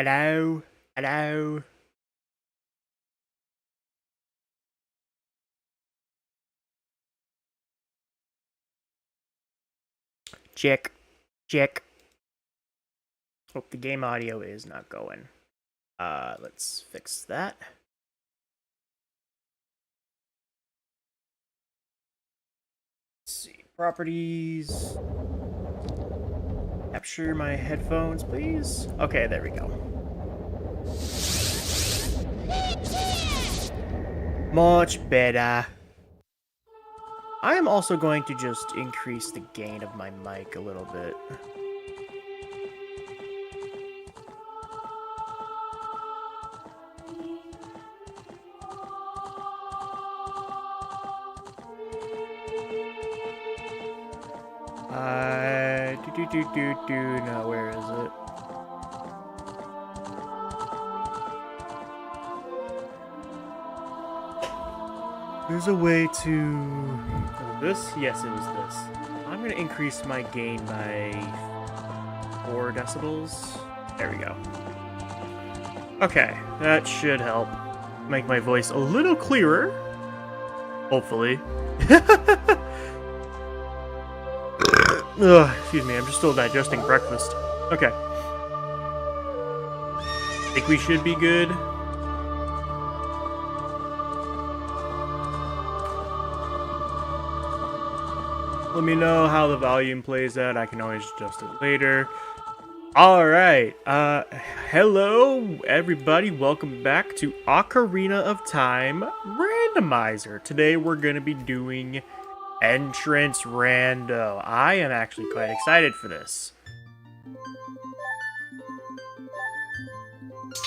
Hello? Hello? Check. Check. Hope the game audio is not going. Let's fix that. Let's see. Properties. Capture my headphones, please. Okay, there we go. Much better. I am also going to just increase the gain of my mic a little bit. No, where is it? There's a way to... This? Yes, it is this. I'm gonna increase my gain by 4 decibels. There we go. Okay, that should help make my voice a little clearer. Hopefully. Ugh, excuse me, I'm just still digesting breakfast. Okay. Think we should be good. Let me know how the volume plays out. I can always adjust it later. Alright, hello everybody. Welcome back to Ocarina of Time Randomizer. Today we're going to be doing Entrance Rando. I am actually quite excited for this.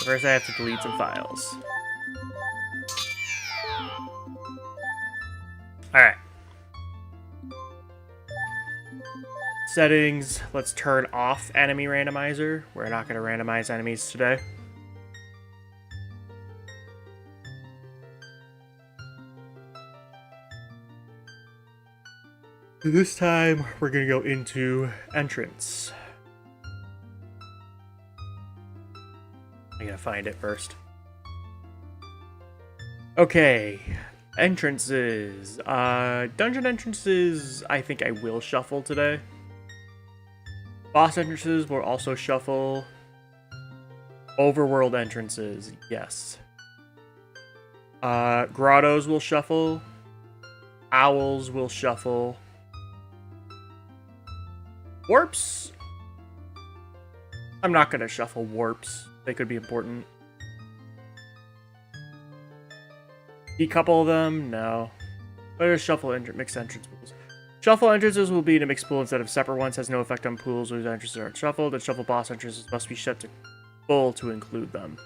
First I have to delete some files. Alright. Settings, let's turn off enemy randomizer. We're not going to randomize enemies today. This time, we're going to go into entrance. I gotta find it first. Okay, entrances. Dungeon entrances, I think I will shuffle today. Boss entrances will also shuffle. Overworld entrances, yes. Grottos will shuffle. Owls will shuffle. Warps? I'm not gonna shuffle warps. They could be important. Decouple them? No. Better shuffle mixed entrance pools. Shuffle entrances will be in a mixed pool instead of separate ones. Has no effect on pools whose entrances aren't shuffled. And shuffle boss entrances must be set to full to include them.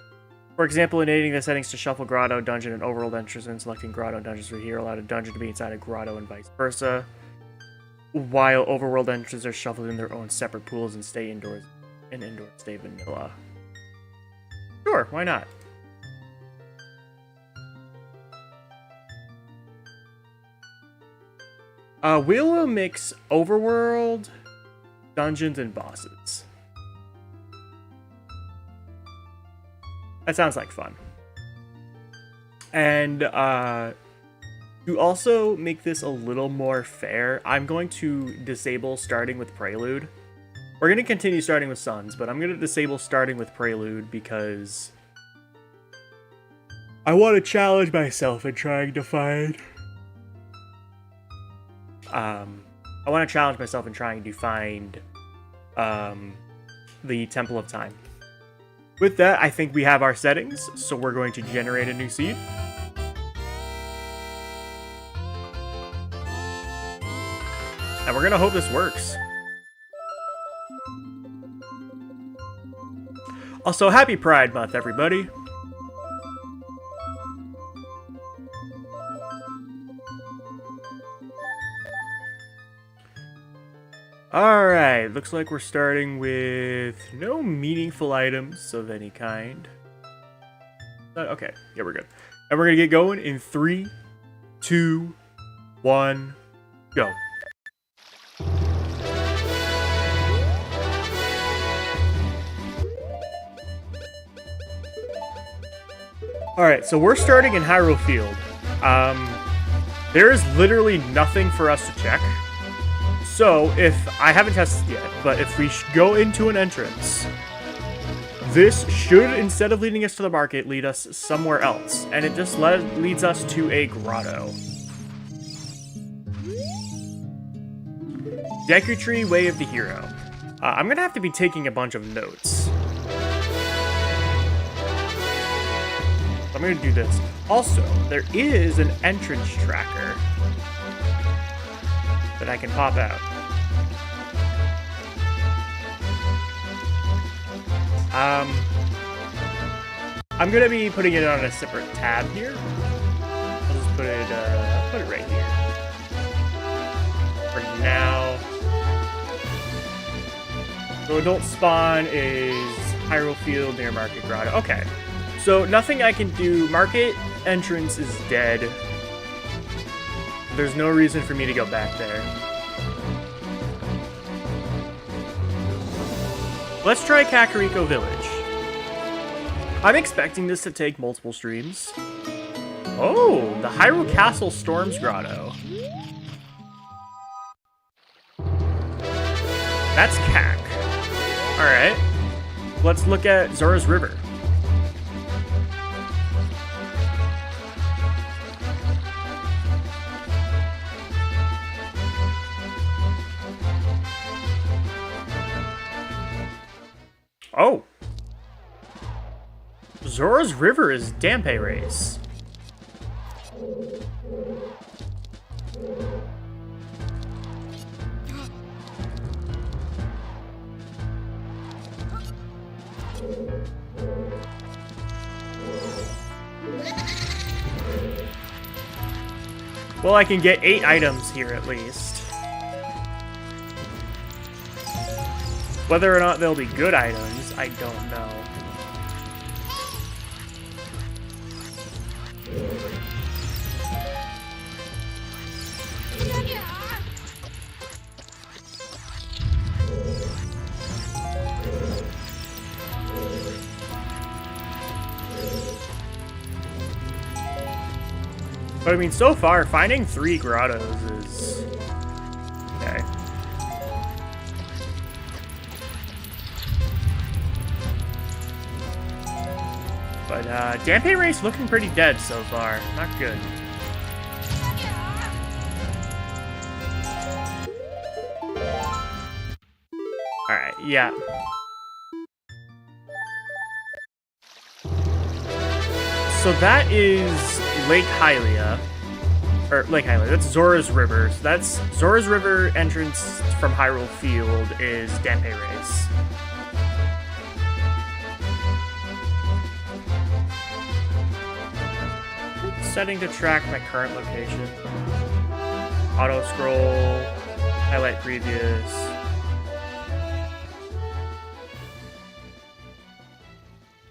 For example, enabling the settings to shuffle grotto, dungeon, and overworld entrances and selecting grotto and dungeons for here allowed a dungeon to be inside a grotto and vice versa. While overworld entrances are shuffled in their own separate pools and stay indoors, and indoors stay vanilla. Sure, why not? We'll mix overworld, dungeons, and bosses. That sounds like fun. And to also make this a little more fair, I'm going to disable starting with Prelude. We're going to continue starting with Suns, but I'm going to disable starting with Prelude because I want to challenge myself in trying to find... I want to challenge myself in trying to find the Temple of Time. With that, I think we have our settings, so we're going to generate a new seed. And we're going to hope this works. Also, happy Pride Month, everybody. Alright, looks like we're starting with no meaningful items of any kind. Okay, yeah, we're good. And we're going to get going in 3, 2, 1, go. Alright, so we're starting in Hyrule Field. There is literally nothing for us to check. So, if I haven't tested yet, but if we go into an entrance, this should, instead of leading us to the market, lead us somewhere else. And it just leads us to a grotto. Deku Tree, Way of the Hero. I'm gonna have to be taking a bunch of notes. I'm gonna do this. Also, there is an entrance tracker that I can pop out. I'm gonna be putting it on a separate tab here. I'll just put it right here. For now. So adult spawn is Hyrule Field near Market Grotto. Okay. So nothing I can do. Market entrance is dead. There's no reason for me to go back there. Let's try Kakariko Village. I'm expecting this to take multiple streams. Oh, the Hyrule Castle Storms Grotto. That's Kak. Alright. Let's look at Zora's River. Oh. Zora's River is Dampé Race. Well, I can get 8 items here at least. Whether or not they'll be good items, I don't know. But I mean, so far, finding 3 grottos is... okay. But, Dampé Race looking pretty dead so far. Not good. Alright, yeah. So that is Lake Hylia. Or, Lake Hylia. That's Zora's River. So that's Zora's River entrance from Hyrule Field is Dampé Race. Setting to track my current location. Auto scroll. Highlight previous.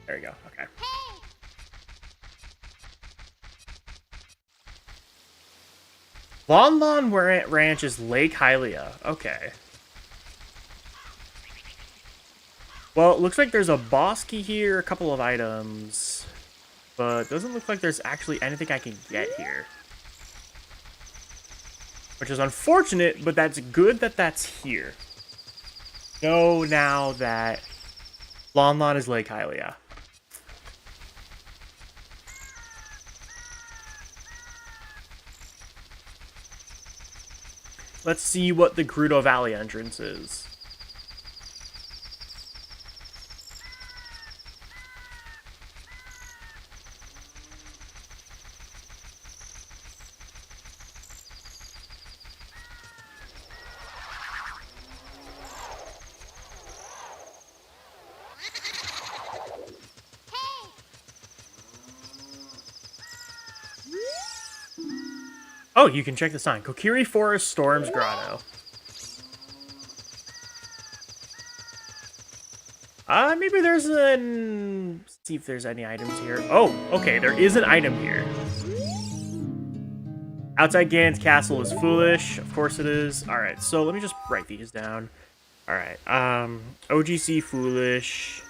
There you go. Okay. Lon Lon Ranch is Lake Hylia. Okay. Well, it looks like there's a boss key here, a couple of items. But doesn't look like there's actually anything I can get here. Which is unfortunate, but that's good that that's here. Know now that Lon Lon is Lake Hylia. Let's see what the Gerudo Valley entrance is. Oh, you can check the sign. Kokiri Forest Storms Grotto. Maybe there's an... let's see if there's any items here. Oh, okay, there is an item here. Outside Ganon's castle is foolish. Of course it is. Alright, so let me just write these down. Alright, OGC foolish.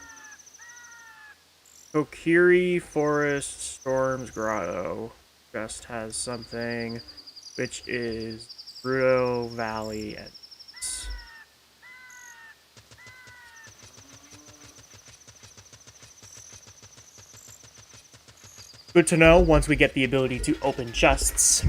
Kokiri Forest Storms Grotto just has something, which is Bruto Valley and good to know once we get the ability to open chests.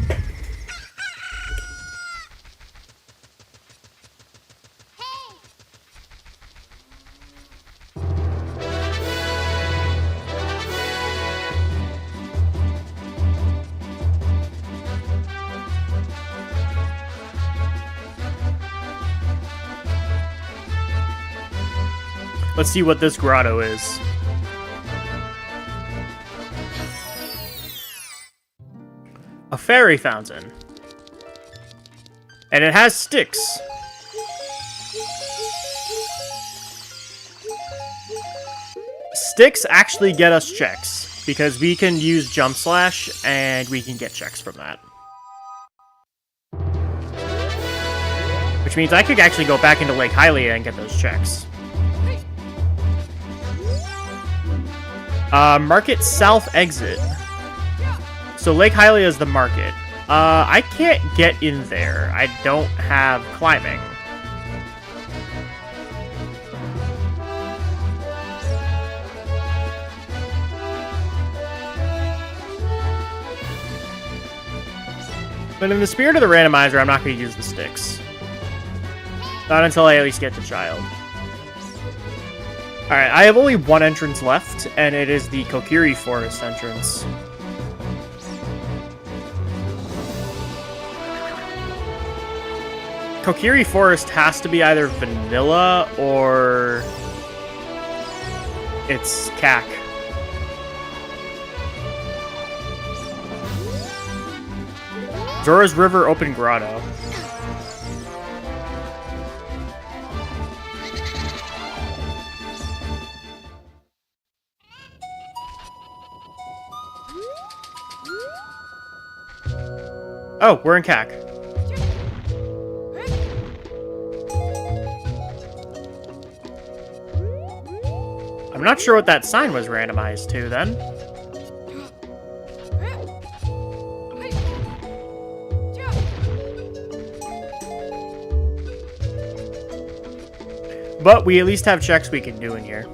Let's see what this grotto is. A fairy fountain. And it has sticks. Sticks actually get us checks, because we can use Jump Slash, and we can get checks from that. Which means I could actually go back into Lake Hylia and get those checks. Market South exit. So Lake Hylia is the market. I can't get in there. I don't have climbing. But in the spirit of the randomizer, I'm not going to use the sticks. Not until I at least get the child. Alright, I have only one entrance left, and it is the Kokiri Forest entrance. Kokiri Forest has to be either vanilla or it's CAC. Zora's River Open Grotto. Oh, we're in CAC. I'm not sure what that sign was randomized to, then. But we at least have checks we can do in here.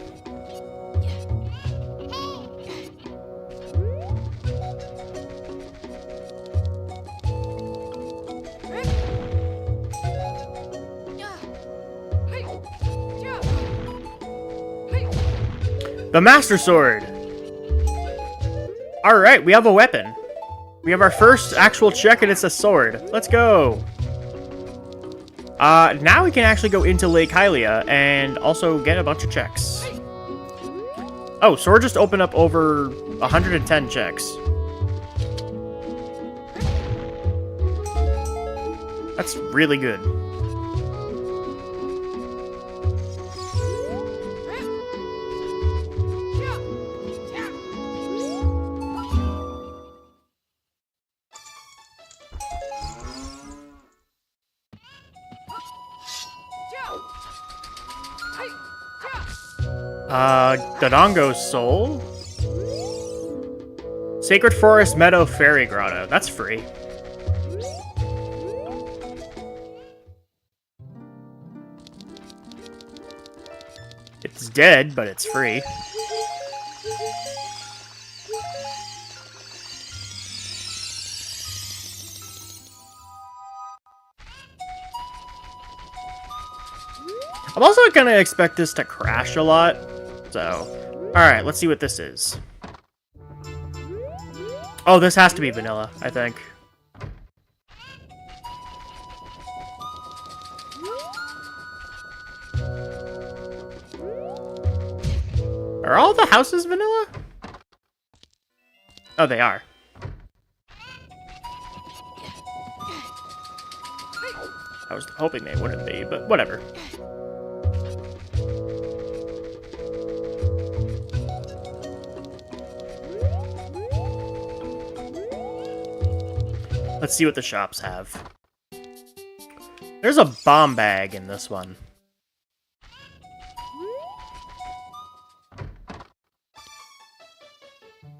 The Master Sword! Alright, we have a weapon. We have our first actual check and it's a sword. Let's go! Now we can actually go into Lake Hylia and also get a bunch of checks. Oh, sword just opened up over 110 checks. That's really good. Dodongo's Soul? Sacred Forest Meadow Fairy Grotto. That's free. It's dead, but it's free. I'm also gonna expect this to crash a lot, so... Alright, let's see what this is. Oh, this has to be vanilla, I think. Are all the houses vanilla? Oh, they are. I was hoping they wouldn't be, but whatever. Let's see what the shops have. There's a bomb bag in this one.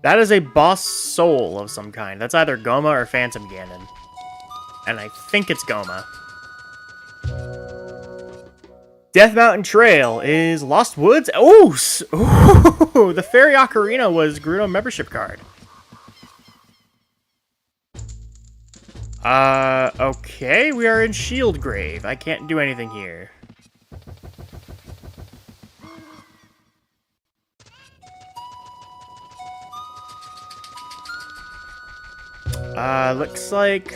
That is a boss soul of some kind. That's either Goma or Phantom Ganon. And I think it's Goma. Death Mountain Trail is Lost Woods. Oh, ooh, the Fairy Ocarina was Gerudo membership card. Okay, we are in Shield Grave. I can't do anything here. Looks like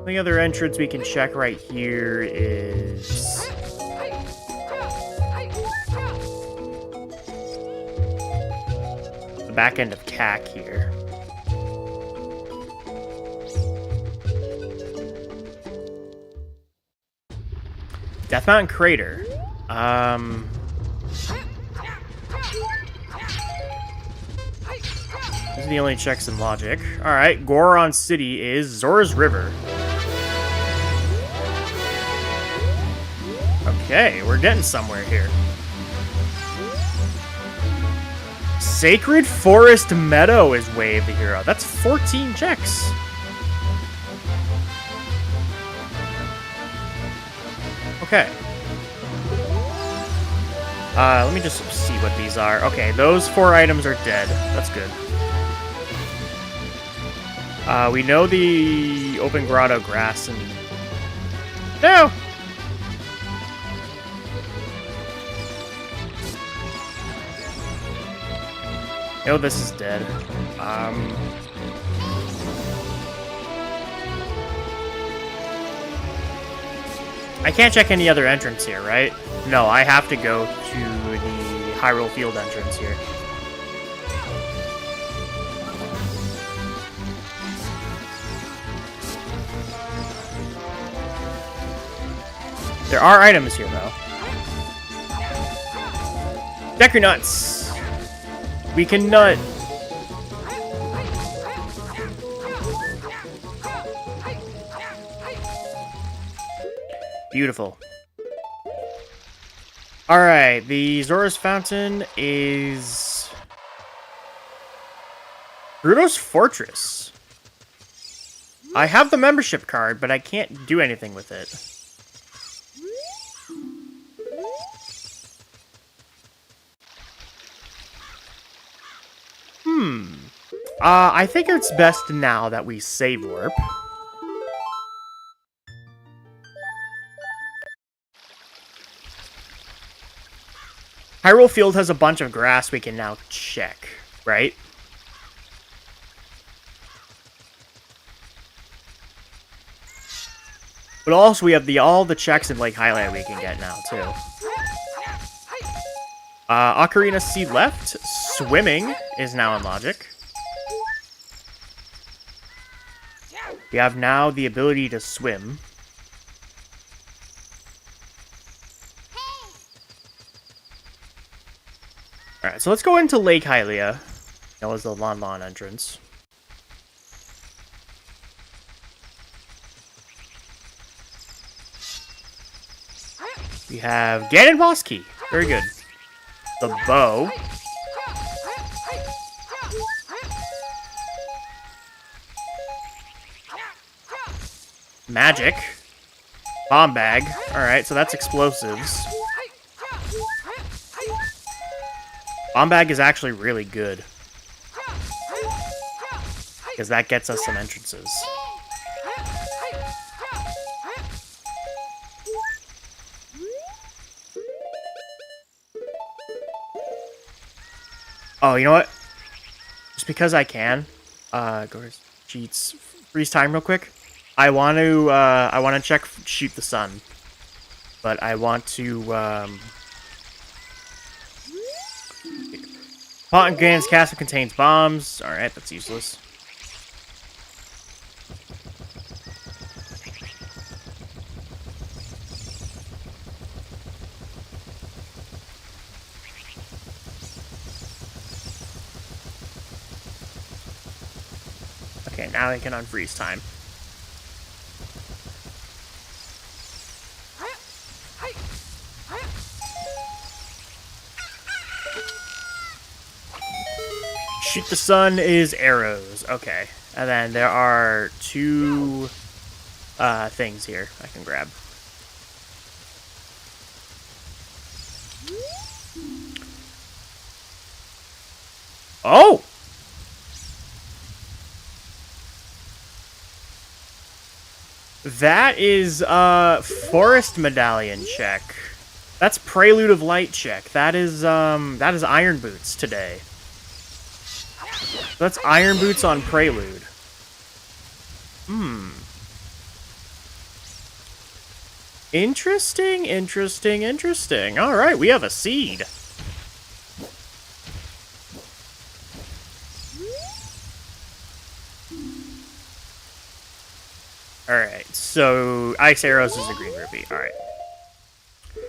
the other entrance we can check right here is the back end of CAC here. Death Mountain Crater. These are the only checks in logic. Alright, Goron City is Zora's River. Okay, we're getting somewhere here. Sacred Forest Meadow is Way of the Hero. That's 14 checks. Okay. Let me just see what these are. Okay, those 4 items are dead. That's good. We know the open grotto grass and... No! No, this is dead. I can't check any other entrance here, right? No, I have to go to the Hyrule Field entrance here. There are items here, though. Deku Nuts! We can nut! Beautiful. Alright, the Zora's Fountain is... Gerudo's Fortress. I have the membership card, but I can't do anything with it. I think it's best now that we save warp. Hyrule Field has a bunch of grass we can now check, right? But also we have all the checks in Lake Hylia we can get now, too. Ocarina Seed left. Swimming is now in logic. We have now the ability to swim. Alright, so let's go into Lake Hylia. That was the Lon Lon entrance. We have Ganon Boss Key. Very good. The bow. Magic. Bomb bag. Alright, so that's explosives. Bomb bag is actually really good. Because that gets us some entrances. Oh, you know what? Just because I can, go to cheats, freeze time real quick. I want to check shoot the sun, but I want to Pot and Ganon's castle contains bombs. All right, that's useless. Okay, now I can unfreeze time. Shoot the sun is arrows. Okay. And then there are 2 things here I can grab. Oh! That is Forest Medallion check. That's Prelude of Light check. That is Iron Boots today. That's Iron Boots on Prelude. Interesting, interesting, interesting. Alright, we have a seed. Alright, so Ice Arrows is a green rupee. Alright.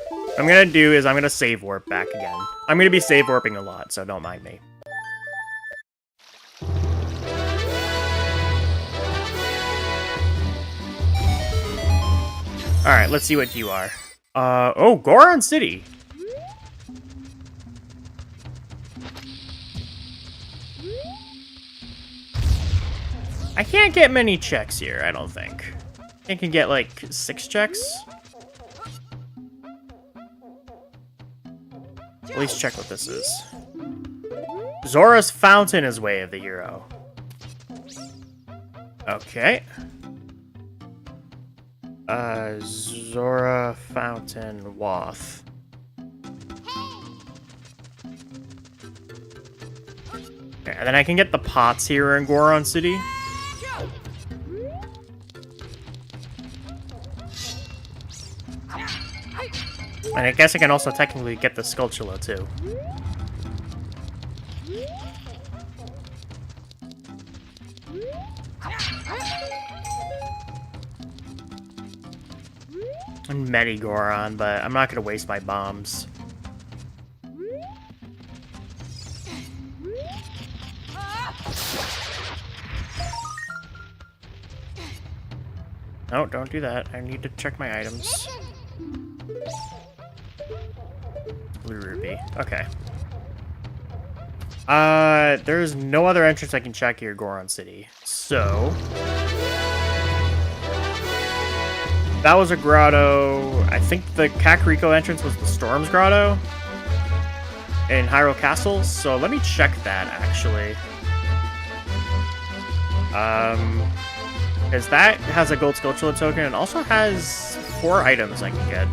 What I'm gonna do is I'm gonna save warp back again. I'm gonna be save warping a lot, so don't mind me. Alright, let's see what you are. Oh, Goron City. I can't get many checks here, I don't think. I can get like 6 checks. At least check what this is. Zora's Fountain is Way of the Hero. Okay. Zora Fountain Wath. Okay, and then I can get the pots here in Goron City. And I guess I can also technically get the Skulltula too. And Medigoron, but I'm not gonna waste my bombs. No, don't do that. I need to check my items. Blue Ruby. Okay. There's no other entrance I can check here, Goron City. So... that was a grotto. I think the Kakariko entrance was the Storm's Grotto in Hyrule Castle. So let me check that, actually. Because that has a gold Skulltula token and also has 4 items I can get.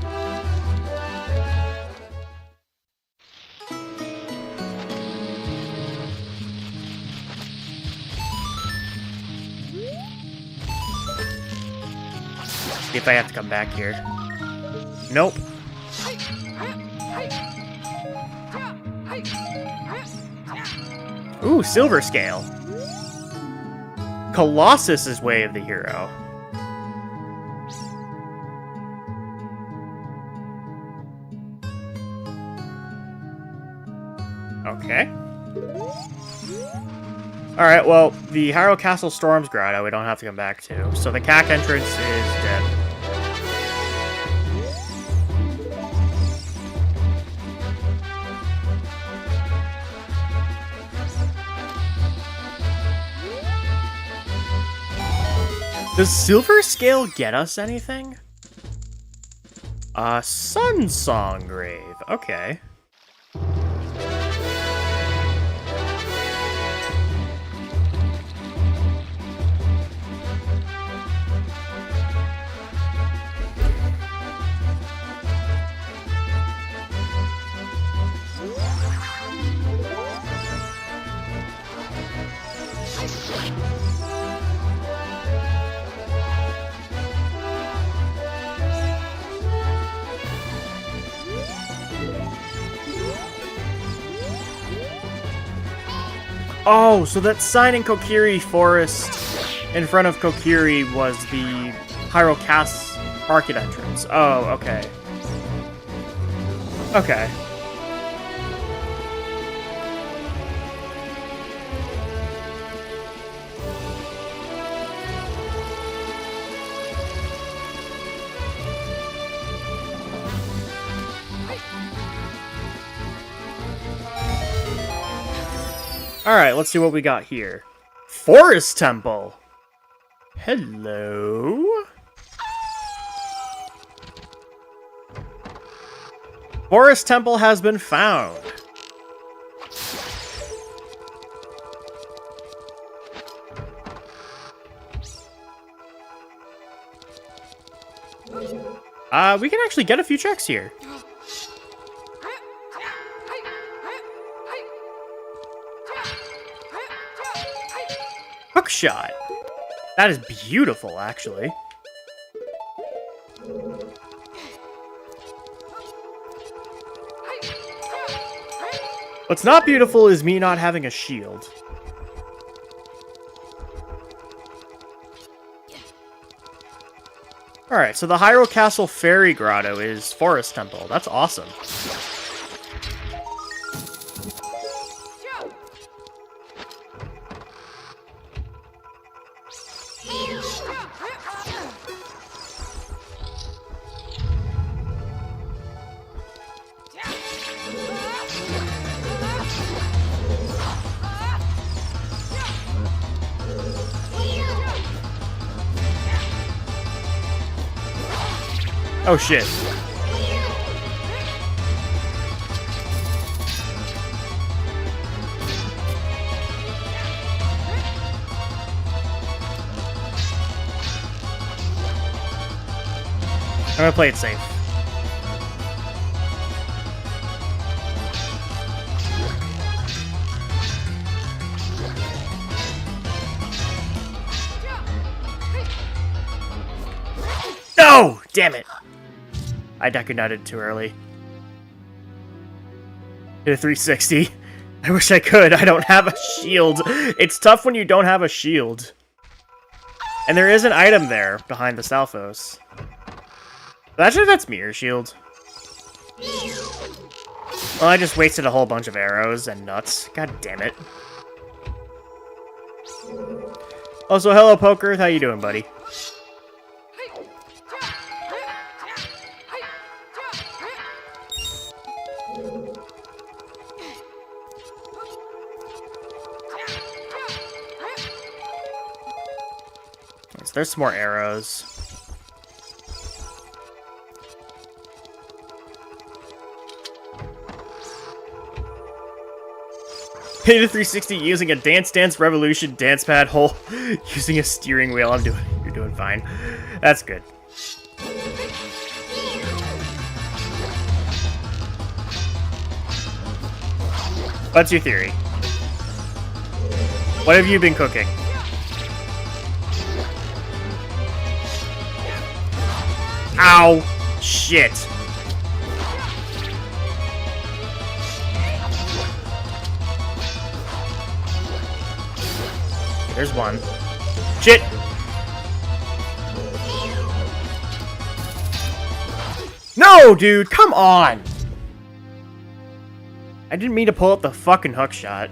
See if I have to come back here. Nope. Ooh, Silver Scale. Colossus is Way of the Hero. Okay. Alright, well, the Hyrule Castle Storm's Grotto we don't have to come back to. So the CAC entrance is dead. Does Silver Scale get us anything? Sun Song Grave. Okay. Oh, so that sign in Kokiri Forest in front of Kokiri was the Hyrule Castle market entrance. Oh, okay. Okay. Alright, let's see what we got here. Forest Temple! Hello? Forest Temple has been found. We can actually get a few checks here. Hookshot. That is beautiful, actually. What's not beautiful is me not having a shield. Alright, so the Hyrule Castle Fairy Grotto is Forest Temple. That's awesome. Oh shit. I'm gonna play it safe. No! Damn it. I deck nutted too early. Hit a 360. I wish I could. I don't have a shield. It's tough when you don't have a shield. And there is an item there behind the Stalfos. Imagine that's Mirror Shield. Well, I just wasted a whole bunch of arrows and nuts. God damn it. Also, hello, Poker. How you doing, buddy? There's some more arrows. Hit a 360 using a Dance Dance Revolution dance pad hole using a steering wheel. You're doing fine. That's good. What's your theory? What have you been cooking? Ow! Shit! There's one. Shit! No, dude! Come on! I didn't mean to pull up the fucking hookshot.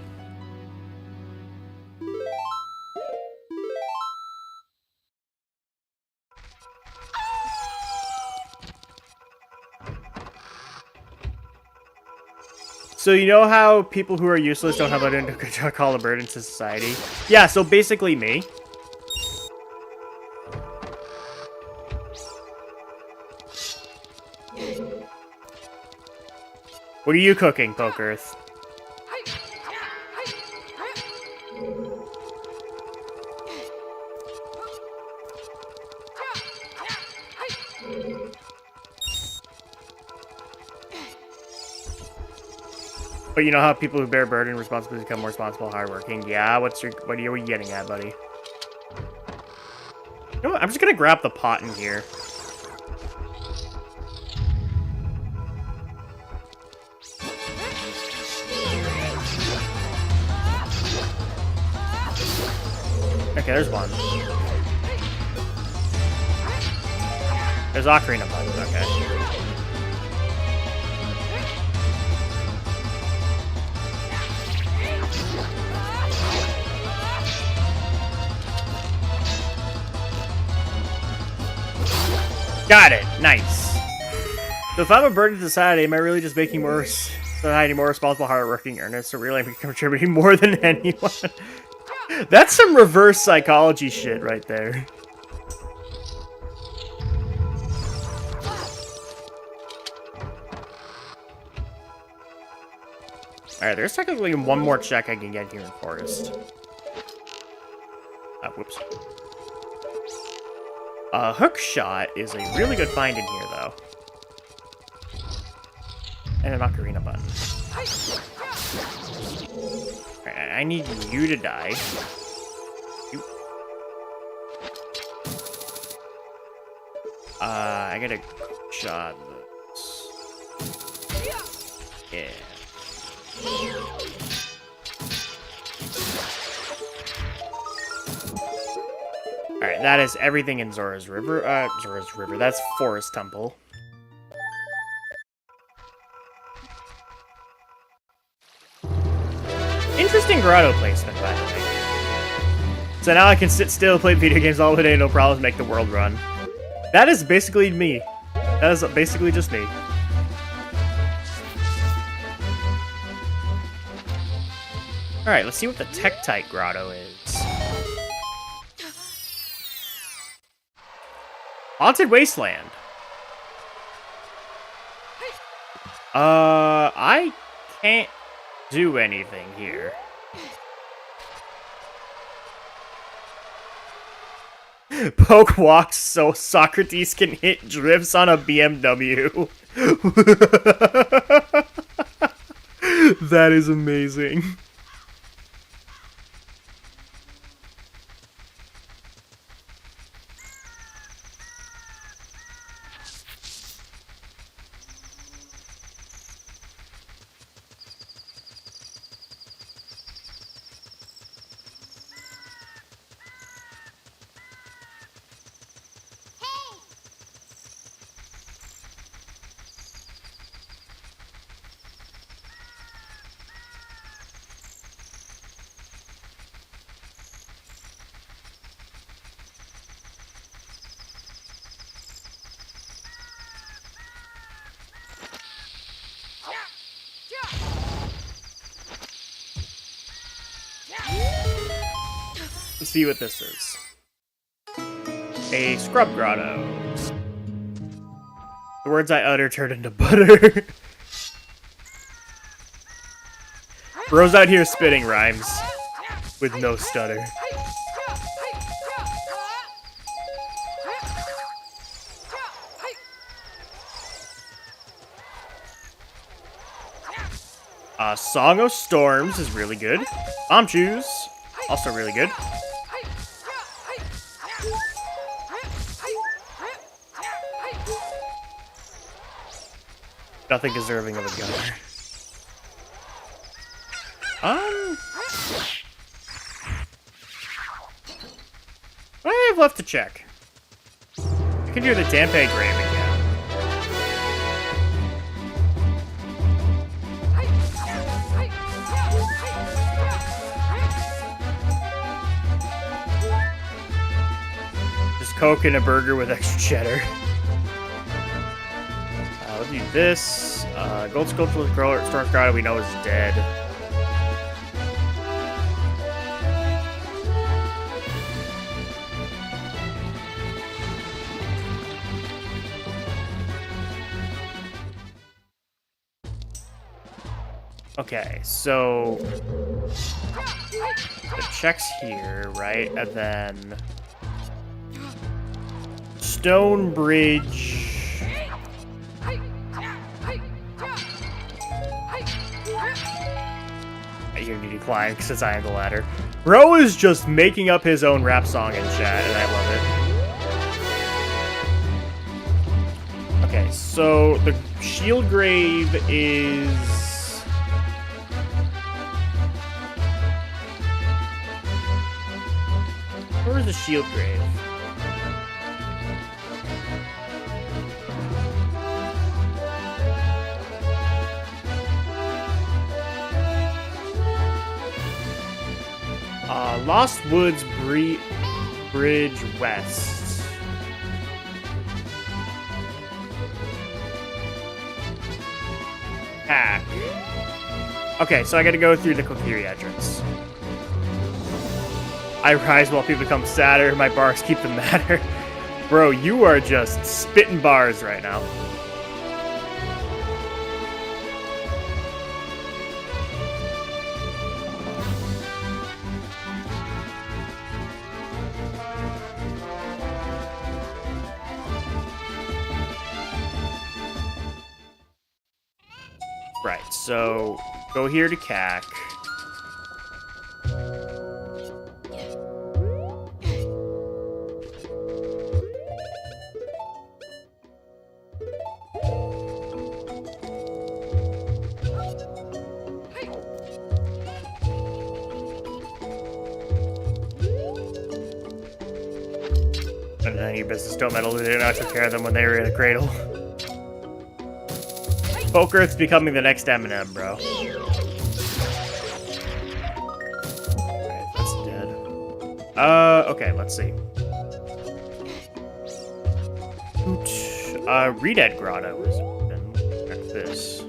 So you know how people who are useless don't have a call a burden to society? Yeah, so basically me. What are you cooking, Pokerth? But you know how people who bear burden responsibility become more responsible, hardworking? Yeah, what are you getting at, buddy? You know what? I'm just gonna grab the pot in here. Okay, there's one. There's Ocarina button, okay. Got it! Nice. So if I'm a burden to society, am I really just making more hiding more responsible, hardworking, earnest, so really contributing more than anyone. That's some reverse psychology shit right there. Alright, there's technically one more check I can get here in Forest. Whoops. Hook shot is a really good find in here, though. And an Ocarina button. Alright, I need you to die. I gotta shot this. Yeah. Alright, that is everything in Zora's River. Zora's River. That's Forest Temple. Interesting grotto placement, by the way. So now I can sit still, play video games all day, no problems, make the world run. That is basically me. That is basically just me. Alright, let's see what the Tektite grotto is. Haunted Wasteland. I can't do anything here. Poke walks so Socrates can hit drifts on a BMW. That is amazing. Let's see what this is. A scrub grotto. The words I utter turn into butter. Bro's out here spitting rhymes with no stutter. Song of Storms is really good. Bomb Shoes, also really good. Nothing deserving of a gunner. What do I have left to check? I can do the Dampe Grave again. Just Coke and a burger with extra cheddar. We'll do this. Gold Sculpture with Storm Grotto we know is dead. Okay, so the check's here, right? And then Stone Bridge. You need to climb since I am the ladder. Bro is just making up his own rap song in chat, and I love it. Okay, so the shield grave is... Where is the shield grave? Lost Woods Bridge West. Hack. Okay, so I gotta go through the Kokiri entrance. I rise while people become sadder. My bars keep them madder. Bro, you are just spitting bars right now. Right, so go here to CAC. And then your business don't meddle with it, I took care of them when they were in the cradle. Folk Earth's becoming the next Eminem, bro. Alright, that's dead. Okay, let's see. Redead Grotto is open. Check this.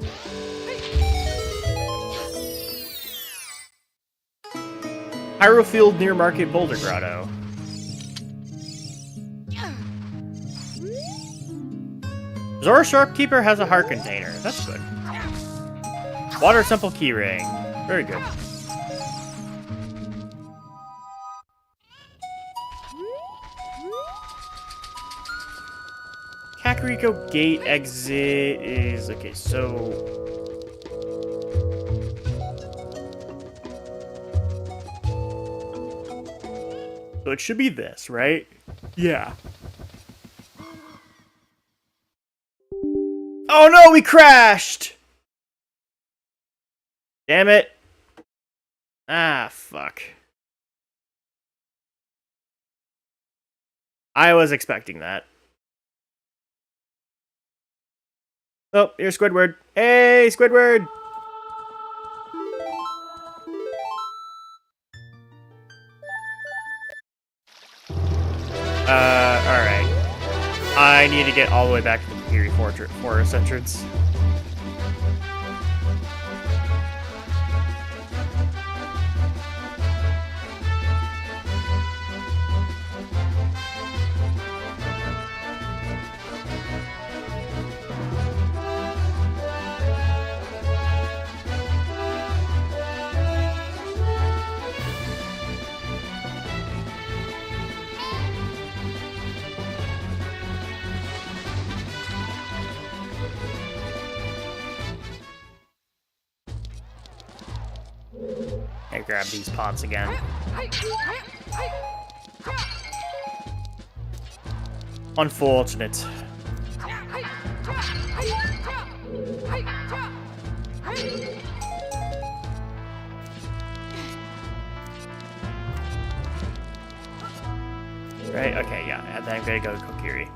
Hierofield near Market Boulder Grotto. Zora Sharpkeeper has a heart container. That's good. Water Temple Keyring. Very good. Kakariko Gate exit is... Okay, so... So it should be this, right? Yeah. Oh no, we crashed! Damn it. Ah, fuck. I was expecting that. Oh, here's Squidward. Hey, Squidward! Alright. I need to get all the way back to the Kiri Forest entrance. I grab these pots again. Unfortunate. Right, okay, yeah, and then I'm gonna go to Kokiri.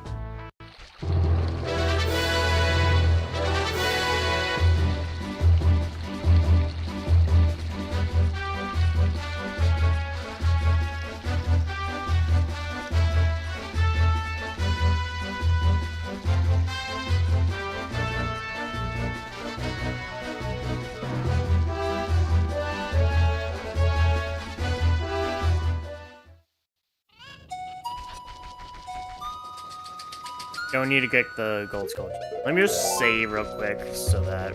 Don't need to get the gold skull. Let me just save real quick so that...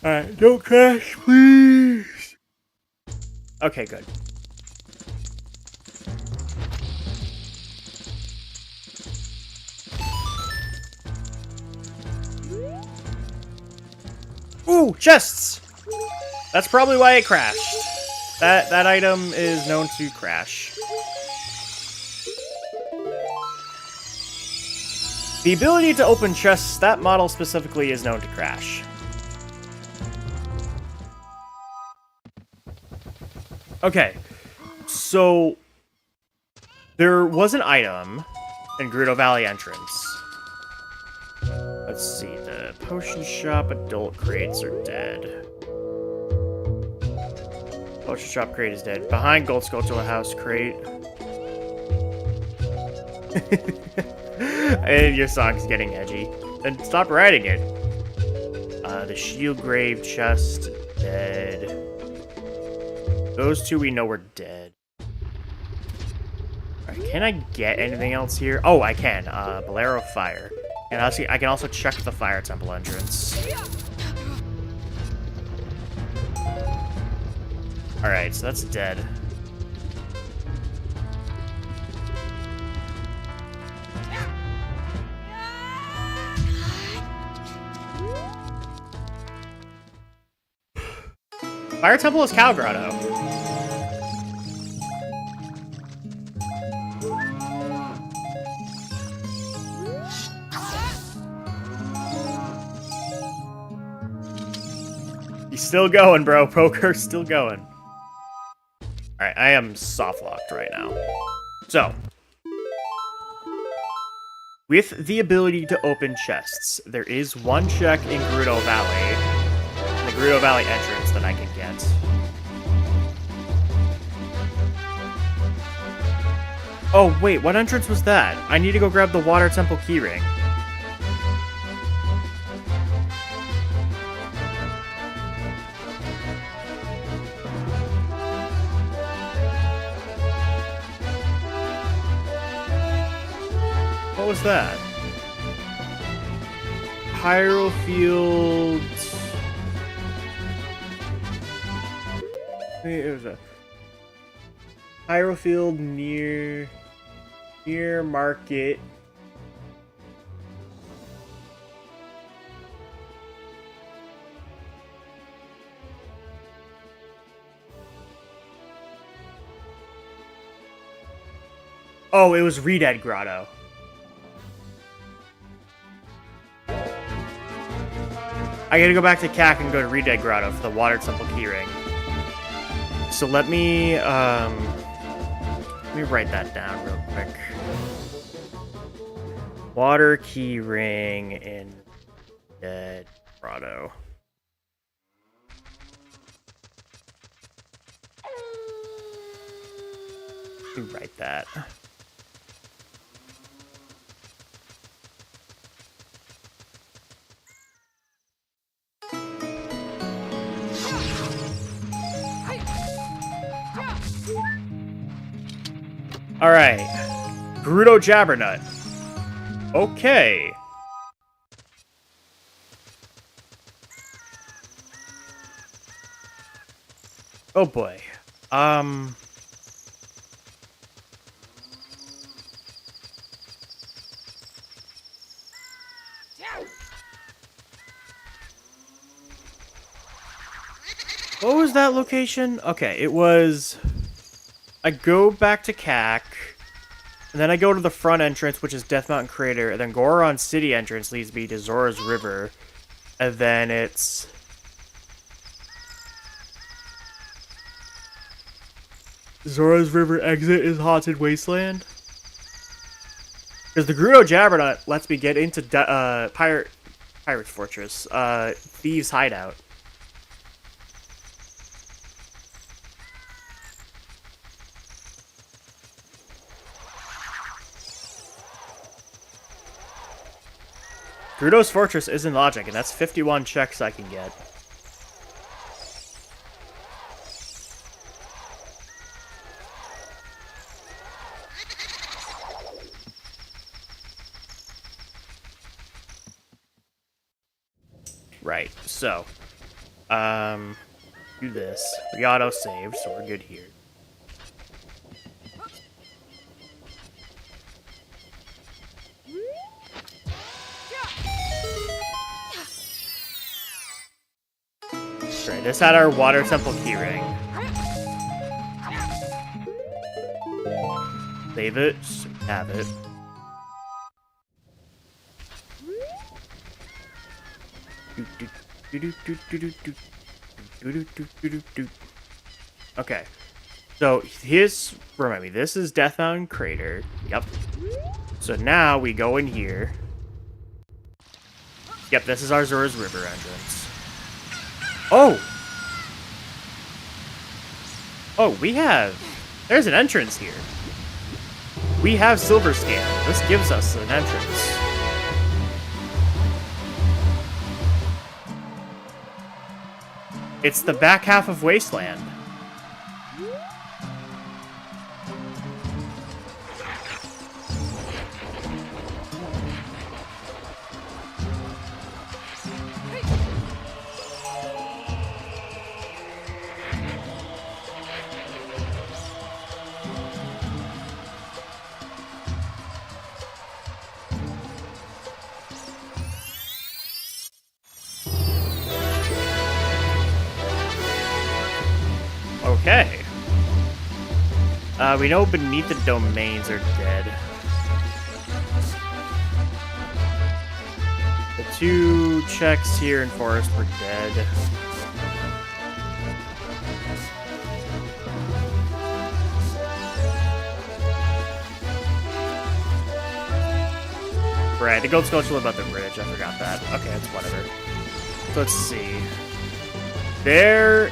Alright, don't crash, please! Okay, good. Ooh, chests! That's probably why it crashed. That item is known to crash. The ability to open chests, that model specifically is known to crash. Okay, so there was an item in Gerudo Valley entrance. Let's see, the potion shop adult crates are dead. Potion shop crate is dead. Behind Gold Sculpture House crate. And your song's getting edgy. Then stop writing it. The shield grave chest, dead. Those two we know were dead. Alright, can I get anything else here? Oh, I can. Bolero fire. And I can also check the fire temple entrance. Alright, so that's dead. Fire temple is Cow Grotto. He's still going, bro. Poker's still going. Alright, I am soft locked right now. So, with the ability to open chests, there is one check in Gerudo Valley. The Gerudo Valley entrance that I can get. Oh, wait, what entrance was that? I need to go grab the Water Temple keyring. What was that? Hierofield... It was a Hierofield near Market. Oh, it was Redead Grotto. I gotta go back to CAC and go to Redead Grotto for the Water Temple keyring. So let me write that down real quick. Water keyring in Redead Grotto. Let me write that. Alright. Gerudo Jabbernut. Okay. Oh boy. What was that location? Okay, it was... I go back to CAC, and then I go to the front entrance, which is Death Mountain Crater, and then Goron City entrance leads me to Zora's River, and then it's... Zora's River exit is Haunted Wasteland? Because the Gerudo Jabbernut lets me get into Pirate's Fortress, Thieves' Hideout. Gerudo's Fortress is in Logic, and that's 51 checks I can get. Right, so, do this. We auto-saved, so we're good here. Right, this had our Water Temple keyring. Save it, so we have it. Okay, so remind me, this is Death Mountain Crater. Yep. So now we go in here. Yep, this is our Zora's River entrance. Oh! Oh, there's an entrance here. We have Silver Scale. This gives us an entrance. It's the back half of Wasteland. Okay. We know beneath the domains are dead. The 2 checks here in Forest were dead. Right, the gold skull's about the bridge. I forgot that. Okay, it's whatever. Let's see. There...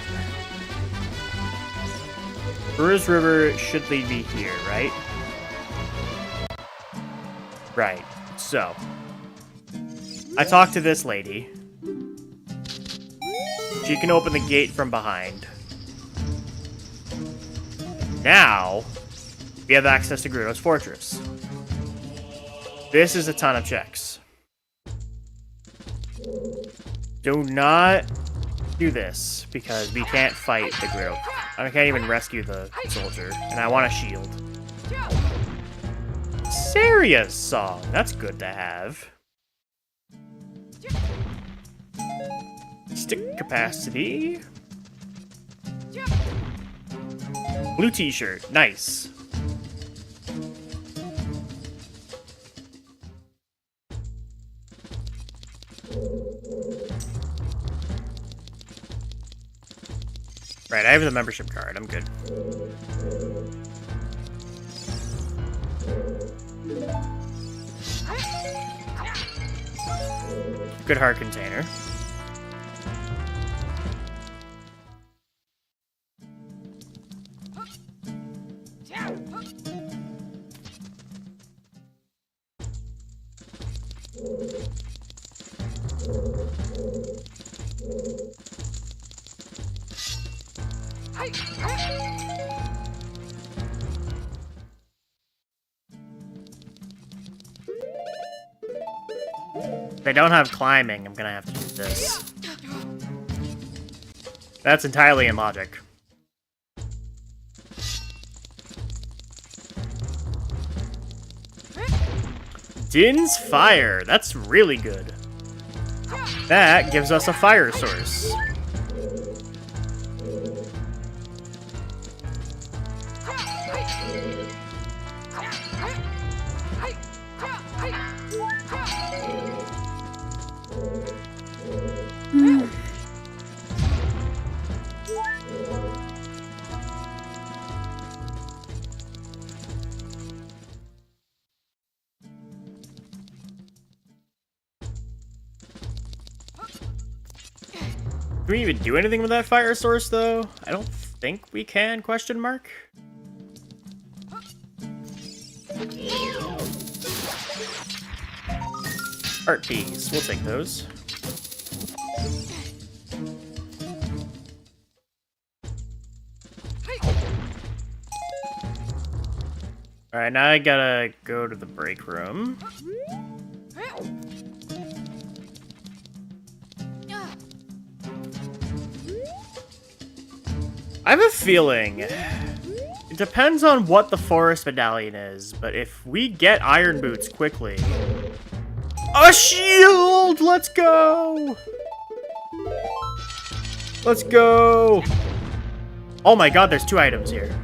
Brewers River should lead me here, right? Right. So. I talked to this lady. She can open the gate from behind. Now, we have access to Gerudo's Fortress. This is a ton of checks. Do not do this, because we can't fight the Gerudo. I can't even rescue the soldier, and I want a shield. Saria's song. That's good to have. Stick capacity. Blue t-shirt. Nice. Right, I have the membership card. I'm good. Good heart container. If I don't have climbing, I'm gonna have to do this. That's entirely in logic. Din's Fire. That's really good. That gives us a fire source. Can we even do anything with that fire source, though? I don't think we can, question mark? Art piece, we'll take those. Alright, now I gotta go to the break room. I have a feeling, it depends on what the forest medallion is, but if we get iron boots quickly... A shield! Let's go! Let's go! Oh my god, there's 2 items here.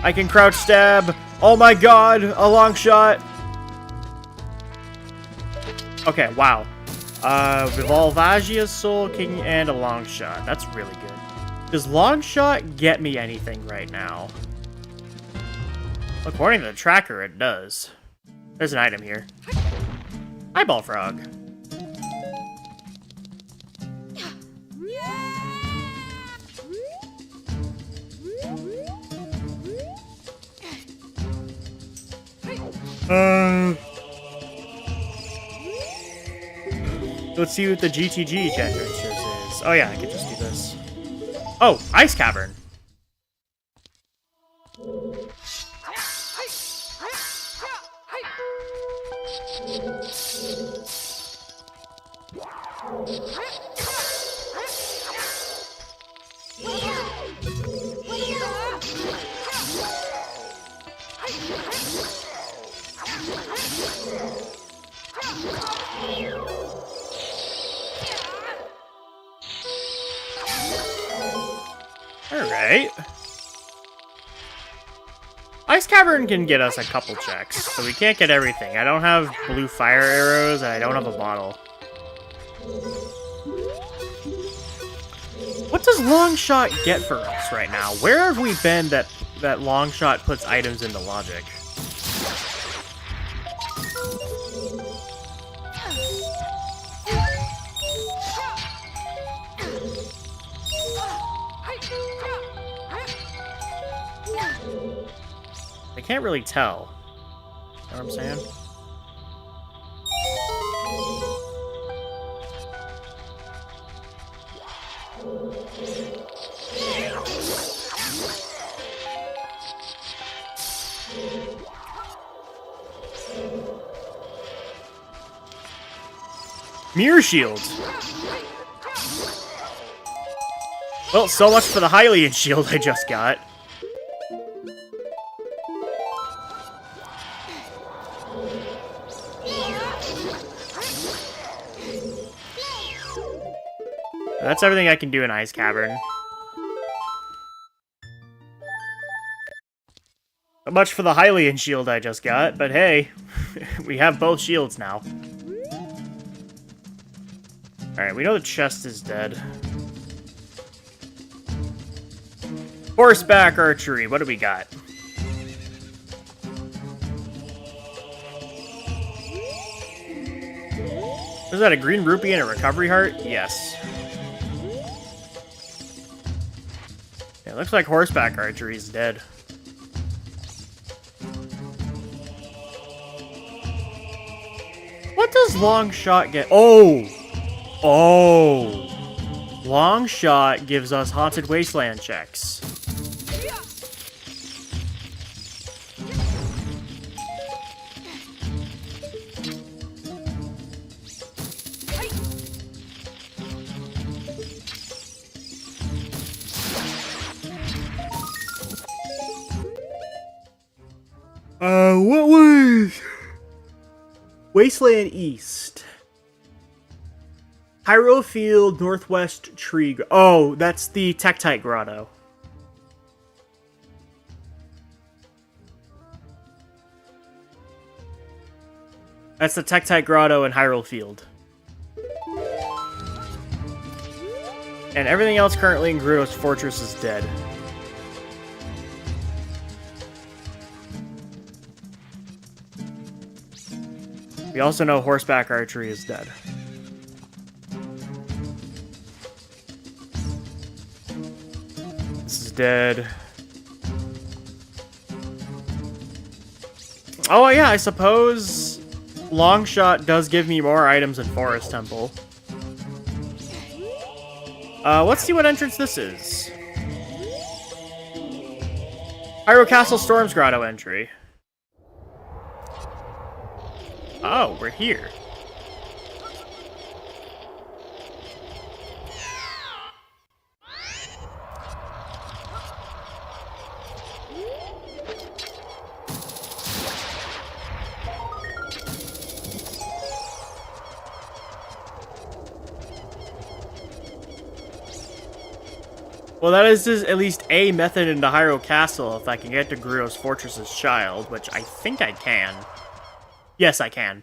I can crouch stab! Oh my god, a long shot! Okay, wow. Revolvagia's Soul King and a long shot. That's really good. Does long shot get me anything right now? According to the tracker, it does. There's an item here. Eyeball frog. Let's see what the GTG entrance is. Oh yeah, I can just do this. Oh, Ice Cavern. Alright. Ice Cavern can get us a couple checks, so we can't get everything. I don't have blue fire arrows, and I don't have a bottle. What does Longshot get for us right now? Where have we been that Longshot puts items into logic? I can't really tell. You know what I'm saying? Mirror Shield! Well, so much for the Hylian Shield I just got. That's everything I can do in Ice Cavern. Not much for the Hylian Shield I just got, but hey, we have both shields now. Alright, we know the chest is dead. Horseback archery, what do we got? Is that a green rupee and a recovery heart? Yes. Yeah, it looks like horseback archery is dead. What does Longshot get? Oh! Oh! Longshot gives us Haunted Wasteland checks. What was Wasteland East? Hyrule Field, Northwest Tree. Oh, that's the Tektite Grotto. That's the Tektite Grotto in Hyrule Field. And everything else currently in Gerudo's Fortress is dead. We also know horseback archery is dead. This is dead. Oh yeah, I suppose Longshot does give me more items in Forest Temple. Let's see what entrance this is. Hyrule Castle Storm's Grotto entry. Oh, we're here. Well, that is at least a method into Hyrule Castle if I can get to Gerudo's Fortress's child, which I think I can. Yes, I can.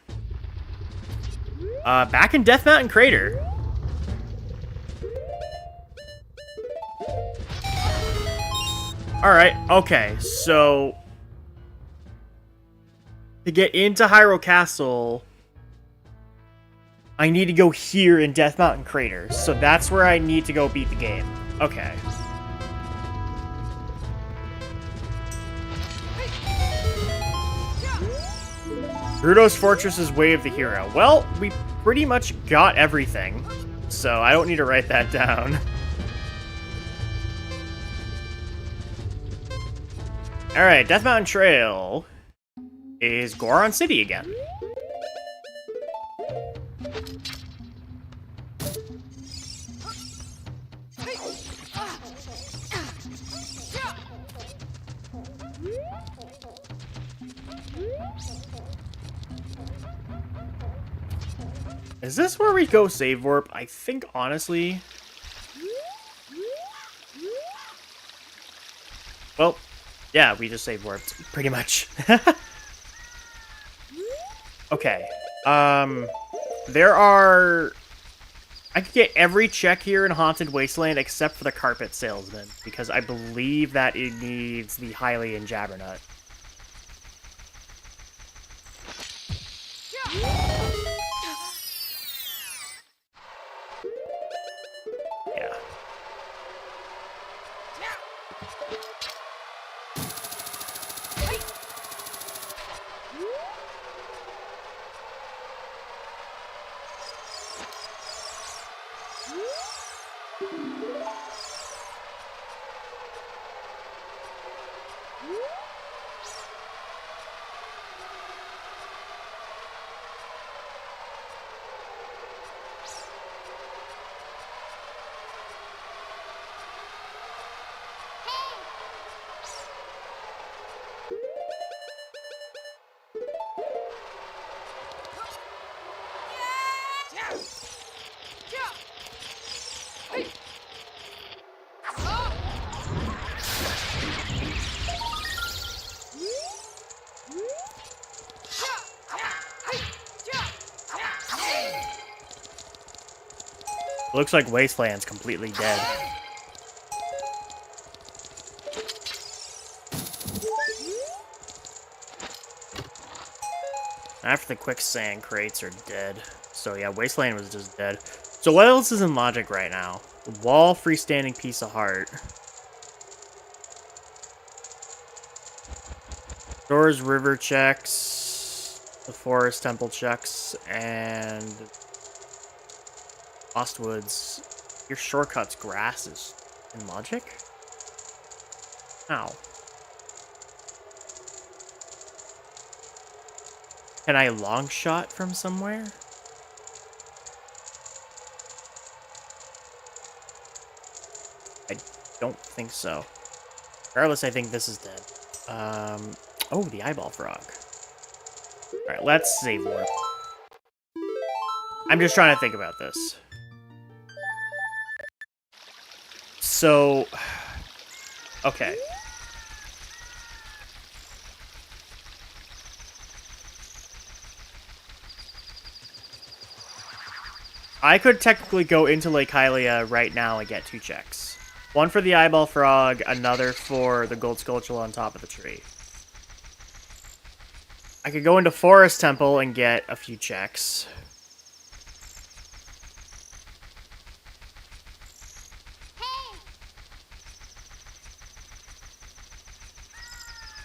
Back in Death Mountain Crater. Alright, okay, so to get into Hyrule Castle, I need to go here in Death Mountain Crater. So that's where I need to go beat the game. Okay. Gerudo's Fortress is Way of the Hero. Well, we pretty much got everything, so I don't need to write that down. Alright, Death Mountain Trail is Goron City again. Is this where we go save warp? I think, honestly... Well, yeah, we just save warped, pretty much. Okay. There are... I could get every check here in Haunted Wasteland except for the Carpet Salesman, because I believe that it needs the Hylian Jabbernut. Yeah. Looks like Wasteland's completely dead. After the quicksand crates are dead. So yeah, Wasteland was just dead. So what else is in Logic right now? Wall, freestanding piece of heart. Doors, river checks. The forest temple checks. And... Lost Woods. Your shortcuts, grass is in Logic? How? Can I long shot from somewhere? I don't think so. Regardless, I think this is dead. Oh, the eyeball frog. Alright, let's save warp. I'm just trying to think about this. So, okay. I could technically go into Lake Hylia right now and get 2 checks. One for the eyeball frog, another for the gold sculpture on top of the tree. I could go into Forest Temple and get a few checks.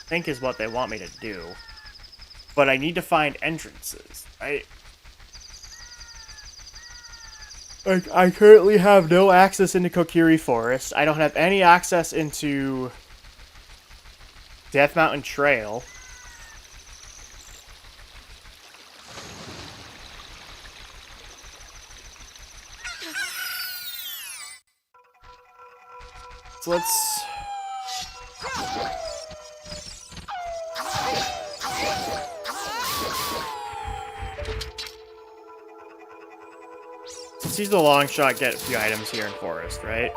I think is what they want me to do. But I need to find entrances, right? I currently have no access into Kokiri Forest. I don't have any access into Death Mountain Trail. So let's... Let's use the long shot, get a few items here in Forest, right?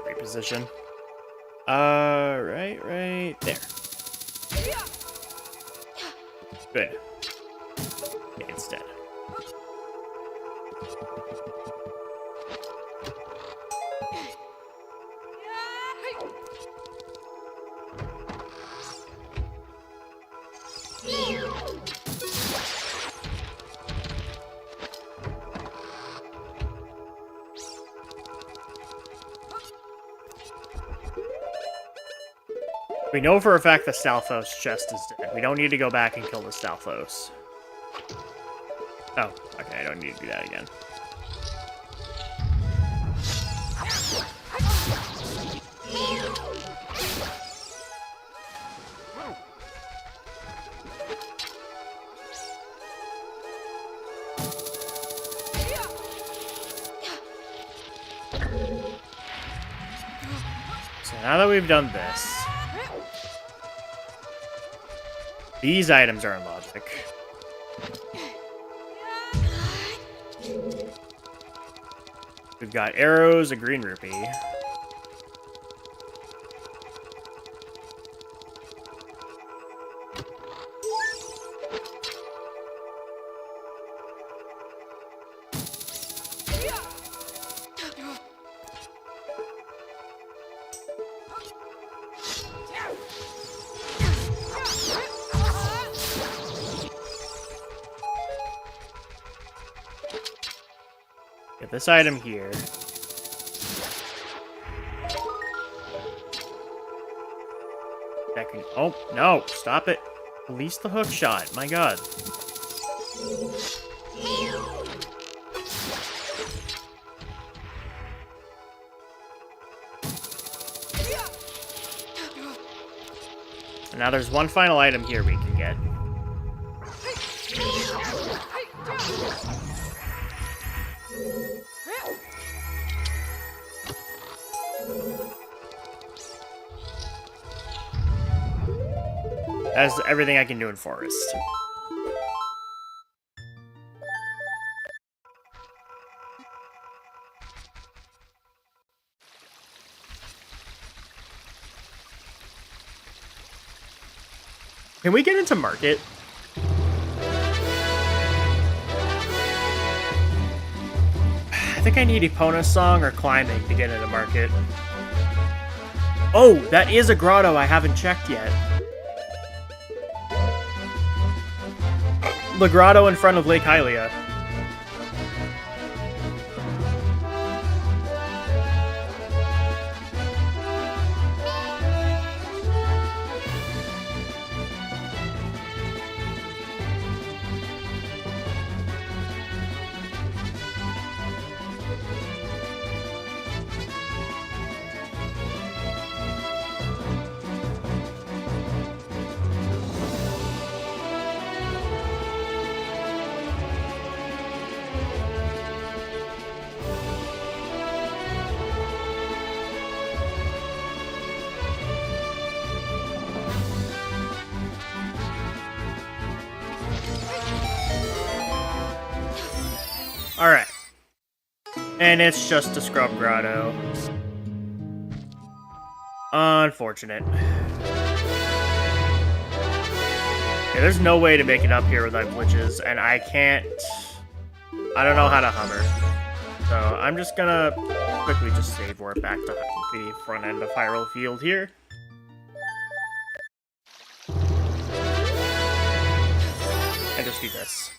Great position. Right there. Good. Okay, it's dead. We know for a fact the Stalfos chest is dead. We don't need to go back and kill the Stalfos. Oh, okay, I don't need to do that again. So now that we've done this, these items are in logic. We've got arrows, a green rupee. Get this item here. That can, oh, no, stop it. Release the hook shot, my god. And now there's one final item here we can get. That's everything I can do in Forest. Can we get into Market? I think I need Epona's song or climbing to get into Market. Oh, that is a grotto I haven't checked yet. The grotto in front of Lake Hylia. Alright. And it's just a scrub grotto. Unfortunate. Yeah, there's no way to make it up here without glitches, and I can't... I don't know how to hover. So I'm just gonna quickly just save warp back to the front end of Hyrule Field here. And just do this.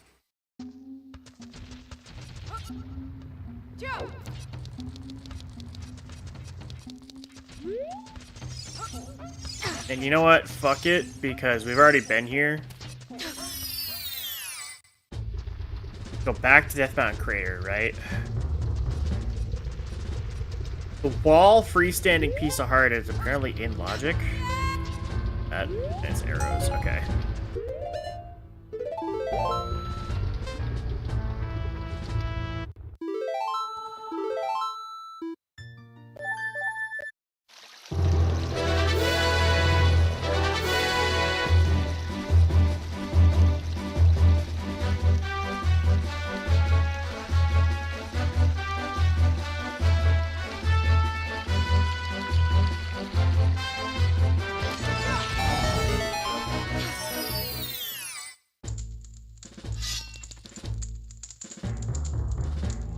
And you know what? Fuck it, because we've already been here. Go back to Death Mountain Crater, right? The wall freestanding piece of heart is apparently in logic. That's arrows, okay.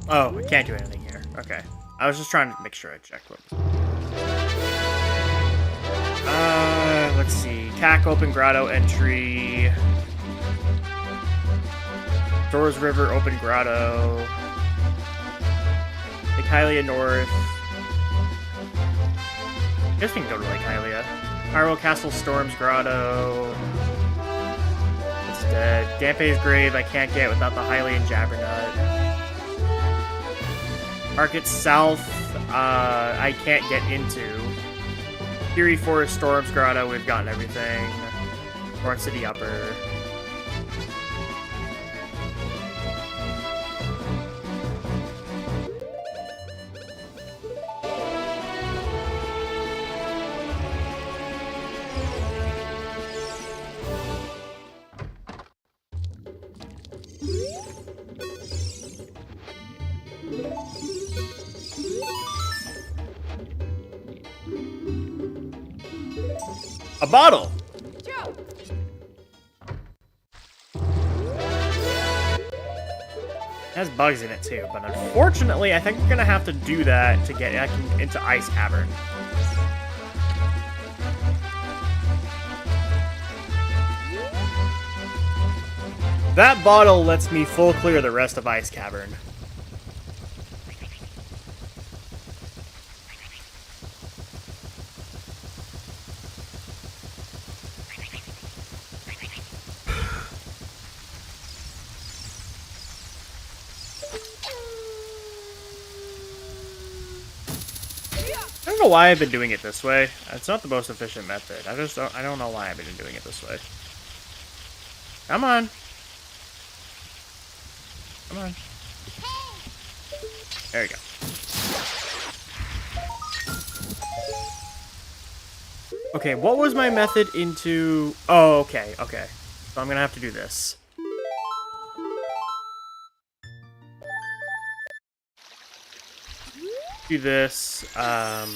Oh, I can't do anything here. Okay. I was just trying to make sure I checked what. Let's see. CAC open grotto entry. Doors River open grotto. Lake Hylia North. I guess we can go to Lake Hylia. Hyrule Castle, Storm's Grotto. It's dead. Dampé's Grave I can't get without the Hylian Jabbernut. Market South, I can't get into. Fury Forest, Storm's Grotto, we've gotten everything. North City Upper. A bottle! It has bugs in it too, but unfortunately I think we're gonna have to do that to get into Ice Cavern. That bottle lets me full clear the rest of Ice Cavern. I don't know why I've been doing it this way. It's not the most efficient method. I don't know why I've been doing it this way. Come on. Come on. There you go. Okay, what was my method into... Oh, okay, okay. So I'm gonna have to do this. Do this, I'm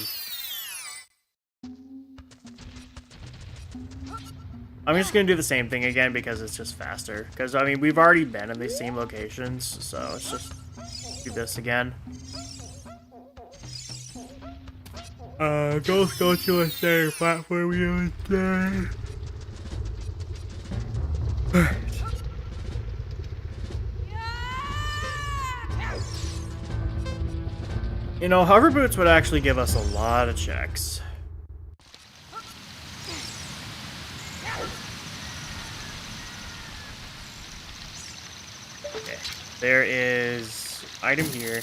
just gonna do the same thing again because it's just faster. Because, I mean, we've already been in these same locations, so let's just do this again. Go to a same platform you instead. You know, hover boots would actually give us a lot of checks. Okay, there is item here.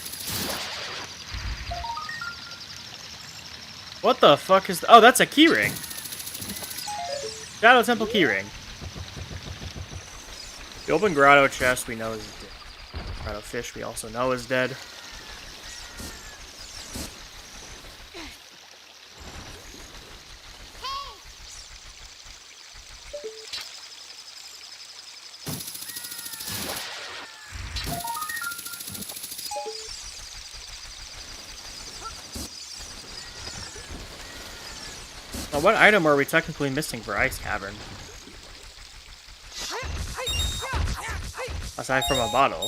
What the fuck is... Oh, that's a keyring. Shadow Temple keyring. The open grotto chest we know is dead. Grotto fish we also know is dead. Now, what item are we technically missing for Ice Cavern? Aside from a bottle.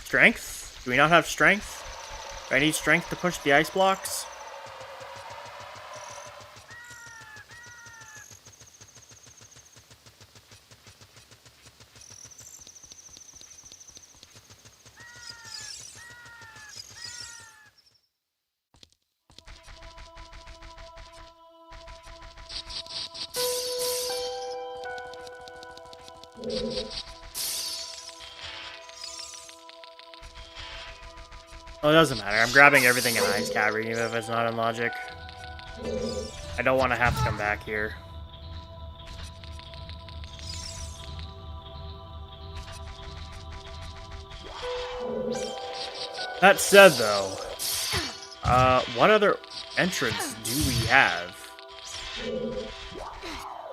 Strength? Do we not have strength? Do I need strength to push the ice blocks? Well, it doesn't matter. I'm grabbing everything in Ice Cavern, even if it's not in Logic. I don't want to have to come back here. That said, though, what other entrance do we have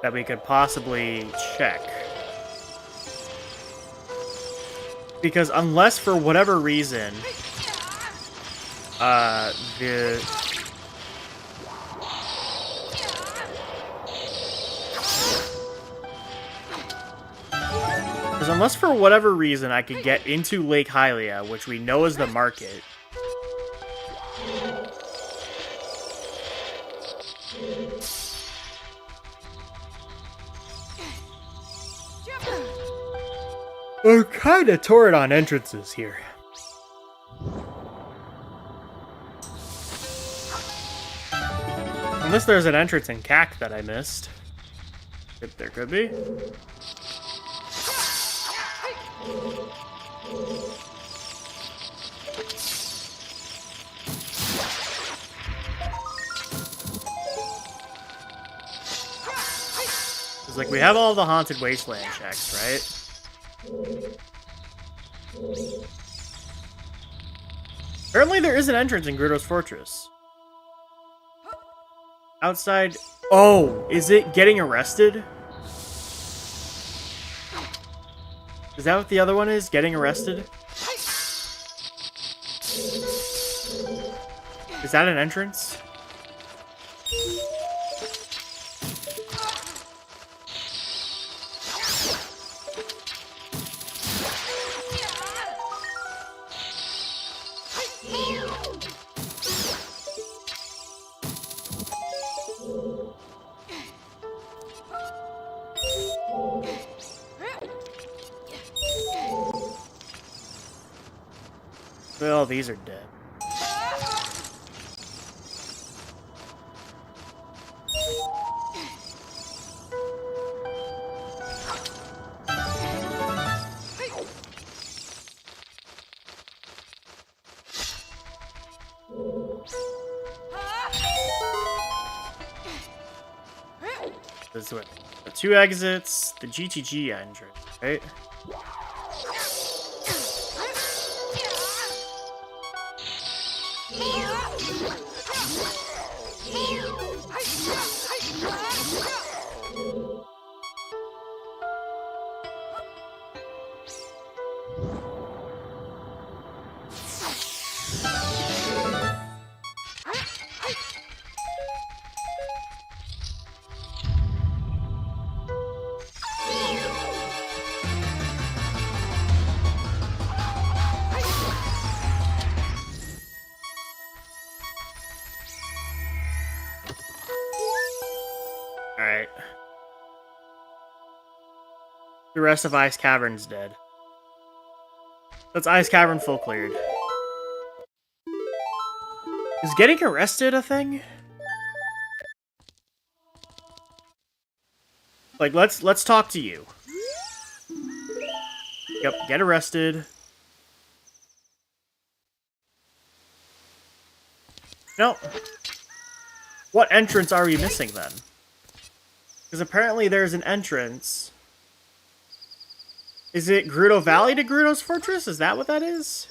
that we could possibly check? Because unless for whatever reason, unless for whatever reason I could get into Lake Hylia, which we know is the market. We're kinda torn on entrances here. Unless there's an entrance in CAC that I missed. There could be. It's like we have all the Haunted Wasteland checks, right? Apparently there is an entrance in Gerudo's Fortress. Outside... Oh, is it getting arrested? Is that what the other one is? Getting arrested? Is that an entrance? Well, these are dead. This way. The 2 exits, the GTG entrance, right? Alright. The rest of Ice Cavern's dead. That's Ice Cavern full cleared. Is getting arrested a thing? Like, let's talk to you. Yep, get arrested. No. What entrance are we missing then? Because apparently there's an entrance. Is it Gerudo Valley to Gerudo's Fortress? Is that what that is?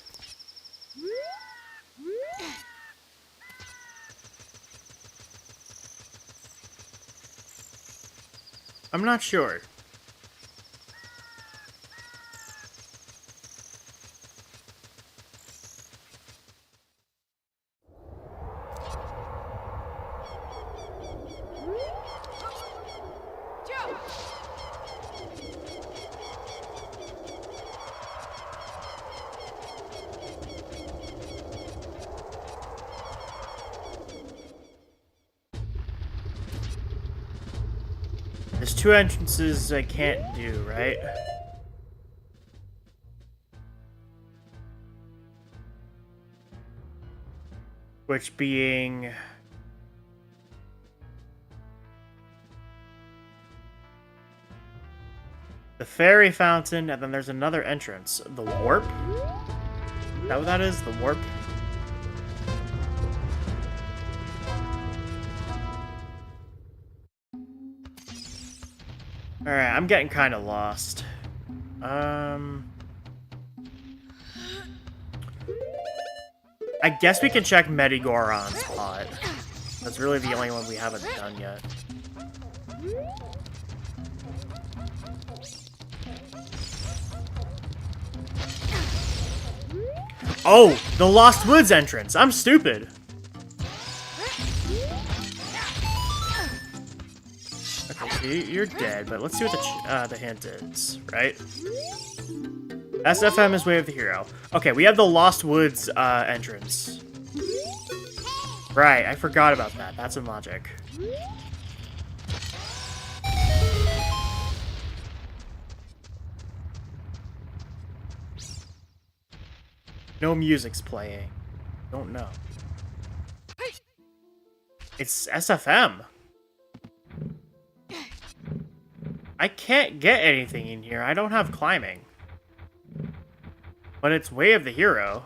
I'm not sure. There's 2 entrances I can't do, right? Which being... the Fairy Fountain, and then there's another entrance. The Warp? Is that what that is? The Warp? Alright, I'm getting kind of lost. I guess we can check Medigoron's pot. That's really the only one we haven't done yet. Oh, the Lost Woods entrance. I'm stupid. You're dead, but let's see what the hint is, right? SFM is Way of the Hero. Okay, we have the Lost Woods entrance. Right, I forgot about that. That's in logic. No music's playing. Don't know. It's SFM. I can't get anything in here. I don't have climbing. But it's Way of the Hero.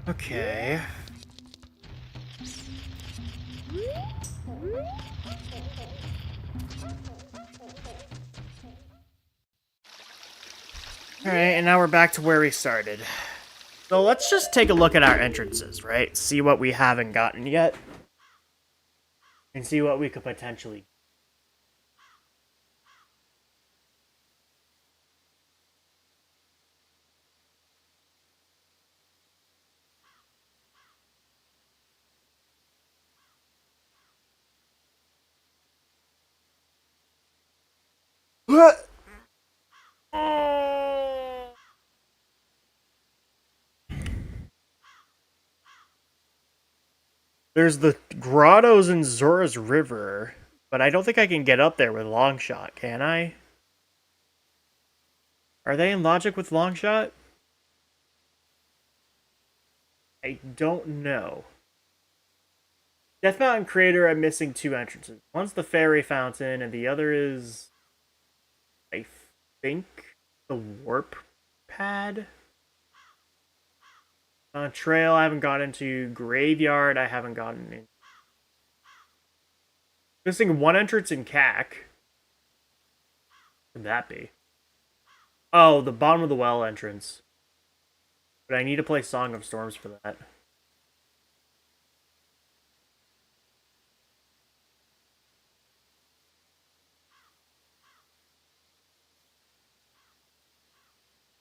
Okay. Alright, and now we're back to where we started. So let's just take a look at our entrances, right? See what we haven't gotten yet. And see what we could potentially... There's the grottos in Zora's River, but I don't think I can get up there with Longshot, can I? Are they in logic with Longshot? I don't know. Death Mountain Crater, I'm missing 2 entrances. One's the Fairy Fountain, and the other is... I think... the Warp Pad? Trail, I haven't gotten into. Graveyard, I haven't gotten in. Missing 1 entrance in CAC. What could that be? Oh, the bottom of the well entrance. But I need to play Song of Storms for that.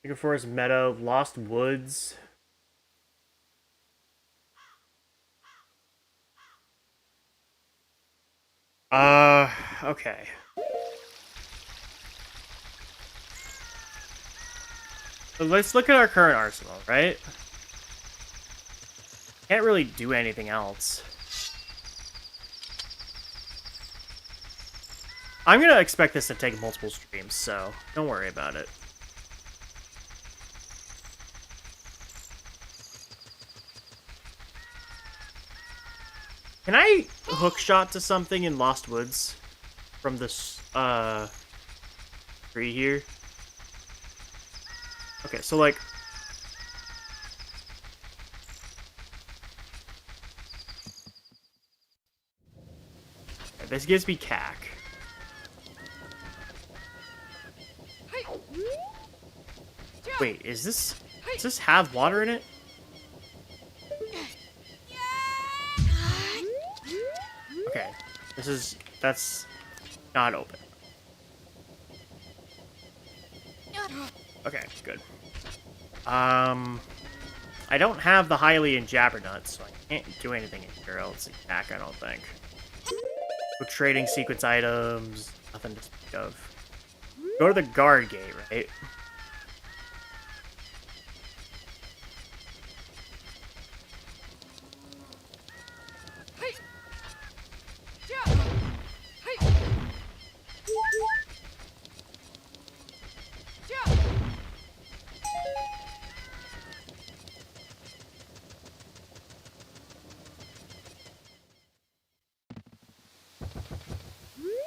Looking Forest Meadow, Lost Woods. Okay. So let's look at our current arsenal, right? Can't really do anything else. I'm gonna expect this to take multiple streams, so don't worry about it. Can I hook shot to something in Lost Woods from this tree here? Okay, so like this gives me CAC. Wait, does this have water in it? Okay, that's not open. Okay, good. I don't have the Hylian Jabbernut, so I can't do anything in here else in CAC, I don't think. So trading sequence items, nothing to speak of. Go to the guard gate, right?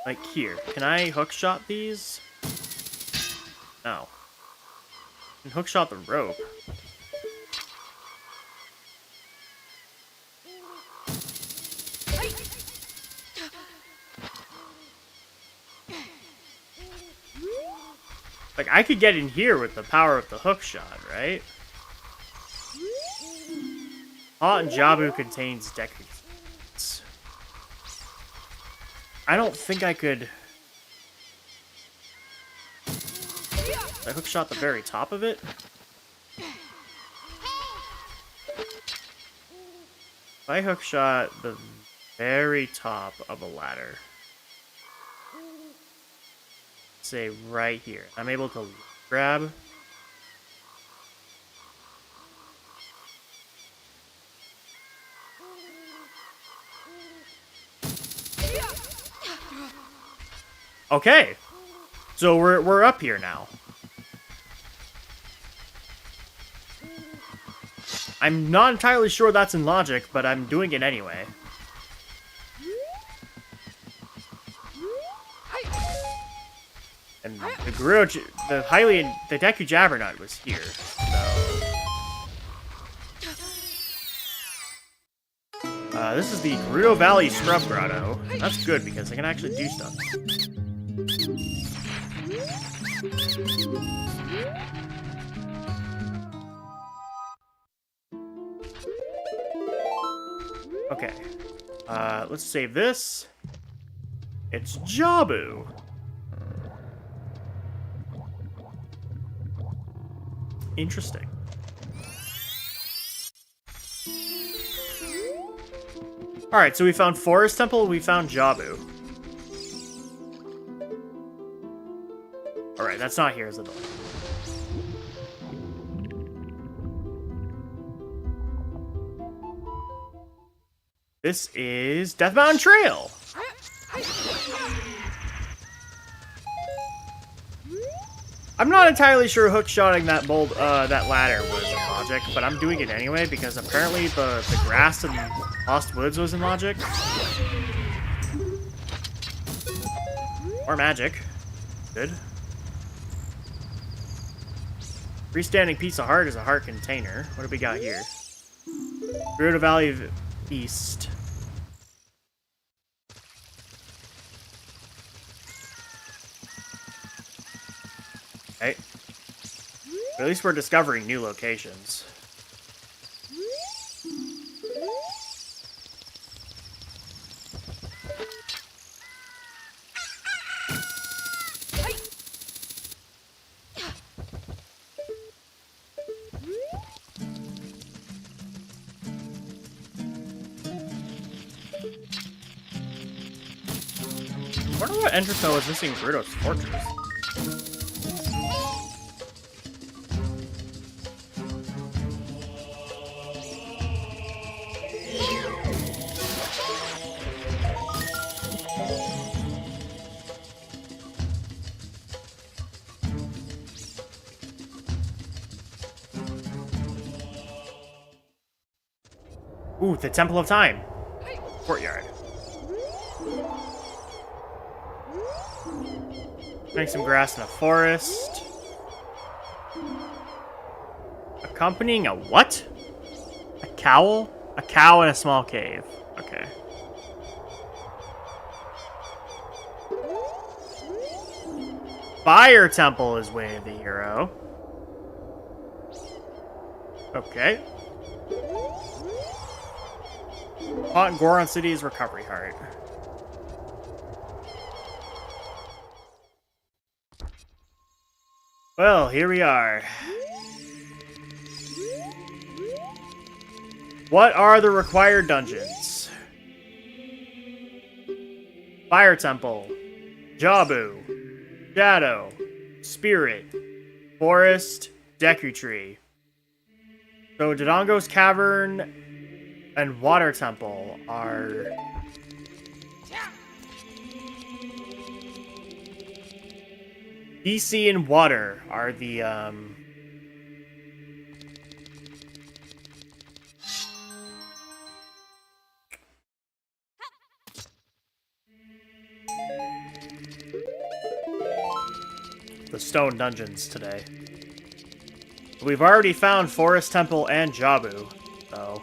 Like here. Can I hookshot these? No. I can hookshot the rope. Like, I could get in here with the power of the hookshot, right? Hot and Jabu contains decades. I don't think I could... I hookshot the very top of it? If I hookshot the very top of a ladder, say right here, I'm able to grab. Okay. So we're up here now. I'm not entirely sure that's in logic, but I'm doing it anyway. And the the Deku Jabbernut was here, so... this is the Gerudo Valley Scrub Grotto. That's good, because I can actually do stuff. Okay. Let's save this. It's Jabu. Interesting. Alright, so we found Forest Temple, we found Jabu. Alright, that's not here, is it? This is Death Mountain Trail! I'm not entirely sure hook-shotting that that ladder was in logic, but I'm doing it anyway because apparently the grass in Lost Woods was in logic. Or magic. Good. Freestanding piece of heart is a heart container. What do we got here? Gerudo Valley East. Okay. But at least we're discovering new locations. I wonder what entrance I was missing Gerudo's Fortress. Ooh, the Temple of Time. Courtyard. Putting some grass in a forest. Accompanying a what? A cowl? A cow in a small cave. Okay. Fire Temple is way of the hero. Okay. Hot Goron City's Recovery Heart. Well, here we are. What are the required dungeons? Fire Temple, Jabu, Shadow, Spirit, Forest, Deku Tree. So Dodongo's Cavern and Water Temple are... DC and Water are the, the stone dungeons today. We've already found Forest Temple and Jabu, so...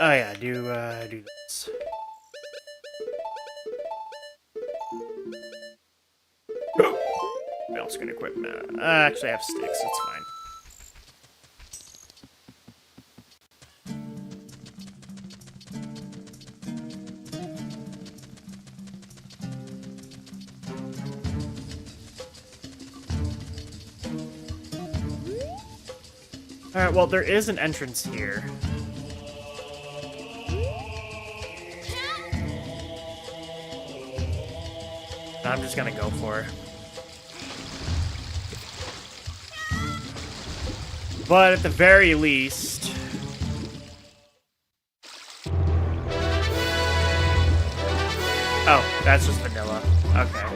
Oh yeah, do this. What else can equip? Actually, I have sticks. It's fine. All right. Well, there is an entrance here. I'm just gonna go for it. But at the very least, Oh, that's just vanilla. Okay.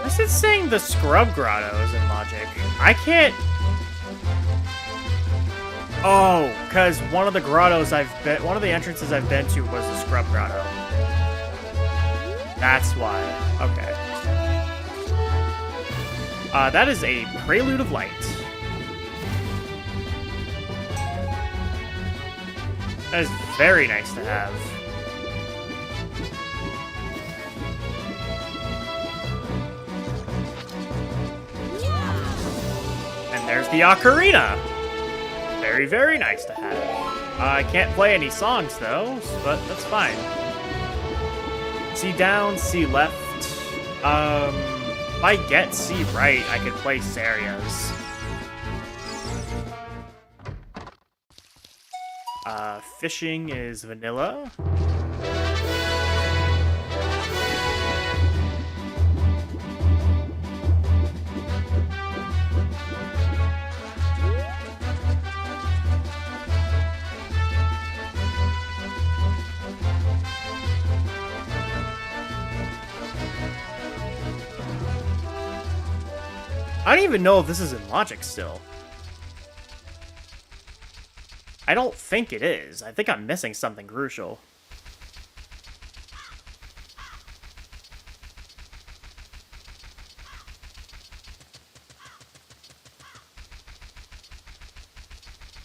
This is saying the Scrub Grotto is in logic. I can't... Oh, because one of the grottos one of the entrances I've been to was the Scrub Grotto. That's why. Okay. That is a Prelude of Light. That is very nice to have. And there's the Ocarina. Very, very nice to have. I can't play any songs, though, but that's fine. C down, C left. If I get C right, I could play Saria's. Fishing is vanilla. I don't even know if this is in logic still. I don't think it is. I think I'm missing something crucial.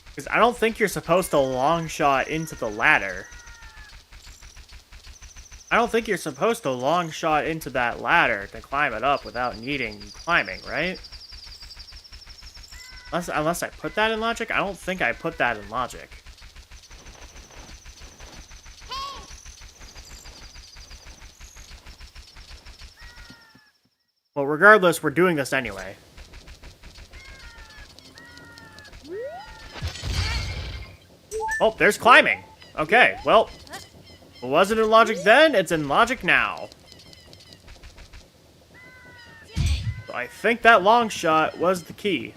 Because I don't think you're supposed to long shot into the ladder. I don't think you're supposed to long shot into that ladder to climb it up without needing climbing, right? Unless I put that in logic? I don't think I put that in logic. Well, regardless, we're doing this anyway. Oh, there's climbing. Okay, well, if it wasn't in logic then, it's in logic now. So I think that long shot was the key.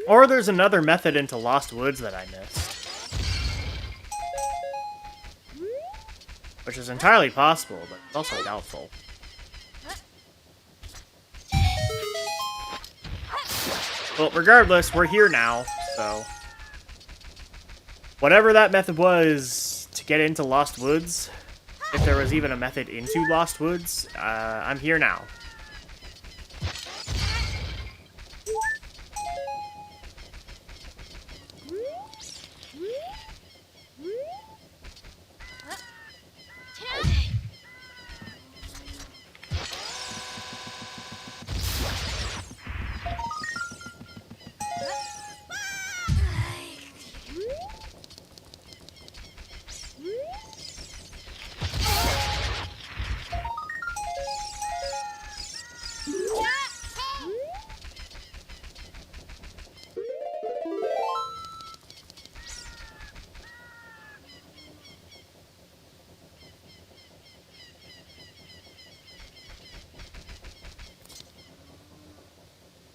Or there's another method into Lost Woods that I missed. Which is entirely possible, but it's also doubtful. Well, regardless, we're here now, so... Whatever that method was to get into Lost Woods, if there was even a method into Lost Woods, I'm here now.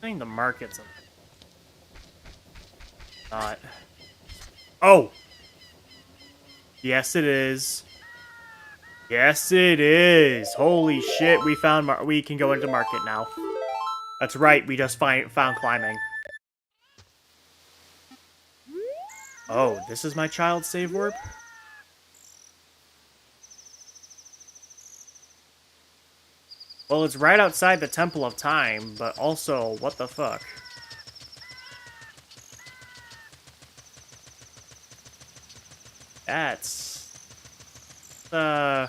I think the market's not. Oh! Yes, it is. Yes, it is. Holy shit, we found we can go into market now. That's right, we just found climbing. Oh, this is my child save warp? Well, it's right outside the Temple of Time, but also, what the fuck? That's... Okay,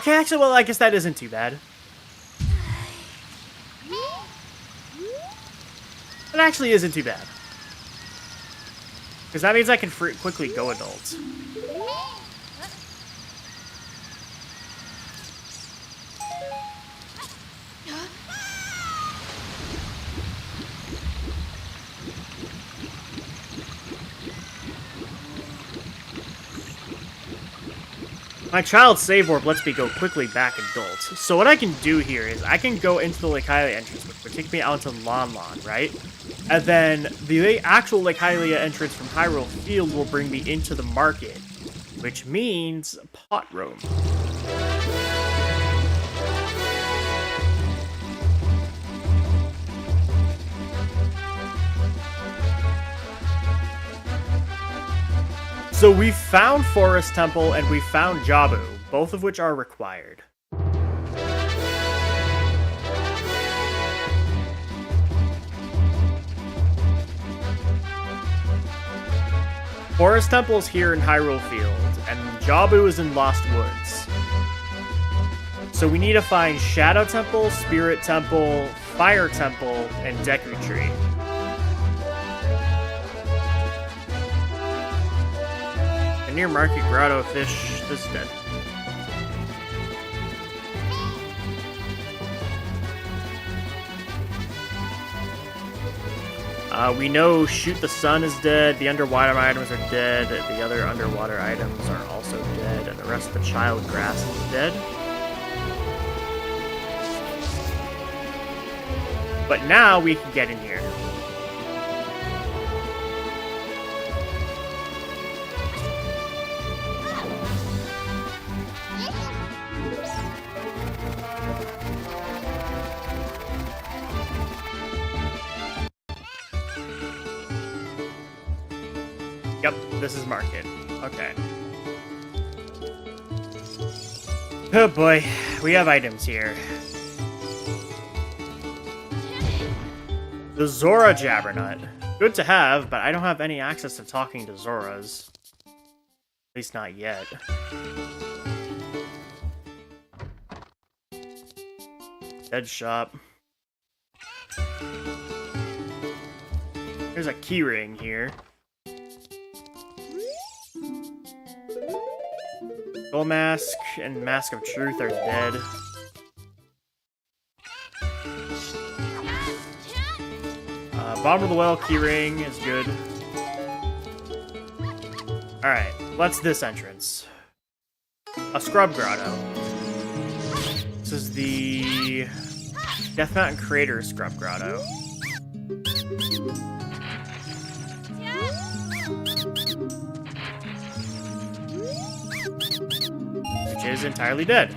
actually, well, I guess that isn't too bad. It actually isn't too bad. Because that means I can quickly go adult. My child's save orb lets me go quickly back adult. So what I can do here is I can go into the Lake Hylia entrance, which would take me out to Lon Lon, right? And then the actual Lake Hylia entrance from Hyrule Field will bring me into the market, which means pot roam. So we found Forest Temple and we found Jabu, both of which are required. Forest Temple is here in Hyrule Field, and Jabu is in Lost Woods. So we need to find Shadow Temple, Spirit Temple, Fire Temple, and Deku Tree. Near Market Grotto fish. This is dead. We know Shoot the Sun is dead, the underwater items are dead, the other underwater items are also dead, and the rest of the Child Grass is dead. But now we can get in here. Yep, this is market. Okay. Oh boy, we have items here. The Zora Jabbernut. Good to have, but I don't have any access to talking to Zoras. At least not yet. Dead shop. There's a keyring here. Skull Mask and Mask of Truth are dead. Bottom of the Well keyring is good. Alright, what's this entrance? A Scrub Grotto. This is the Death Mountain Crater Scrub Grotto. Which is entirely dead.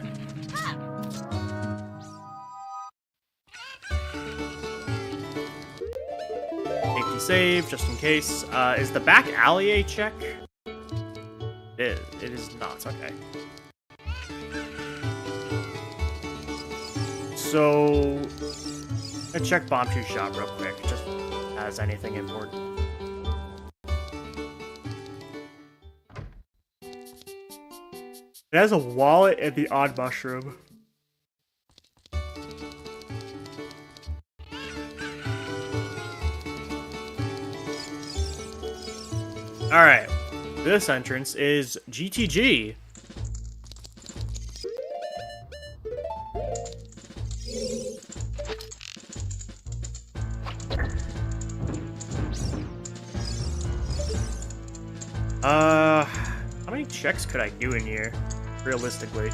Safety save, just in case. Is the back alley a check? It is not, okay. So, let's check Bomb 2 shop real quick, just as anything important. It has a wallet and the odd mushroom. Alright, this entrance is GTG. How many checks could I do in here, realistically?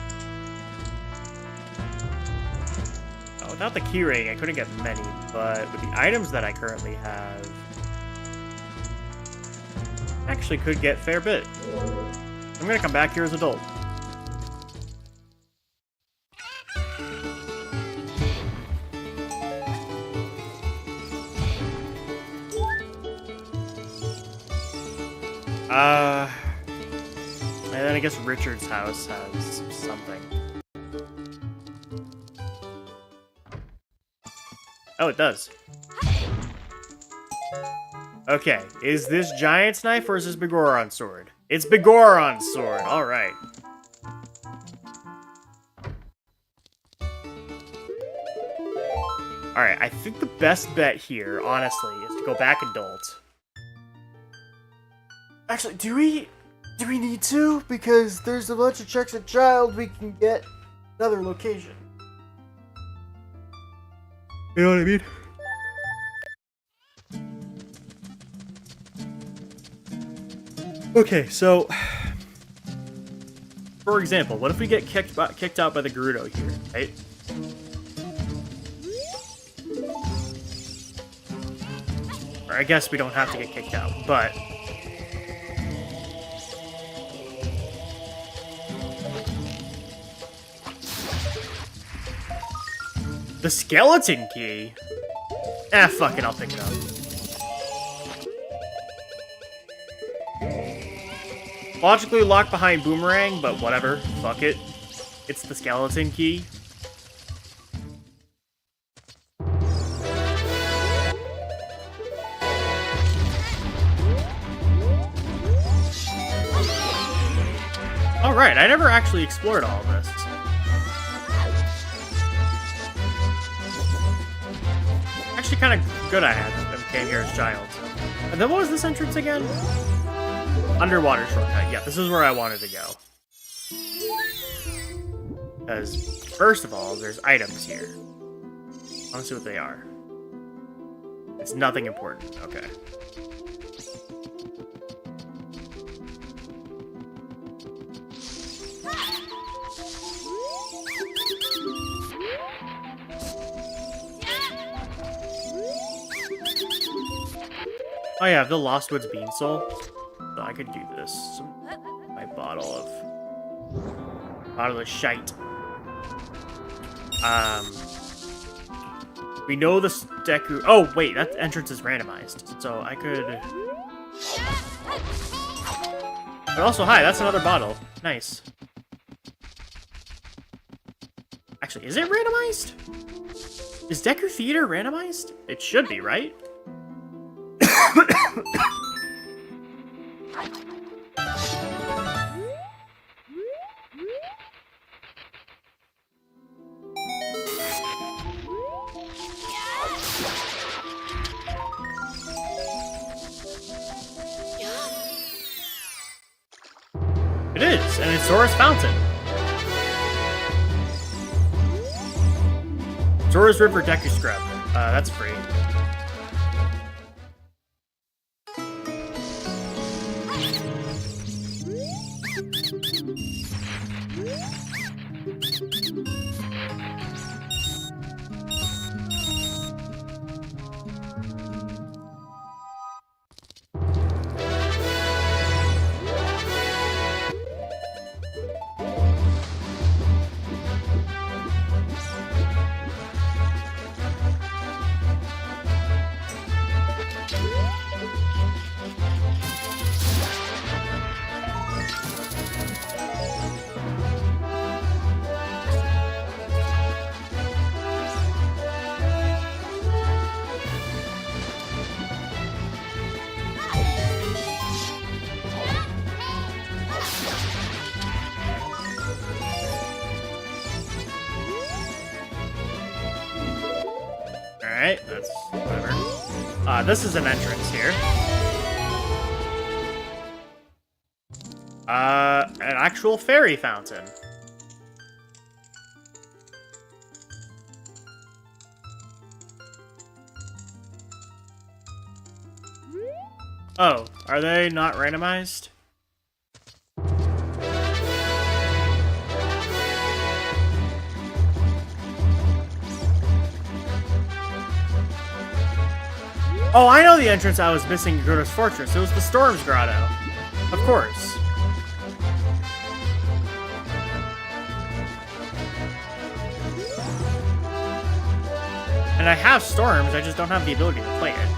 Oh, without the keyring, I couldn't get many, but with the items that I currently have, actually could get a fair bit. I'm gonna come back here as adult. And then I guess Richard's house has something. Oh, it does. Okay, is this Giant's Knife or is this Begoron's sword? It's Begoron's sword, alright. Alright, I think the best bet here, honestly, is to go back adult. Actually, do we need to? Because there's a bunch of checks at child we can get another location. You know what I mean? Okay, so for example, what if we get kicked out by the Gerudo here, right? Or I guess we don't have to get kicked out, but the skeleton key? Fuck it, I'll pick it up. Logically locked behind Boomerang, but whatever. Fuck it. It's the skeleton key. Alright, I never actually explored all of this. Actually kind of good I came here as a child. And then what was this entrance again? Underwater shortcut. Yeah, this is where I wanted to go. Because, first of all, there's items here. I want to see what they are. It's nothing important. Okay. Oh yeah, the Lost Woods Bean Soul. So I could do this. My bottle of shite. We know the Deku. Oh wait, that entrance is randomized, so I could. But also, hi, that's another bottle. Nice. Actually, is it randomized? Is Deku Theater randomized? It should be, right? It is, and it's Zora's Fountain. Zora's River Deku Scrub. That's free. Alright, that's whatever. This is an entrance here. An actual fairy fountain. Oh, are they not randomized? Oh, I know the entrance I was missing in Gerudo's Fortress. It was the Storm's Grotto. Of course. And I have Storms, I just don't have the ability to play it.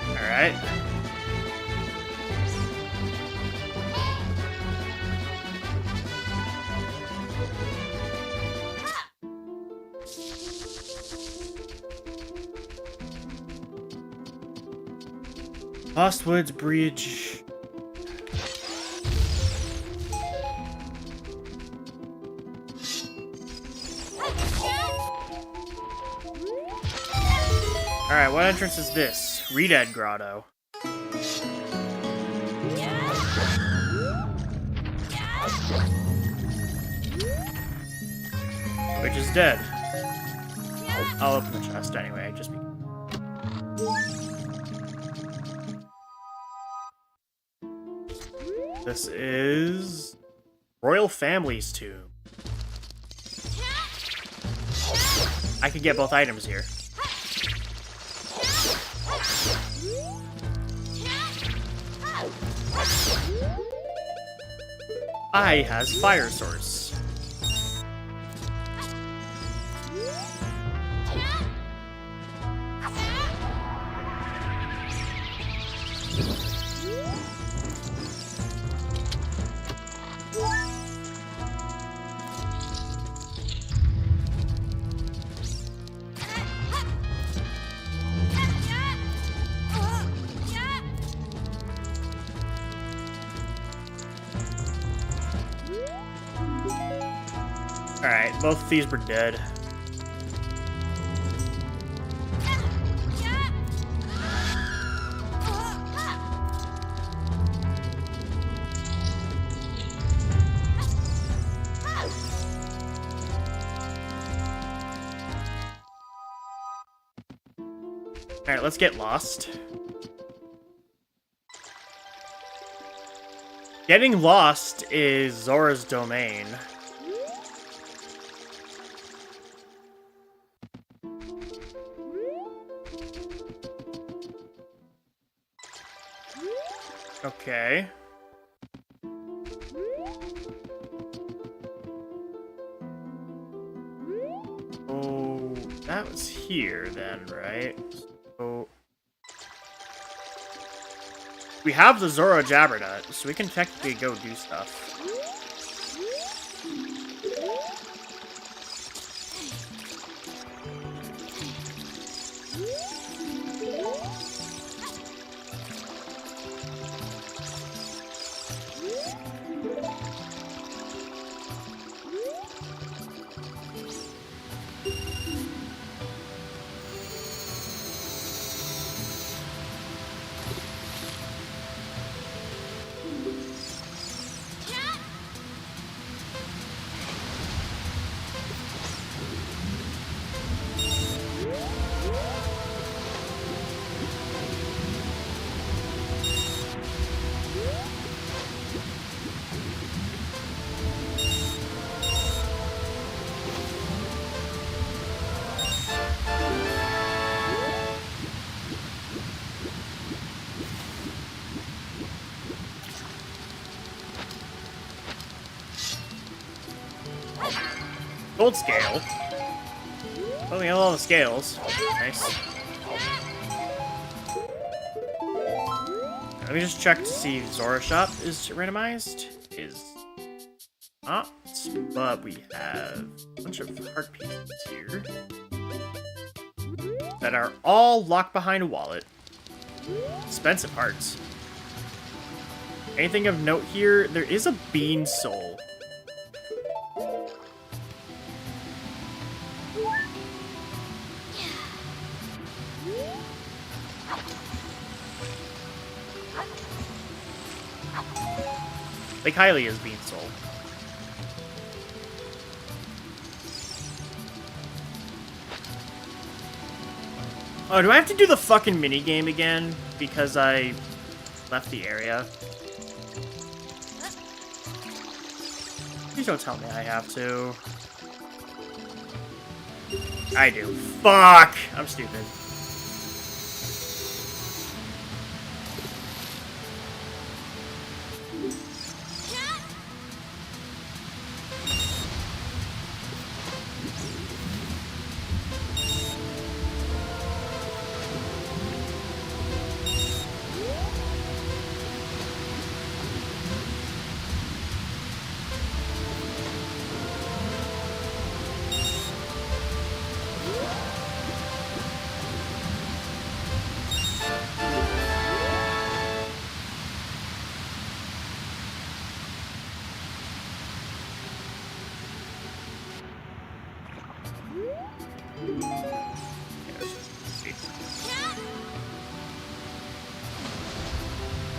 Alright. Lost Woods Bridge. Alright, what entrance is this? Redad Grotto. Which is dead. I'll open the chest anyway, just be... This is... Royal Family's tomb. I could get both items here. I has fire source. Alright, both of these were dead. Alright, let's get lost. Getting lost is Zora's domain. Okay. Oh, that was here then, right? So we have the Zora Jabbernut, so we can technically go do stuff. Gold scale. Oh, we have all the scales. Nice. Let me just check to see if Zora Shop is randomized. Is not, but we have a bunch of heart pieces here that are all locked behind a wallet. Expensive hearts. Anything of note here? There is a bean soul. Like Hylia's bean soul. Oh, do I have to do the fucking minigame again? Because I left the area? Please don't tell me I have to. I do. Fuck! I'm stupid.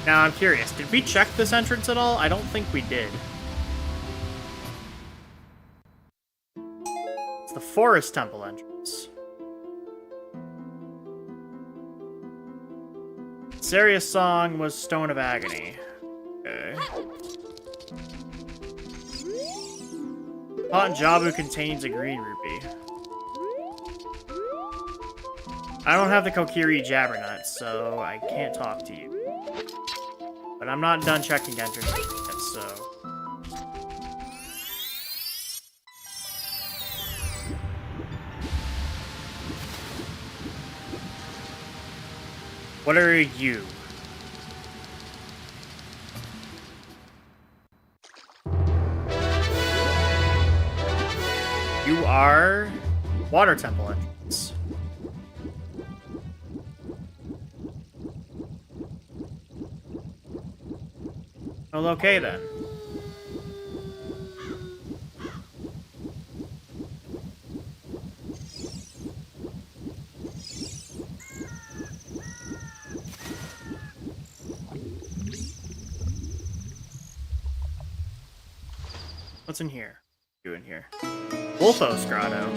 Now, I'm curious. Did we check this entrance at all? I don't think we did. It's the Forest Temple entrance. Serious song was Stone of Agony. Okay. Pot Jabu contains a green rupee. I don't have the Kokiri Jabbernut, so I can't talk to you. But I'm not done checking entrances yet, so... What are you? You are Water Temple entrance. Well, okay then. What's in here? You in here? Wolfos Grotto.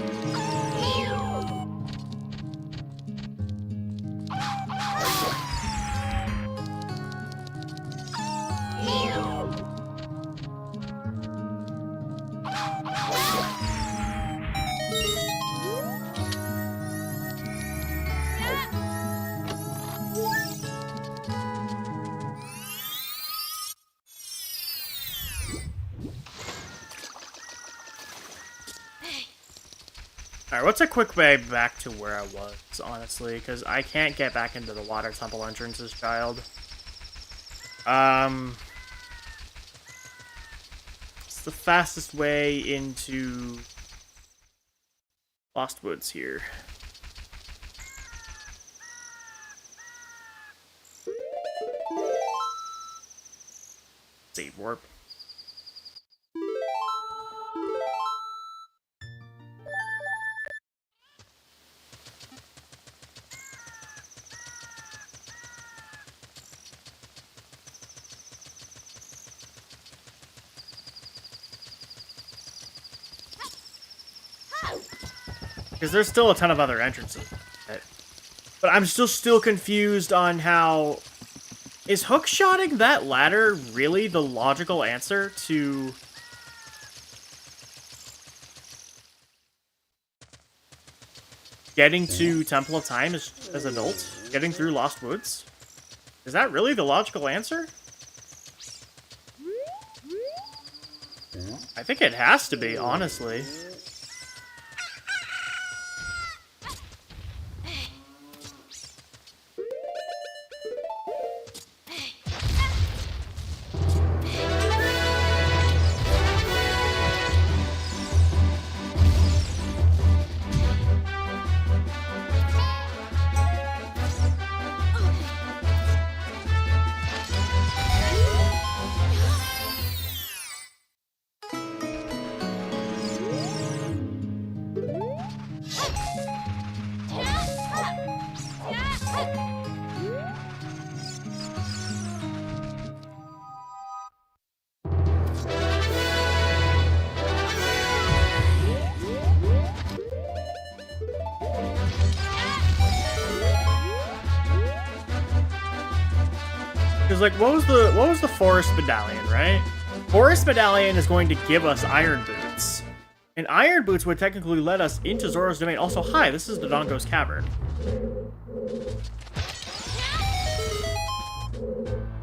Alright, what's a quick way back to where I was, honestly? Because I can't get back into the Water Temple entrance as child. It's the fastest way into Lost Woods here. Save warp. Because there's still a ton of other entrances. But I'm still confused on how... Is hookshotting that ladder really the logical answer to... getting to Temple of Time as adults? Getting through Lost Woods? Is that really the logical answer? I think it has to be, honestly. Like, what was the Forest Medallion, right? Forest Medallion is going to give us Iron Boots. And Iron Boots would technically let us into Zora's Domain. Also, hi, this is the Dodongo's Cavern.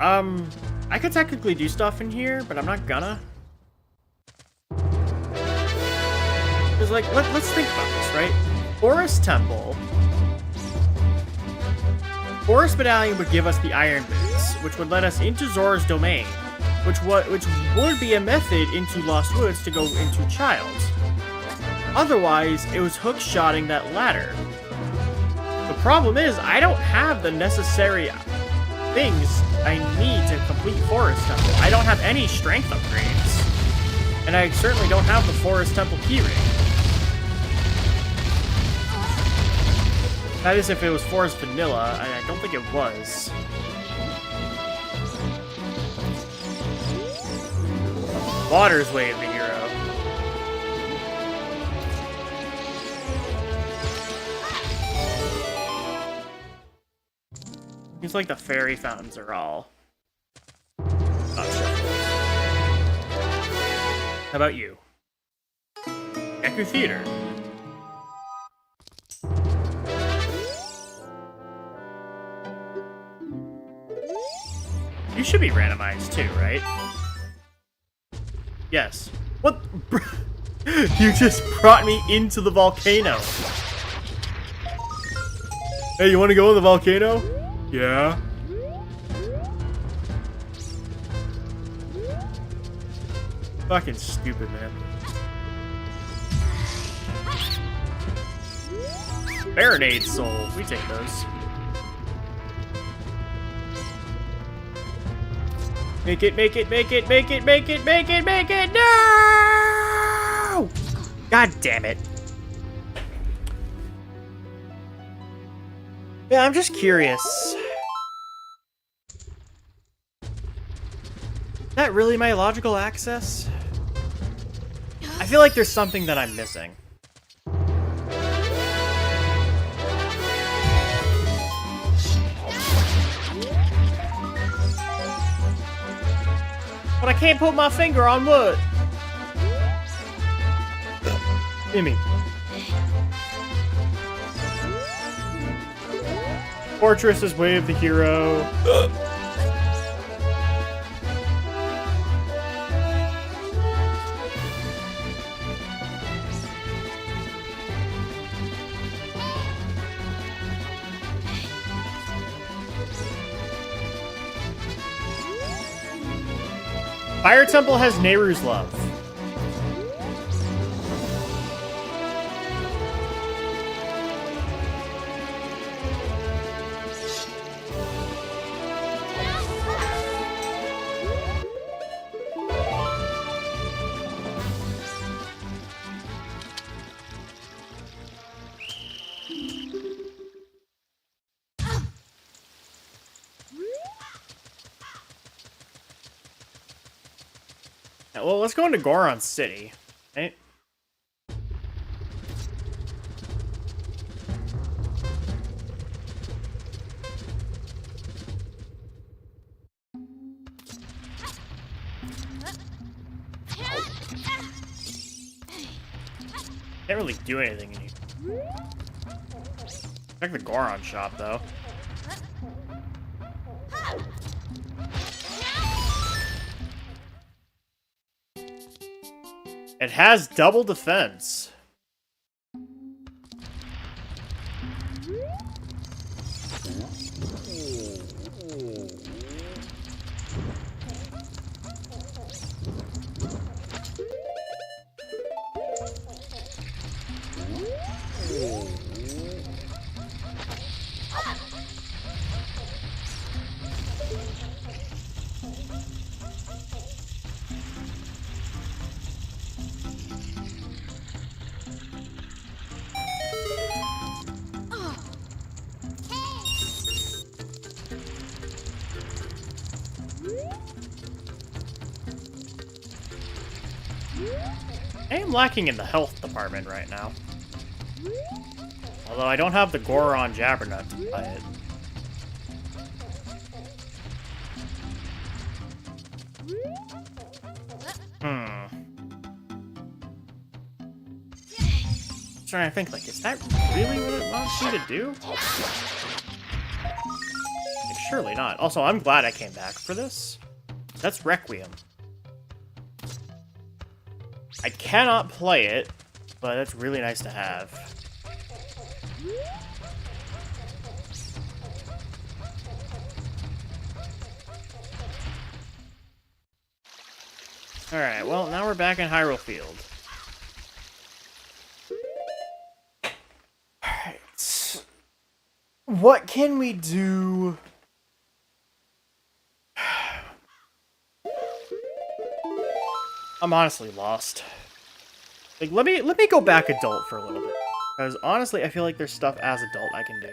I could technically do stuff in here, but I'm not gonna. Because, like, let's think about this, right? Forest Temple. Forest Medallion would give us the Iron Boots, which would let us into Zora's Domain, which would be a method into Lost Woods to go into Childs. Otherwise, it was hook-shotting that ladder. The problem is, I don't have the necessary things I need to complete Forest Temple. I don't have any strength upgrades, and I certainly don't have the Forest Temple keyring. That is if it was Forest Vanilla, and I don't think it was. Water's Wave the hero. Seems like the fairy fountains are all not shuffled. How about you? Echo Theater. You should be randomized too, right? Yes. What? You just brought me into the volcano. Hey, you want to go in the volcano? Yeah. Fucking stupid, man. Marinade Soul. We take those. Make it, make it, make it, make it, make it, make it, make it! No! God damn it. Yeah, I'm just curious. Is that really my logical access? I feel like there's something that I'm missing. But I can't put my finger on wood. Gimme. Fortress is Way of the Hero. Fire Temple has Nehru's Love. Well, let's go into Goron City, right? Can't really do anything in here. Check the Goron shop, though. It has double defense. I am lacking in the health department right now. Although I don't have the Goron Jabbernut to buy it. I'm trying to think, like, is that really what it wants me to do? Like, surely not. Also, I'm glad I came back for this. That's Requiem. I cannot play it, but it's really nice to have. Alright, well, now we're back in Hyrule Field. Alright. What can we do? I'm honestly lost. Like, let me go back adult for a little bit. Because honestly, I feel like there's stuff as adult I can do.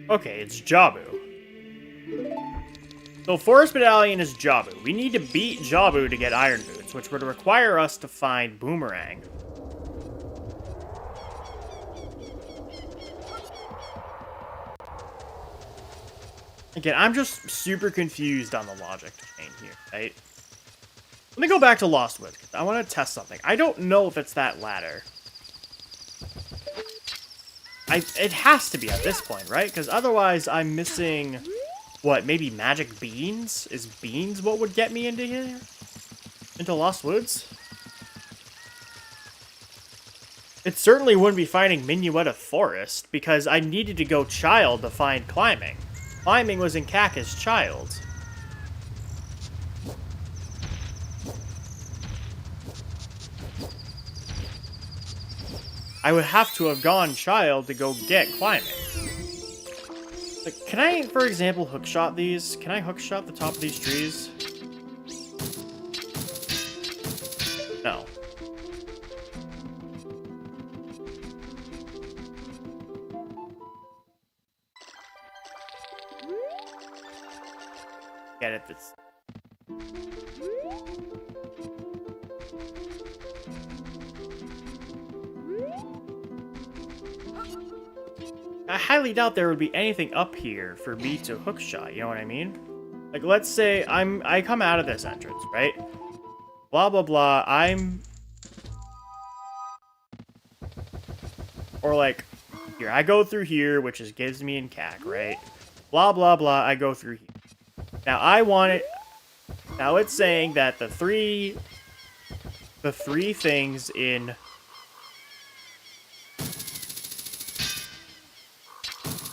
Okay, it's Jabu. So Forest Medallion is Jabu. We need to beat Jabu to get Iron Boots, which would require us to find Boomerang. Again, I'm just super confused on the logic chain here, right? Let me go back to Lost Woods, because I want to test something. I don't know if it's that ladder. It has to be at this point, right? Because otherwise I'm missing, what, maybe magic beans? Is beans what would get me into here? Into Lost Woods? It certainly wouldn't be finding Minuetta Forest, because I needed to go Child to find climbing. Climbing was in Kaka's Child. I would have to have gone Child to go get climbing. Like, can I, for example, hookshot these? Can I hookshot the top of these trees? No. Get it, it's... I highly doubt there would be anything up here for me to hookshot, you know what I mean? Like, let's say I come out of this entrance, right? Blah, blah, blah, or like, here, I go through here, which is gives me in CAC, right? Blah, blah, blah, I go through here. Now, now it's saying that the three things in...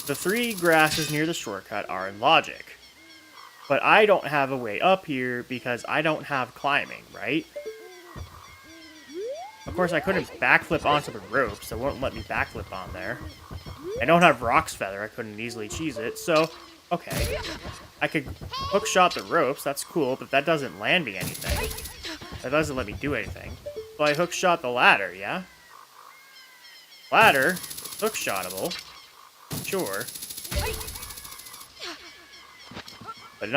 The 3 grasses near the shortcut are in logic. But I don't have a way up here because I don't have climbing, right? Of course, I couldn't backflip onto the ropes. So it won't let me backflip on there. I don't have Rock's Feather. I couldn't easily cheese it. So, okay. I could hookshot the ropes. That's cool, but that doesn't land me anything. That doesn't let me do anything. So I hookshot the ladder, yeah? Ladder, hookshotable. Sure. But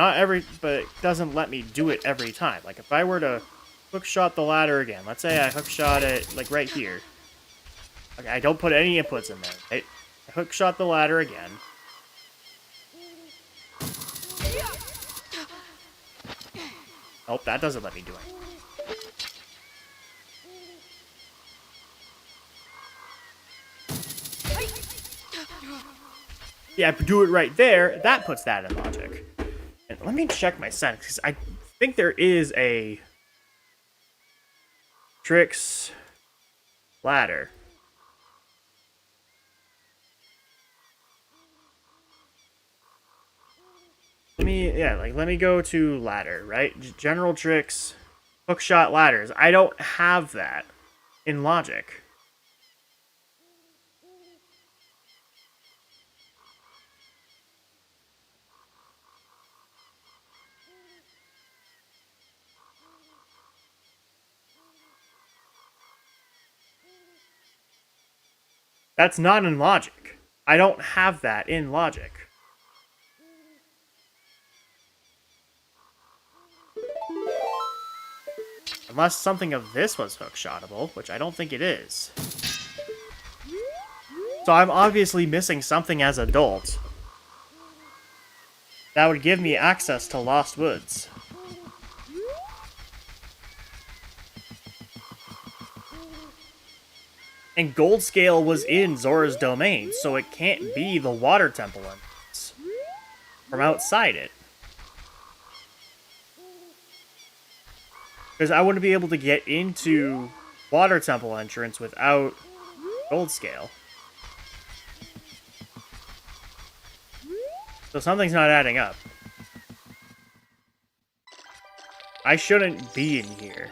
it doesn't let me do it every time. Like, if I were to hookshot the ladder again, let's say I hookshot it, like, right here. Okay, I don't put any inputs in there. I hookshot the ladder again. Nope, that doesn't let me do it. Yeah, I do it right there. That puts that in logic. And let me check my settings, because I think there is a tricks ladder. Let me go to ladder, right? General tricks, hookshot ladders. I don't have that in logic. That's not in logic. I don't have that in logic. Unless something of this was hookshotable, which I don't think it is. So I'm obviously missing something as adult that would give me access to Lost Woods. And Gold Scale was in Zora's domain, so it can't be the Water Temple entrance from outside it. Because I wouldn't be able to get into Water Temple entrance without Gold Scale. So something's not adding up. I shouldn't be in here.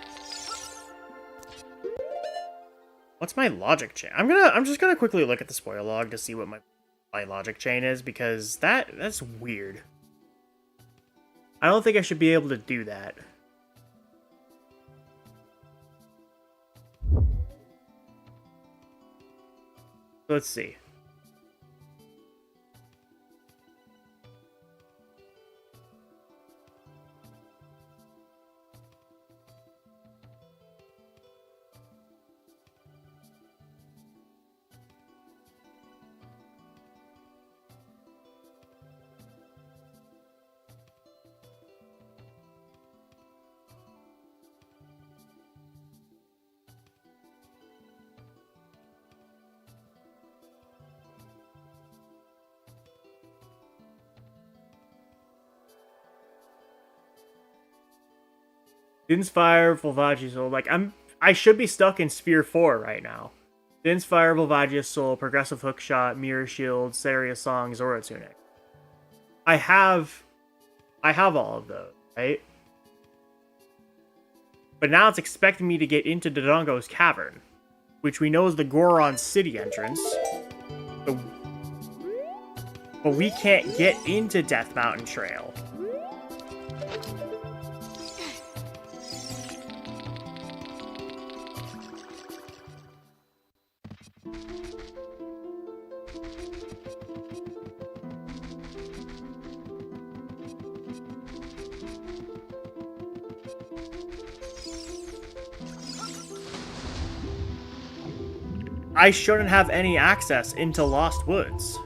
What's my logic chain? I'm just gonna quickly look at the spoiler log to see what my logic chain is, because that's weird. I don't think I should be able to do that. Let's see. Din's Fire, Volvagia's Soul. Like, I should be stuck in Sphere 4 right now. Din's Fire, Volvagia's Soul, Progressive Hookshot, Mirror Shield, Saria Song, Zora Tunic. I have all of those, right? But now it's expecting me to get into Dodongo's Cavern, which we know is the Goron City entrance. But we can't get into Death Mountain Trail. I shouldn't have any access into Lost Woods.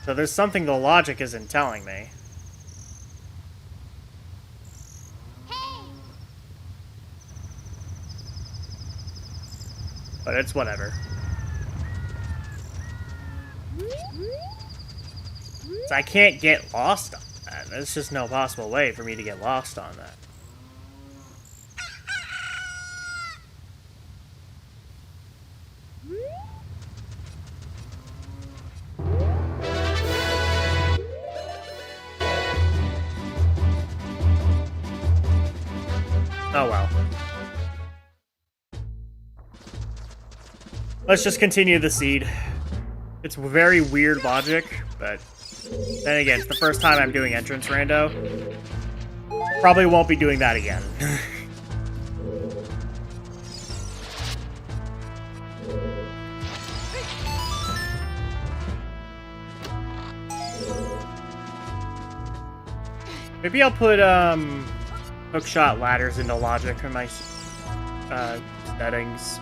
So there's something the logic isn't telling me. But it's whatever. So I can't get lost on that. There's just no possible way for me to get lost on that. Oh well. Let's just continue the seed. It's very weird logic, but then again, it's the first time I'm doing entrance rando. Probably won't be doing that again. Maybe I'll put hookshot ladders into logic in my settings.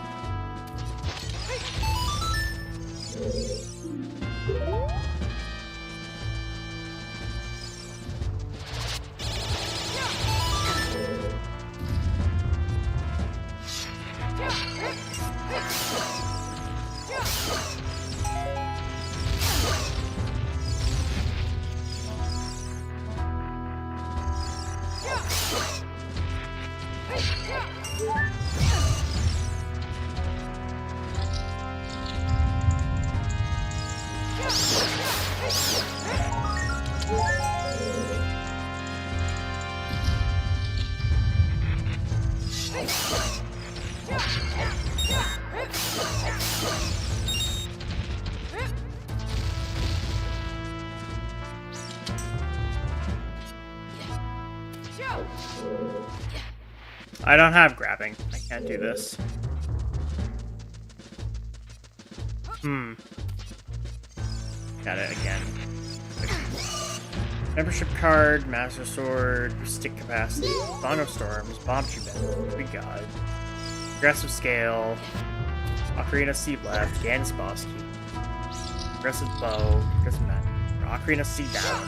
I don't have grabbing. I can't do this. Got it again. Membership card, Master Sword, Stick Capacity, Thunderstorms, Bomb Tribute, we got it. Aggressive Scale, Ocarina C left, Gan's Boss Key, Aggressive Bow, Aggressive Mat, Ocarina C down.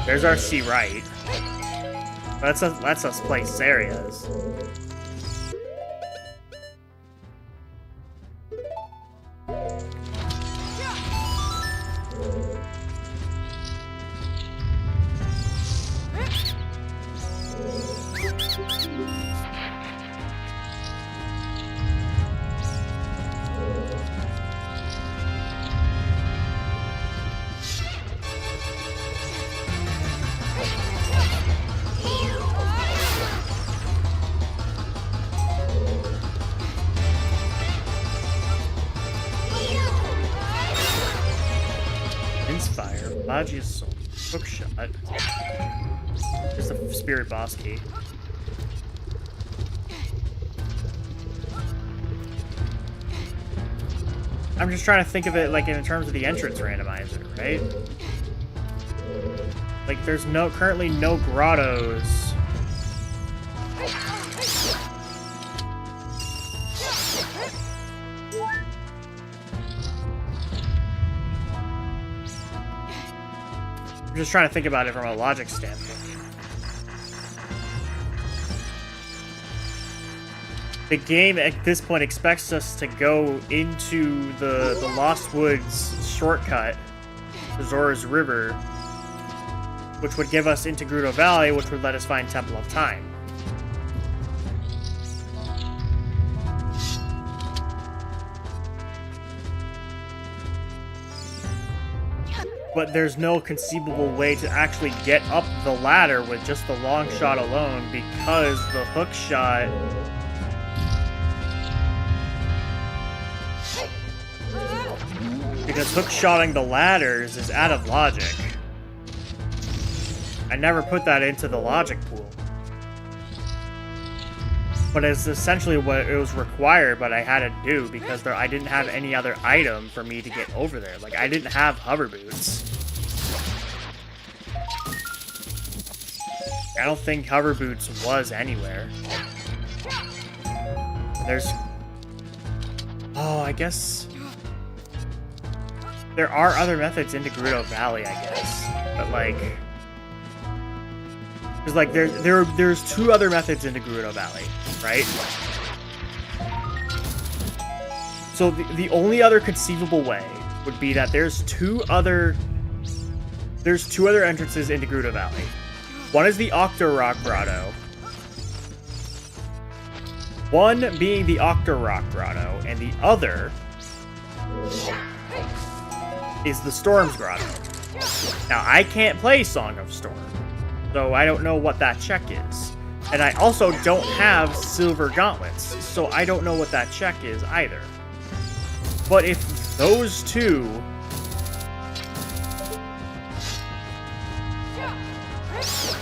There's our C right. Lets us play Saria's. Volvagia's Soul, Hookshot. Just a Spirit Boss Key. I'm just trying to think of it like in terms of the entrance randomizer, right? Like there's currently no grottos. I'm just trying to think about it from a logic standpoint. The game at this point expects us to go into the Lost Woods shortcut, the Zora's River, which would give us into Gerudo Valley, which would let us find Temple of Time. But there's no conceivable way to actually get up the ladder with just the long shot alone, because the hook shot... Because hook-shotting the ladders is out of logic. I never put that into the logic pool. But it's essentially what it was required, but I had to do because I didn't have any other item for me to get over there. Like, I didn't have hover boots. I don't think hover boots was anywhere. There's... Oh, I guess... There are other methods into Gerudo Valley, I guess. But, like... Because, like, there's two other methods into Gerudo Valley, right? So, the only other conceivable way would be that there's two other entrances into Gerudo Valley. One is the Octorock Grotto. One being the Octorock Grotto, and the other... is the Storm's Grotto. Now, I can't play Song of Storm, so I don't know what that check is. And I also don't have Silver Gauntlets, so I don't know what that check is either. But if those two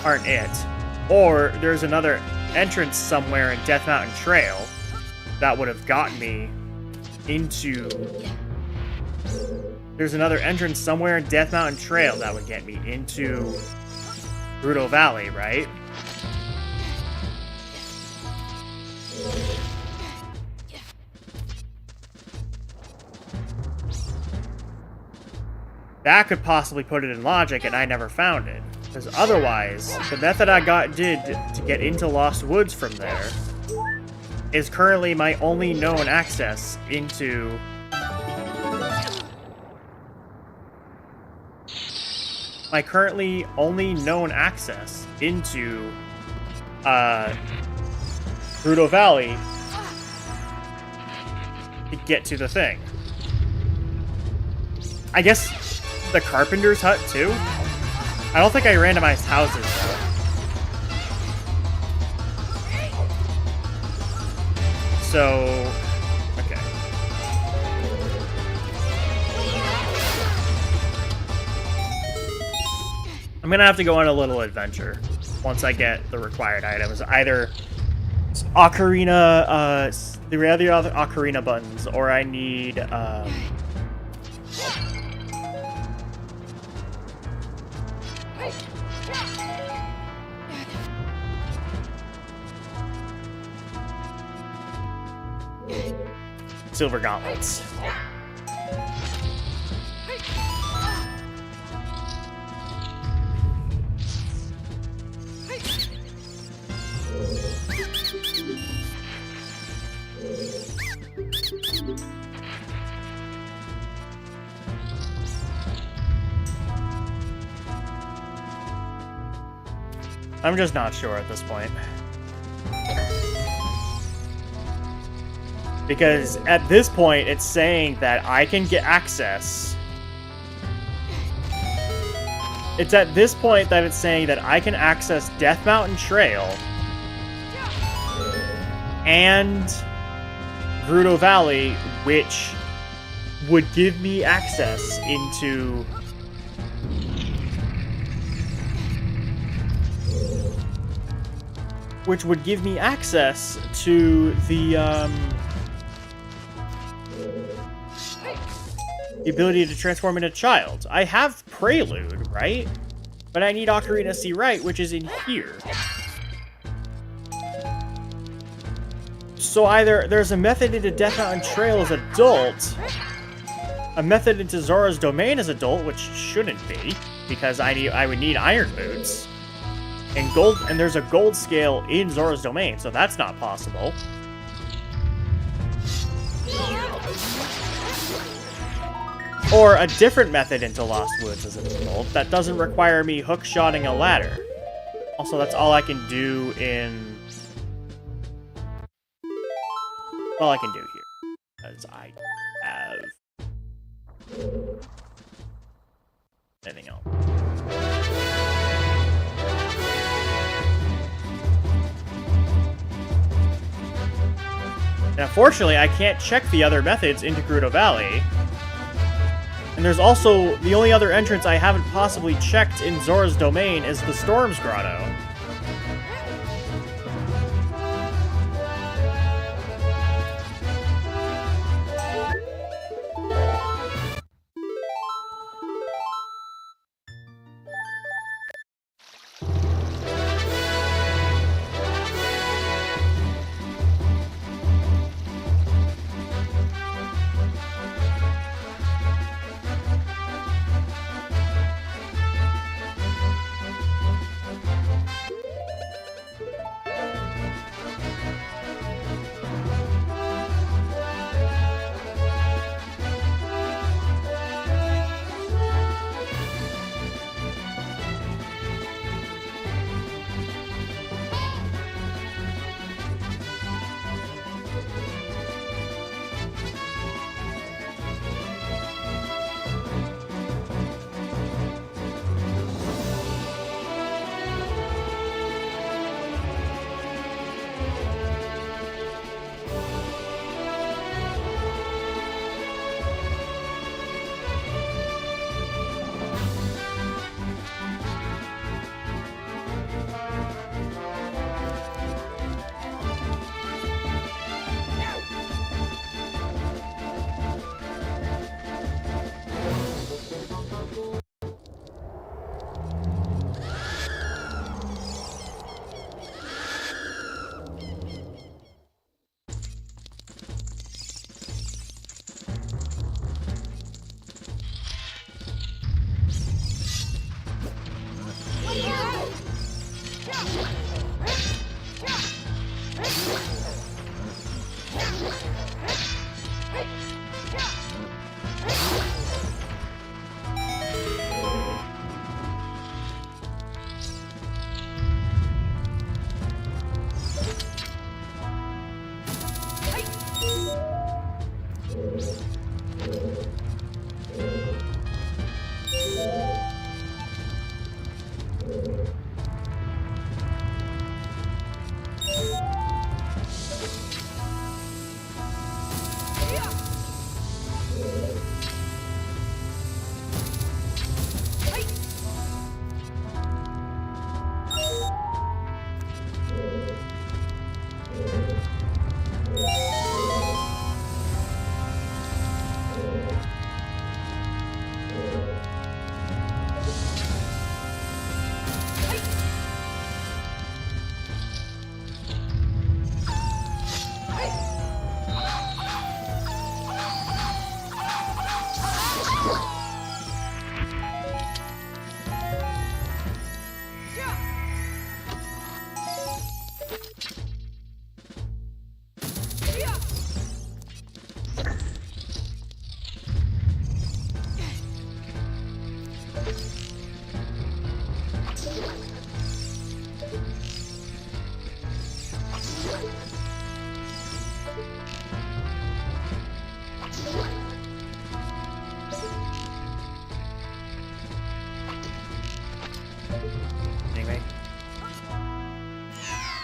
aren't it, or there's another entrance somewhere in Death Mountain Trail that would have gotten me into... There's another entrance somewhere in Death Mountain Trail that would get me into Gerudo Valley, right? That could possibly put it in logic, and I never found it. Because otherwise, the method I did to get into Lost Woods from there is currently my only known access into... My currently only known access into Gerudo Valley to get to the thing. I guess the Carpenter's Hut too? I don't think I randomized houses though. So, okay. I'm gonna have to go on a little adventure once I get the required items. Either Ocarina, the other Ocarina buttons, or I need, Silver Gauntlets. I'm just not sure at this point. Because at this point, it's saying that I can get access. It's at this point that it's saying that I can access Death Mountain Trail and Gerudo Valley, which would give me access into... Which would give me access to the, The ability to transform into a child. I have Prelude, right? But I need Ocarina C Right, which is in here. So either there's a method into Death Mountain Trail as adult, a method into Zora's Domain as adult, which shouldn't be, because I would need Iron Boots. And there's a gold scale in Zora's Domain, so that's not possible. Or a different method into Lost Woods as an adult that doesn't require me hookshotting a ladder. Also, that's all I can do in... all I can do here. Because I have... anything else. And unfortunately, I can't check the other methods into Gerudo Valley. And there's also, the only other entrance I haven't possibly checked in Zora's Domain is the Storm's Grotto.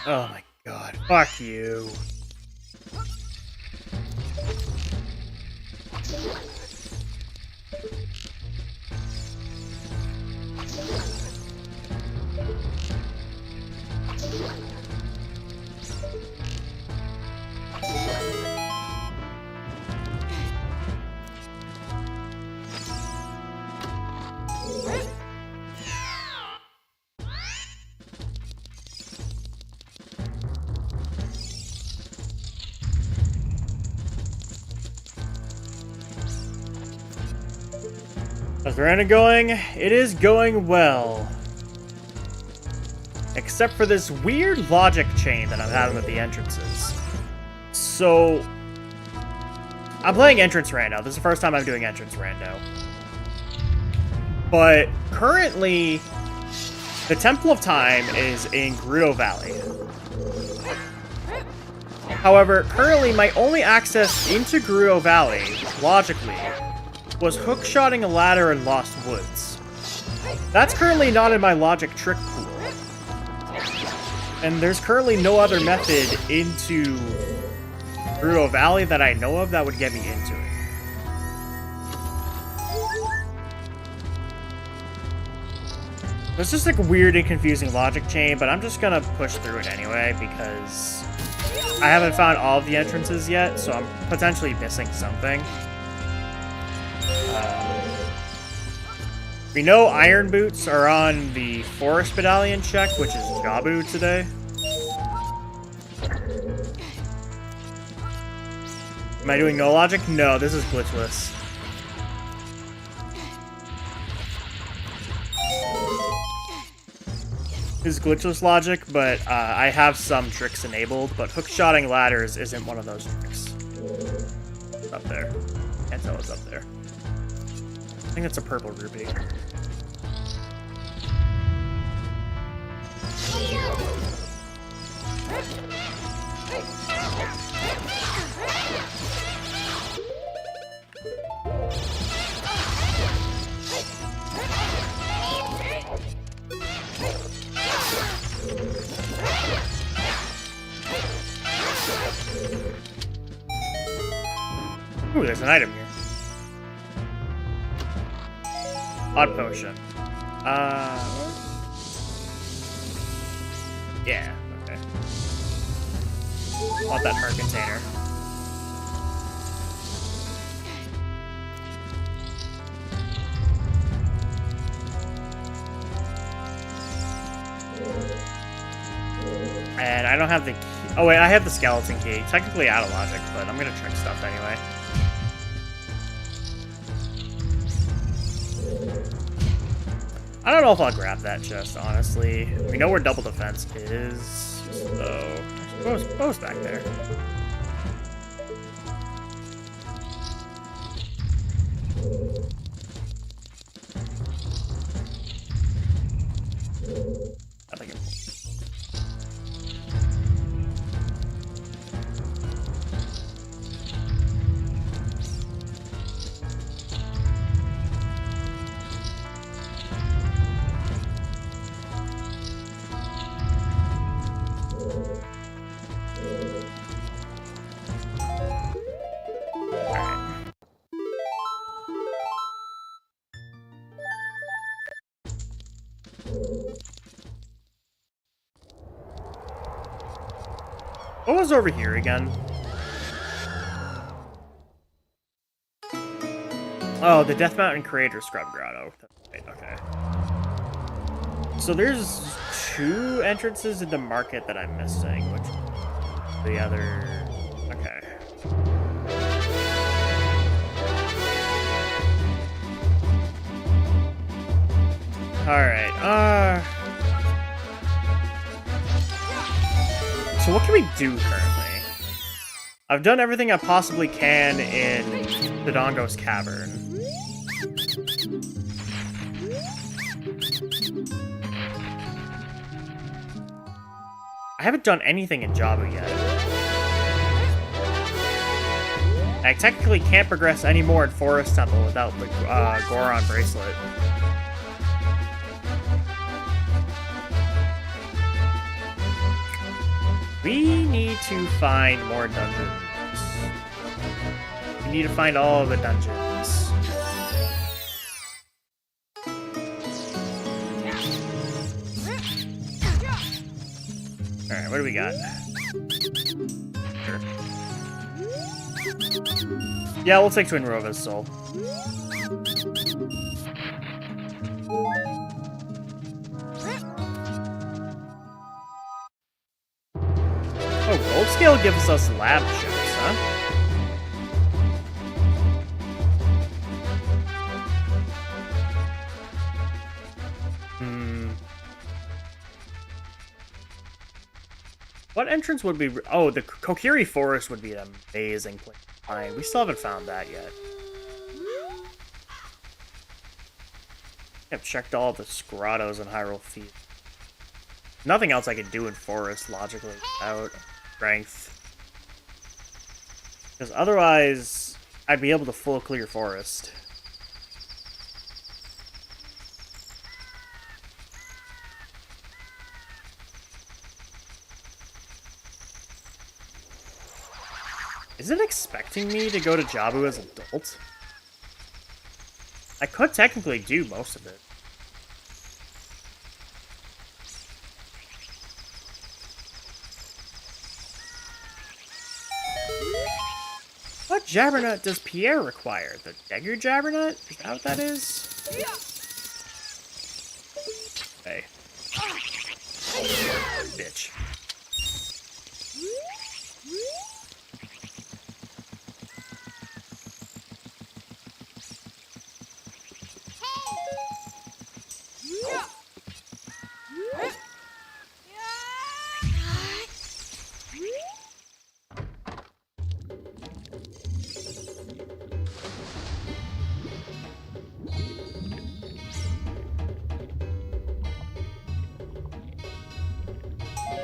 Oh my god, fuck you. How's Random going? It is going well. Except for this weird logic chain that I'm having with the entrances. So, I'm playing entrance rando. This is the first time I'm doing entrance rando. But currently, the Temple of Time is in Gerudo Valley. However, currently my only access into Gerudo Valley, logically, was hookshotting a ladder in Lost Woods. That's currently not in my logic trick pool. And there's currently no other method into Gerudo Valley that I know of that would get me into it. It's just like a weird and confusing logic chain, but I'm just gonna push through it anyway because I haven't found all of the entrances yet, so I'm potentially missing something. We know Iron Boots are on the Forest Medallion check, which is Jabu today. Am I doing no logic? No, this is glitchless. This is glitchless logic, but I have some tricks enabled, but hookshotting ladders isn't one of those tricks. It's up there. Can't tell it's up there. I think it's a purple rupee. Ooh, there's an item here. Odd potion. Yeah, okay. Want that heart container. And I don't have the key. Oh wait, I have the skeleton key. Technically out of logic, but I'm gonna trick stuff anyway. I don't know if I'll grab that chest, honestly. We know where double defense is, so I suppose back there. I think what was over here again? Oh, the Death Mountain Creator Scrub Grotto. Right, okay. So there's 2 entrances in the market that I'm missing, which the other... Okay. Alright, so what can we do currently? I've done everything I possibly can in Dodongo's Cavern. I haven't done anything in Jabu yet. I technically can't progress any more in Forest Temple without the Goron bracelet. We need to find more dungeons. We need to find all the dungeons. Alright, what do we got? Sure. Yeah, we'll take Twin Rova's soul. Oh, Gold Scale gives us lab chips, huh? What entrance would be... Oh, the Kokiri Forest would be an amazing place to find. We still haven't found that yet. I've checked all the grottos in Hyrule Field. Nothing else I could do in Forest, logically, without strength. Because otherwise, I'd be able to full clear Forest. Is it expecting me to go to Jabu as an adult? I could technically do most of it. What Jabbernut does Pierre require? The Dagger Jabbernut? Is that what that is? Hey. Bitch.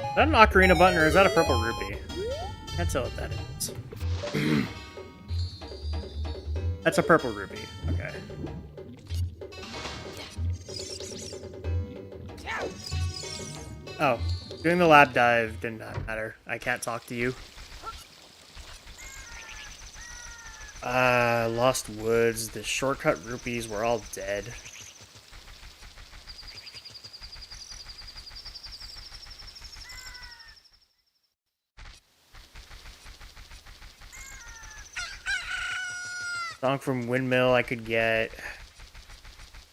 Is that an Ocarina button, or is that a purple rupee? Can't tell what that is. That's a purple rupee. Okay. Oh, doing the lab dive did not matter. I can't talk to you. Lost Woods. The shortcut rupees were all dead. Song from Windmill I could get.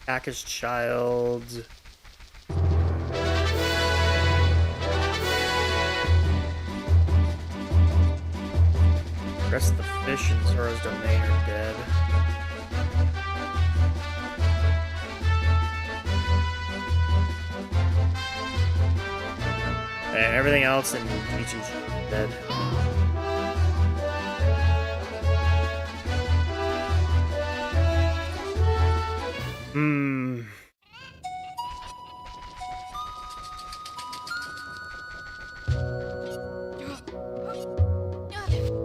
Kaka's Child. The rest of the fish in Zora's Domain are dead. And everything else in Peachy's dead.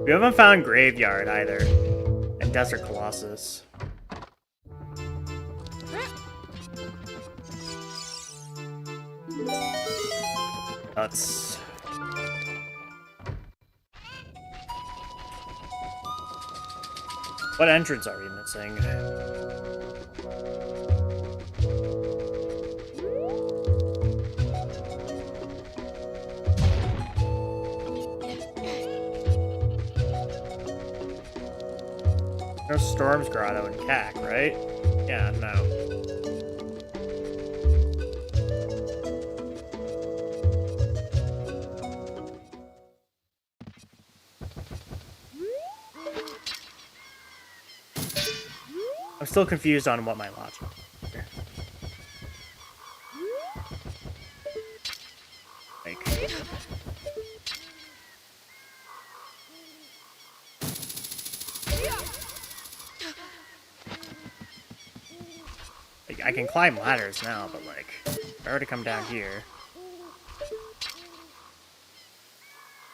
We haven't found Graveyard either. And Desert Colossus. Nuts. What entrance are we missing? No Storm's Grotto in Cac, right? Yeah, no. I'm still confused on what my logic is here. I can climb ladders now, but like, if I were to come down here,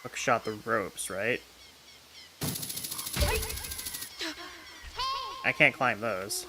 hook shot the ropes, right? I can't climb those.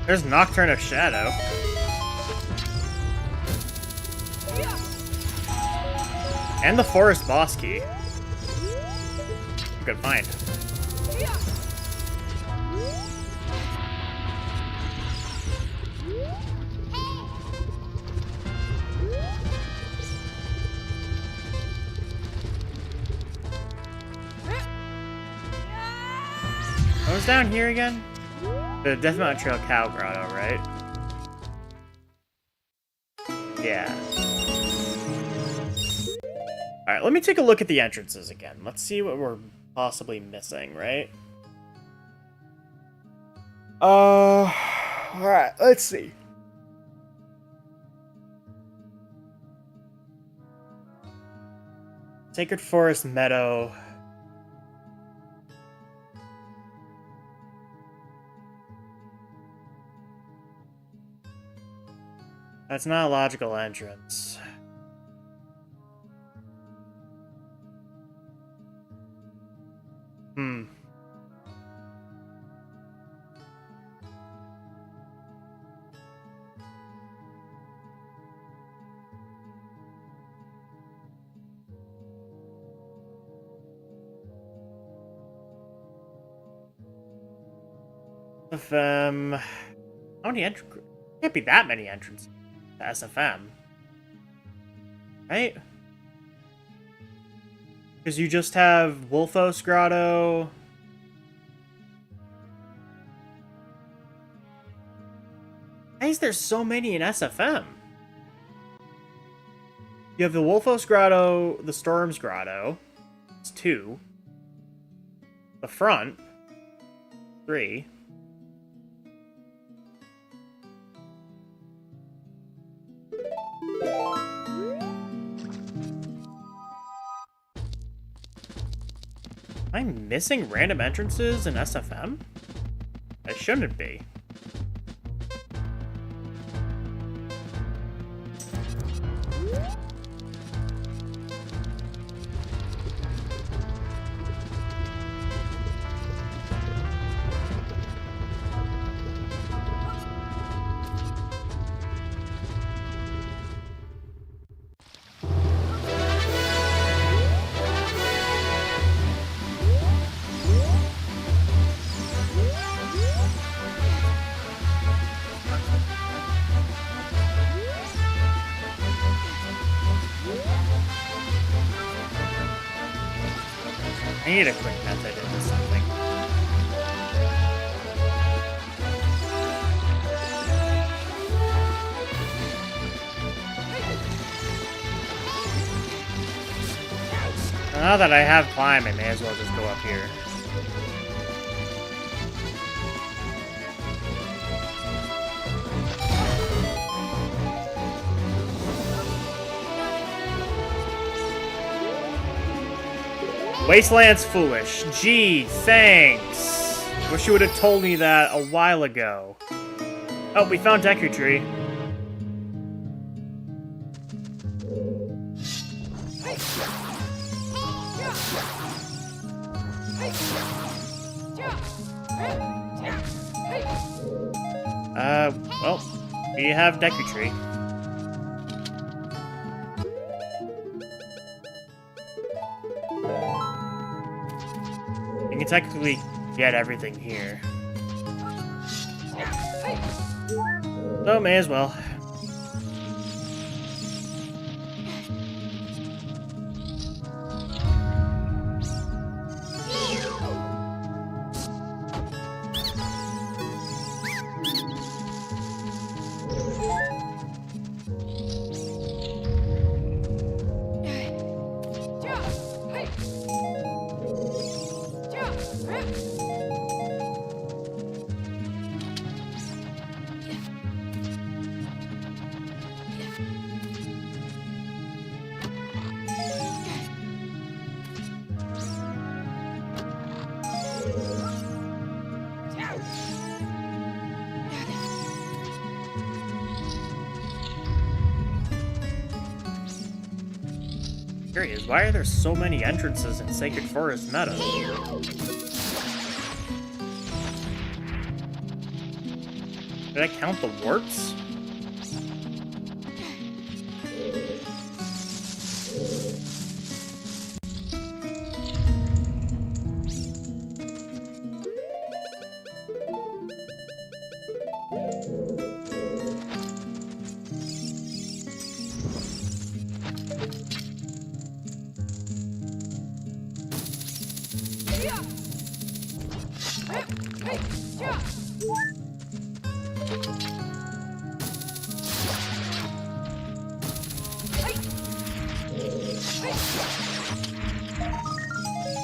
There's Nocturne of Shadow. And the forest boss key. Good find. What was down here again? The Death Mountain Trail Cow Grotto, right? Yeah. Alright, let me take a look at the entrances again. Let's see what we're possibly missing, right? Alright, let's see. Sacred Forest Meadow. That's not a logical entrance. SFM. How many entrances? Can't be that many entrances to SFM. Right? Because you just have Wolfos Grotto. Why is there so many in SFM? You have the Wolfos Grotto, the Storms Grotto. It's 2. The front. 3. Am I missing random entrances in SFM? I shouldn't be. I need a quick method into something. Now that I have climb, I may as well just go up here. Wasteland's foolish. Gee, thanks. Wish you would have told me that a while ago. Oh, we found Deku Tree. Well, we have Deku Tree. You can technically get everything here. So, may as well. Curious, why are there so many entrances in Sacred Forest Meadow? Did I count the warps?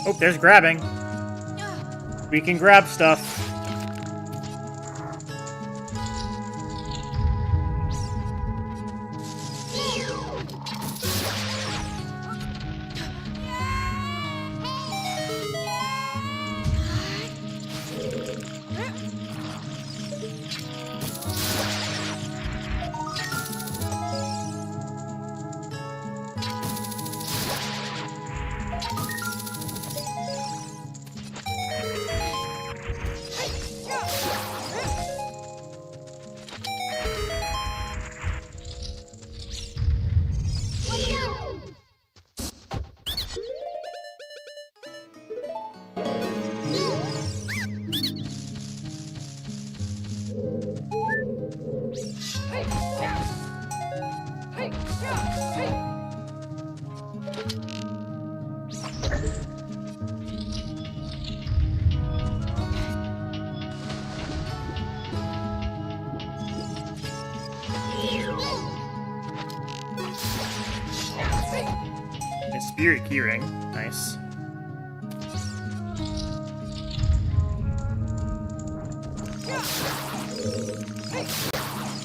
Oh, there's grabbing. We can grab stuff. Spirit keyring. Nice.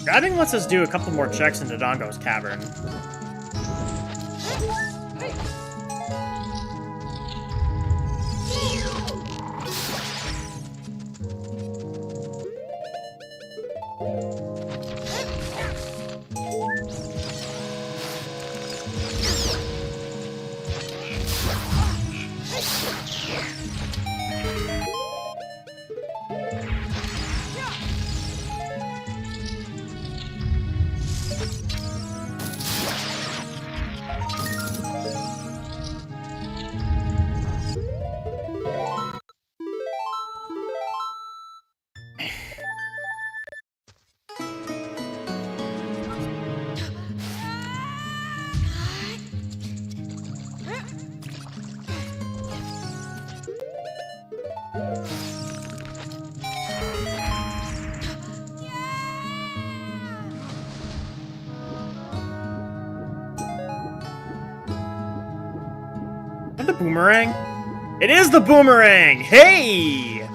Grabbing lets us do a couple more checks into Dodongo's cavern. Is that the boomerang? It is the boomerang! Hey!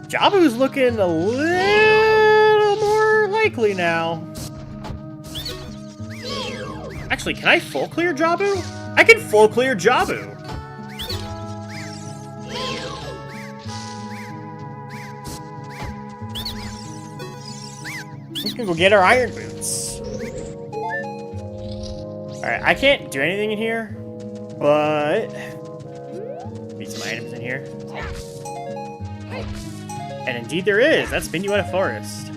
Jabu's looking a little more likely now. Actually, can I full clear Jabu? I can full clear Jabu! We can go get our iron boots. Alright, I can't do anything in here, but need some items in here. And indeed there is. That's Minuetta Forest.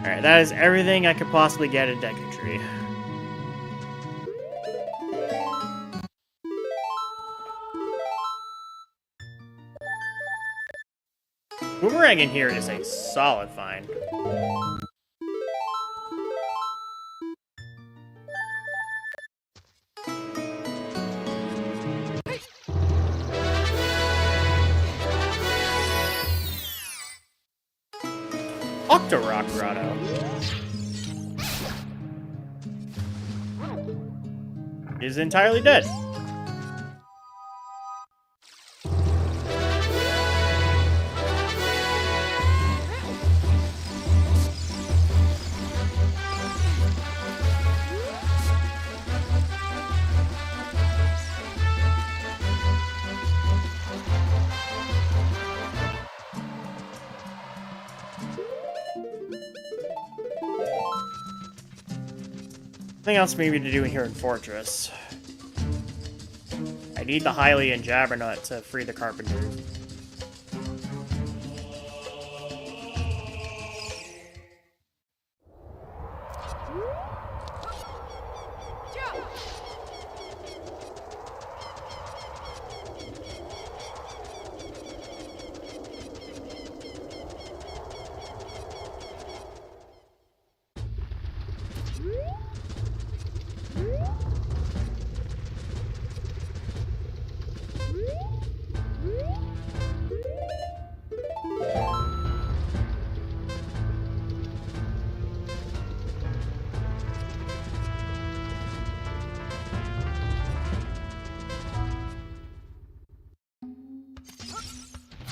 Alright, that is everything I could possibly get in Deku Tree. Boomerang in here is a solid find. Octorock Grotto. Is entirely dead. Nothing else maybe to do here in Fortress. I need the Hylia and Jabbernut to free the Carpenters.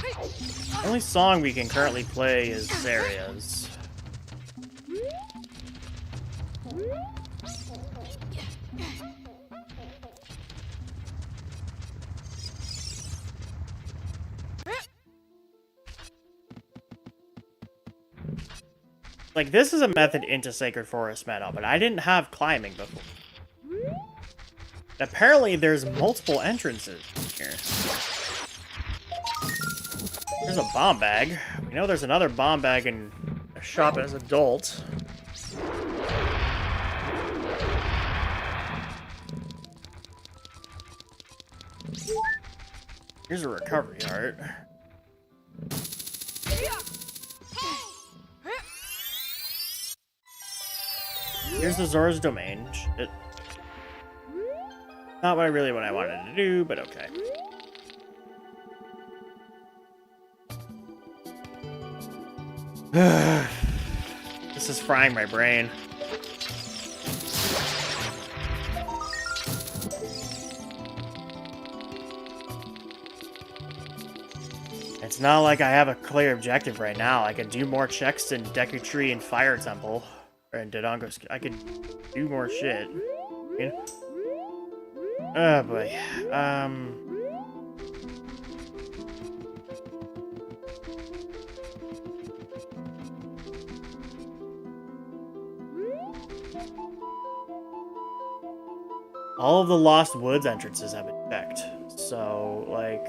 The only song we can currently play is Zaria's. Like, this is a method into Sacred Forest Meadow, but I didn't have climbing before. Apparently, there's multiple entrances here. There's a bomb bag. We know there's another bomb bag in a shop as an adult. Here's a recovery heart. Here's the Zora's Domain. Shit. Not really what I wanted to do, but okay. This is frying my brain. It's not like I have a clear objective right now. I can do more checks in Deku Tree and Fire Temple. Or in Dodongo's. I could do more shit. Oh boy. All of the Lost Woods entrances have been checked. So, like...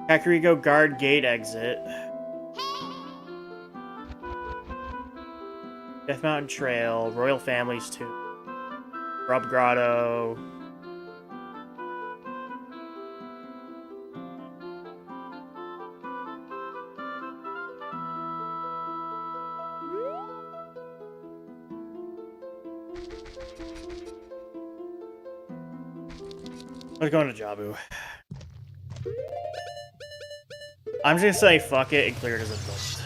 Kakariko Guard Gate exit. Death Mountain Trail, Royal Family's Tomb, Grub Grotto. Let's go into Jabu. I'm just gonna say fuck it and clear it as a ghost.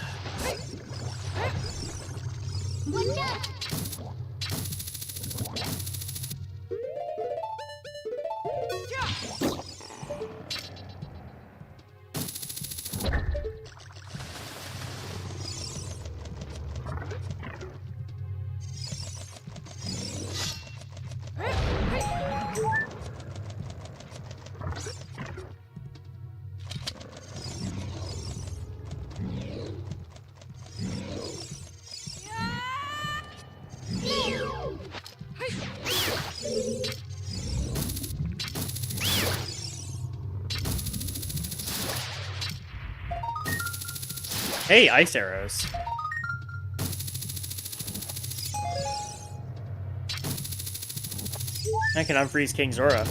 Hey, ice arrows. I can unfreeze King Zora.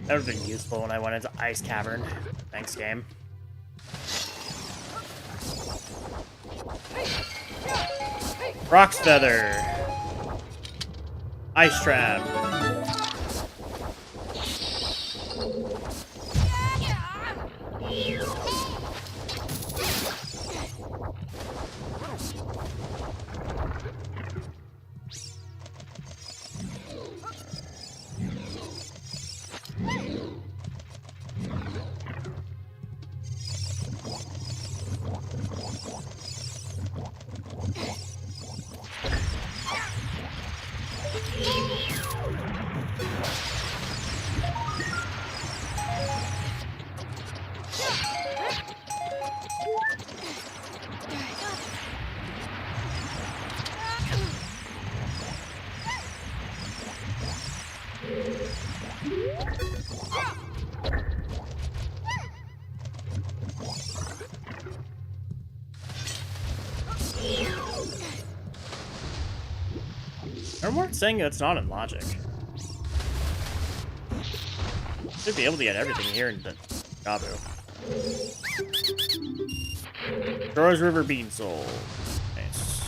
That would have been useful when I went into Ice Cavern. Thanks, game. Rock's Feather. Ice Trap. Everyone's saying it's not in logic. Should be able to get everything here in Jabu. Doro's River Bean Soul. Nice.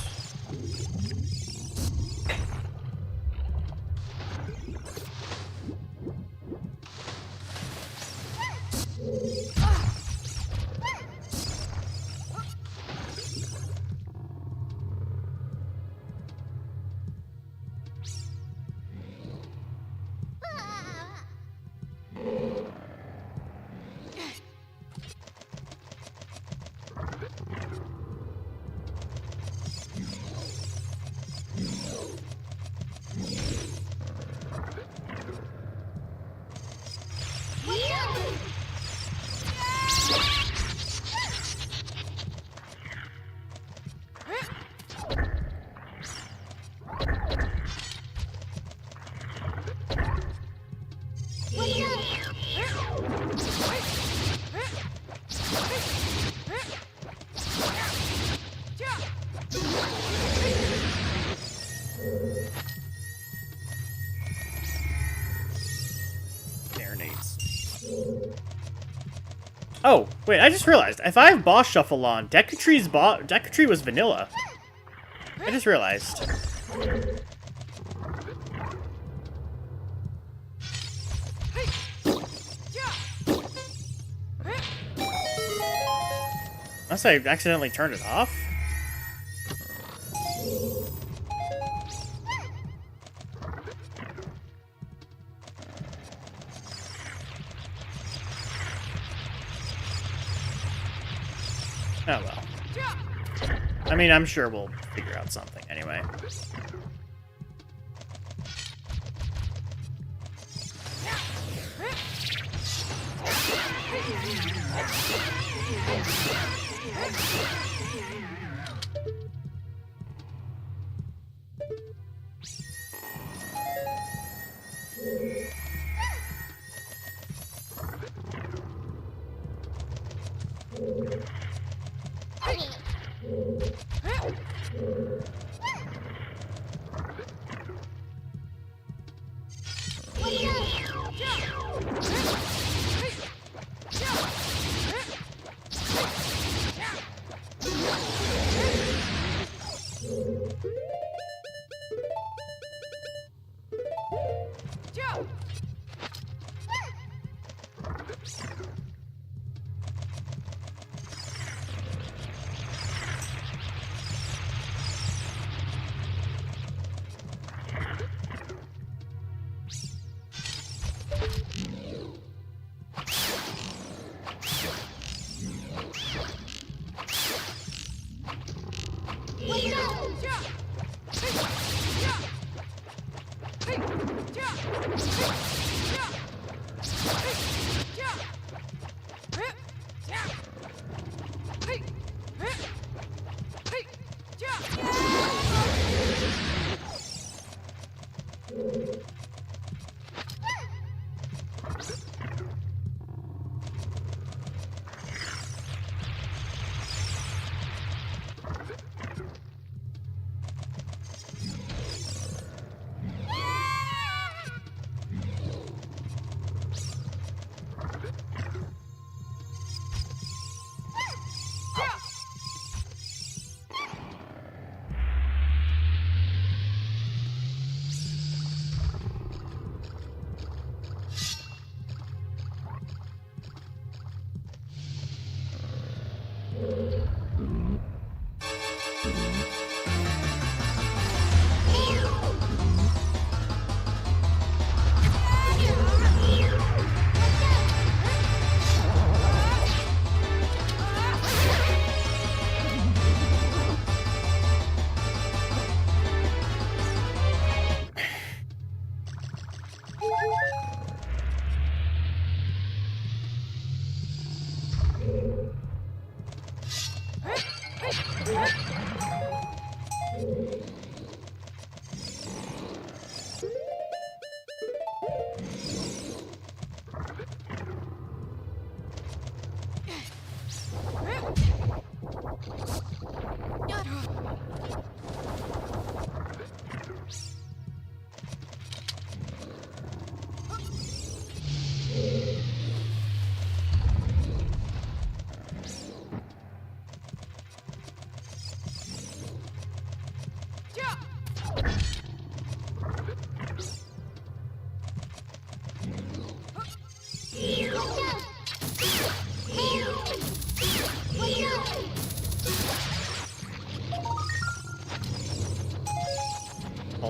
Oh, wait, I just realized. If I have boss shuffle on, Decatree's was vanilla. I just realized. Unless I accidentally turned it off. Oh well. I mean, I'm sure we'll figure out something anyway.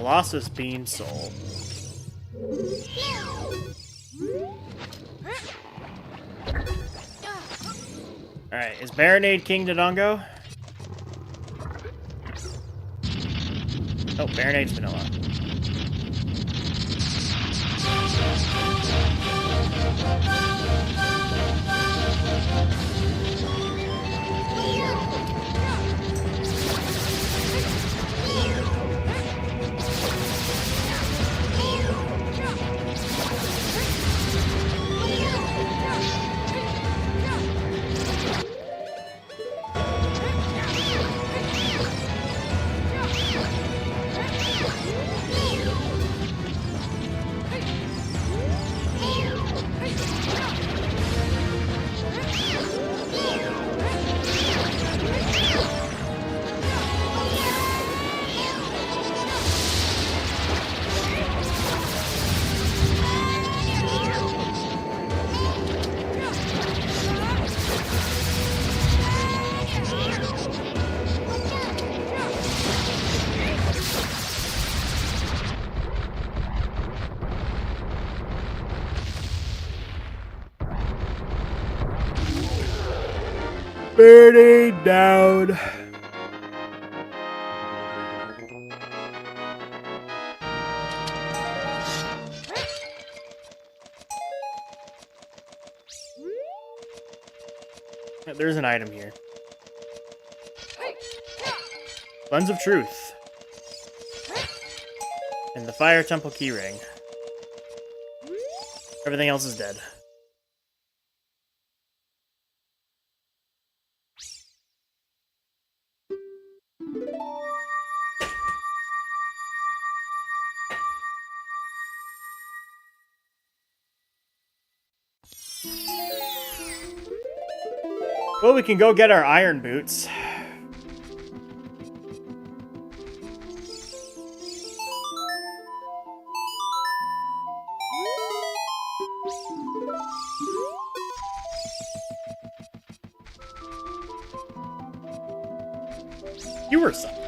Colossus Bean Soul. Alright, is Baronade King Dodongo? Oh, Baronade's vanilla. Burning down. There's an item here. Lens of Truth. And the Fire Temple keyring. Everything else is dead. Well, we can go get our iron boots. You were something.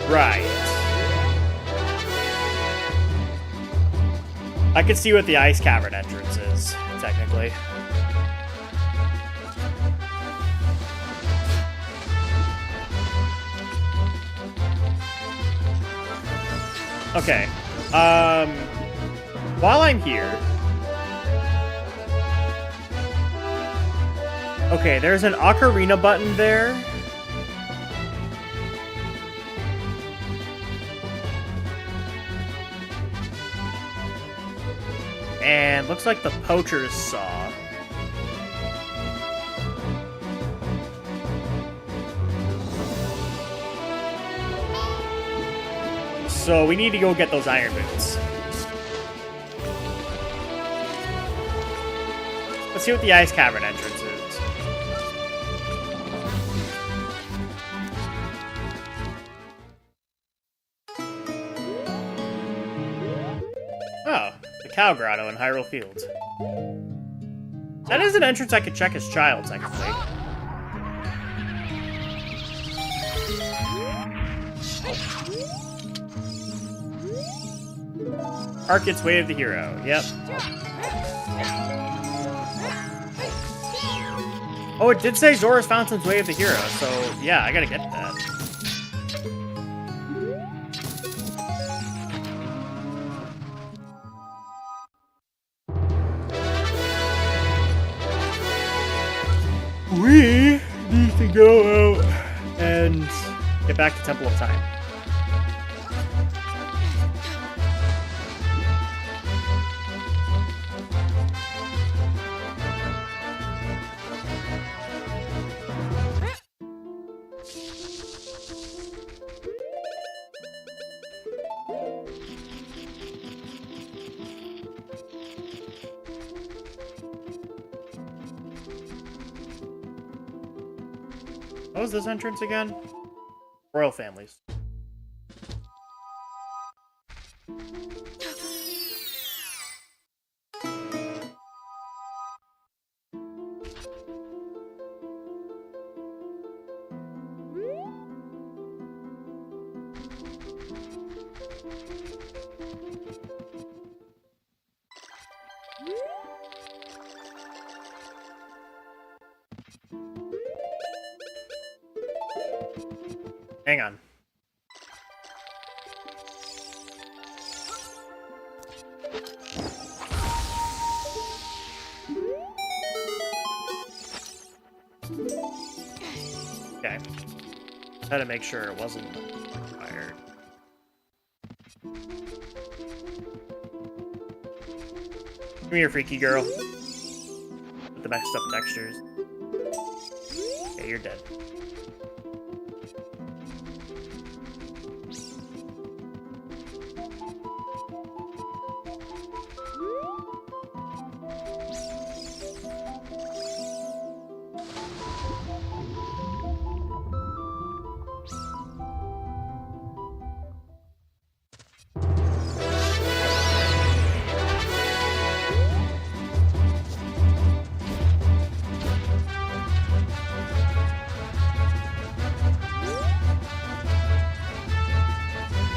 Right. I can see what the ice cavern entrance is, technically. Okay. While I'm here... Okay, there's an Ocarina button there. And looks like the poacher's saw. So we need to go get those iron boots. Let's see what the ice cavern entrance is. Oh, the Cow Grotto in Hyrule Fields. That is an entrance I could check as child, technically. Arkit's Way of the Hero, yep. Oh, it did say Zora's Fountain's Way of the Hero, so yeah, I gotta get that. We need to go out and get back to Temple of Time. What was this entrance again? Royal families. Hang on. Okay. Had to make sure it wasn't fired. Come here, freaky girl. With the messed up textures. Okay, you're dead.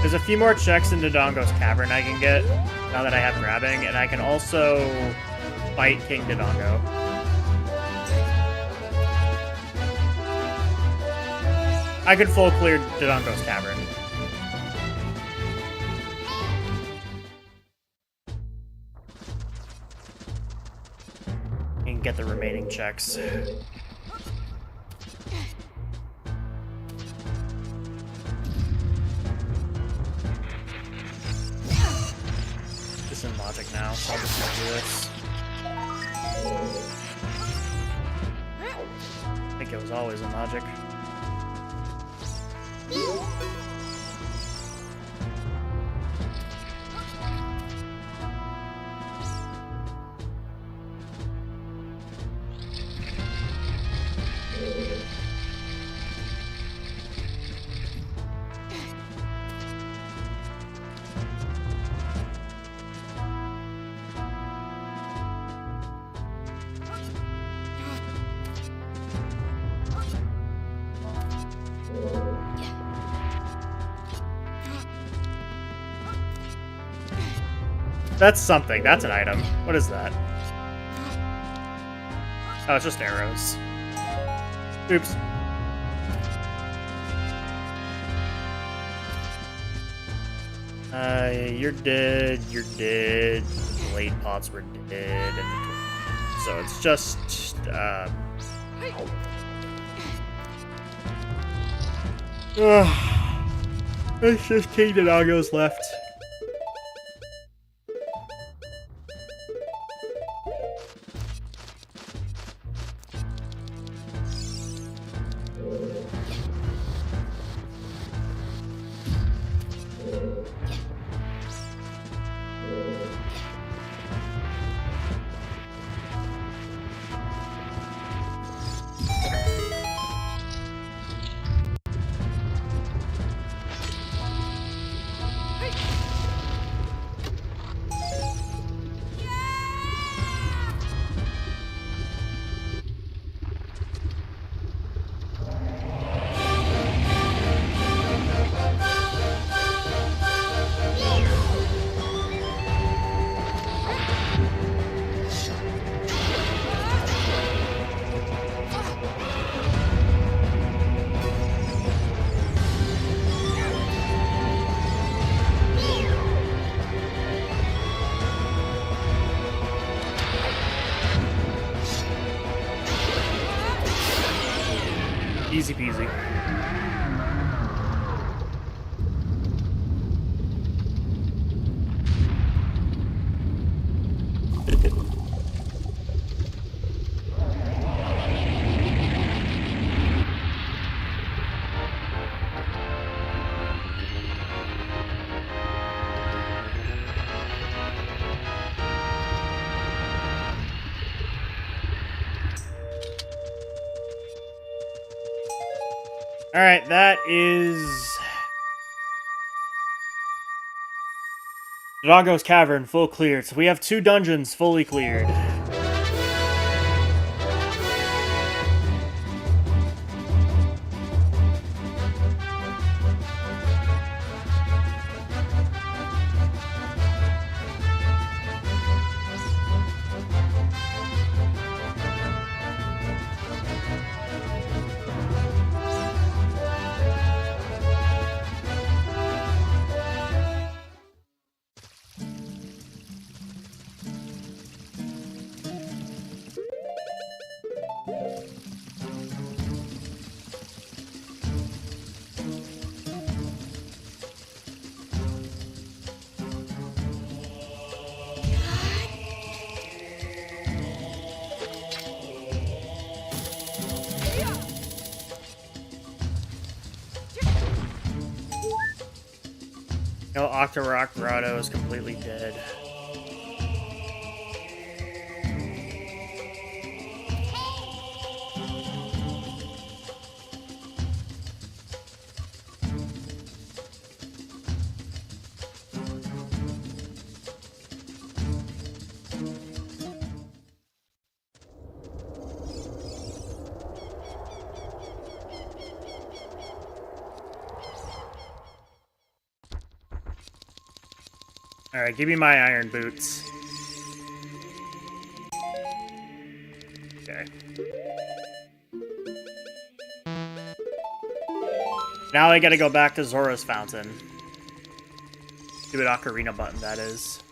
There's a few more checks in Dodongo's Cavern I can get, now that I have grabbing, and I can also fight King Dodongo. I could full clear Dodongo's cavern. And get the remaining checks. This is logic now, so I'll just gonna do this. I think it was always in logic. That's something. That's an item. What is that? Oh, it's just arrows. Oops. You're dead. You're dead. The blade pots were dead. And so it's just, it's just King Dodongo's left. Easy peasy. Alright, that is Dodongo's Cavern, full cleared. So we have 2 dungeons fully cleared. No, Octorok Grotto is completely dead. Alright, give me my iron boots. Now I gotta go back to Zora's Fountain. Stupid Ocarina button, that is.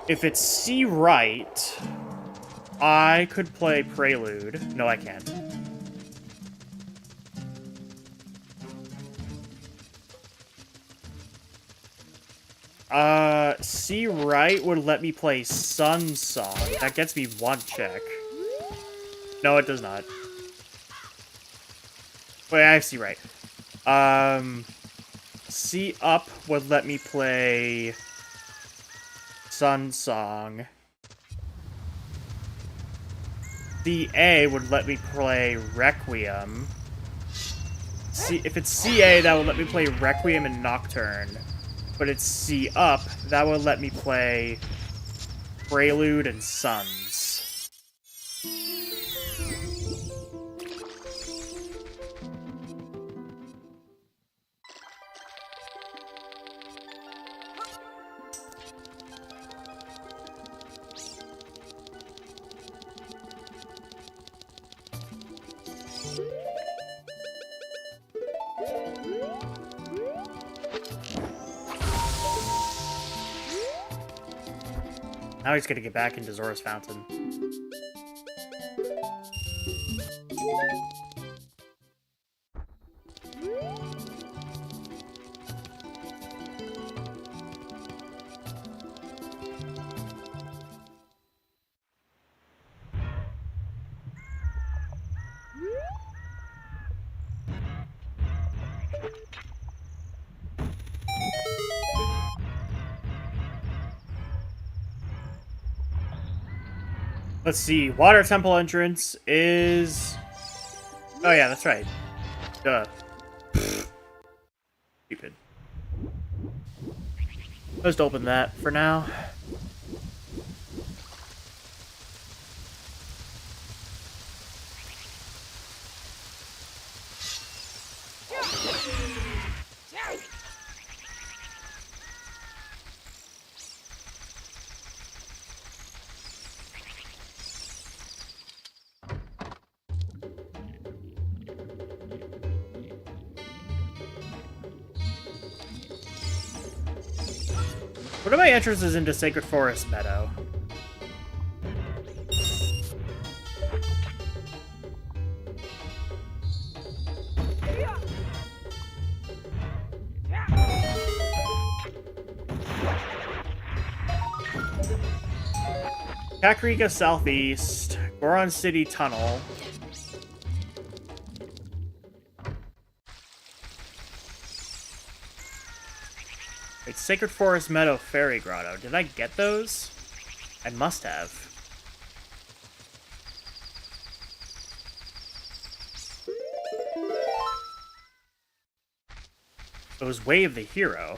If it's C right, I could play Prelude. No, I can't. C right would let me play Sun Song. That gets me one check. No, it does not. Wait, I have C right. C up would let me play Sun Song. C A would let me play Requiem. If it's CA, that would let me play Requiem and Nocturne. But it's C up, that would let me play Prelude and Suns. Now he's gonna get back into Zora's Fountain. Let's see. Water Temple entrance is... Oh yeah, that's right. Duh. Stupid. Let's open that for now. What are my entrances into Sacred Forest Meadow? Kakarika Southeast, Goron City Tunnel. Wait, Sacred Forest Meadow Fairy Grotto. Did I get those? I must have. It was Way of the Hero.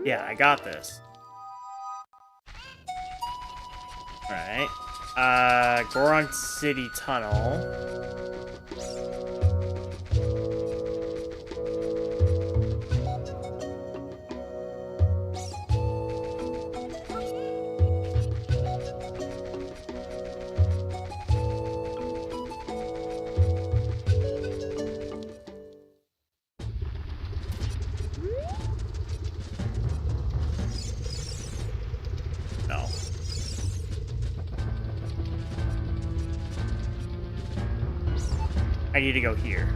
Yeah, I got this. Alright. Goron City Tunnel. I need to go here.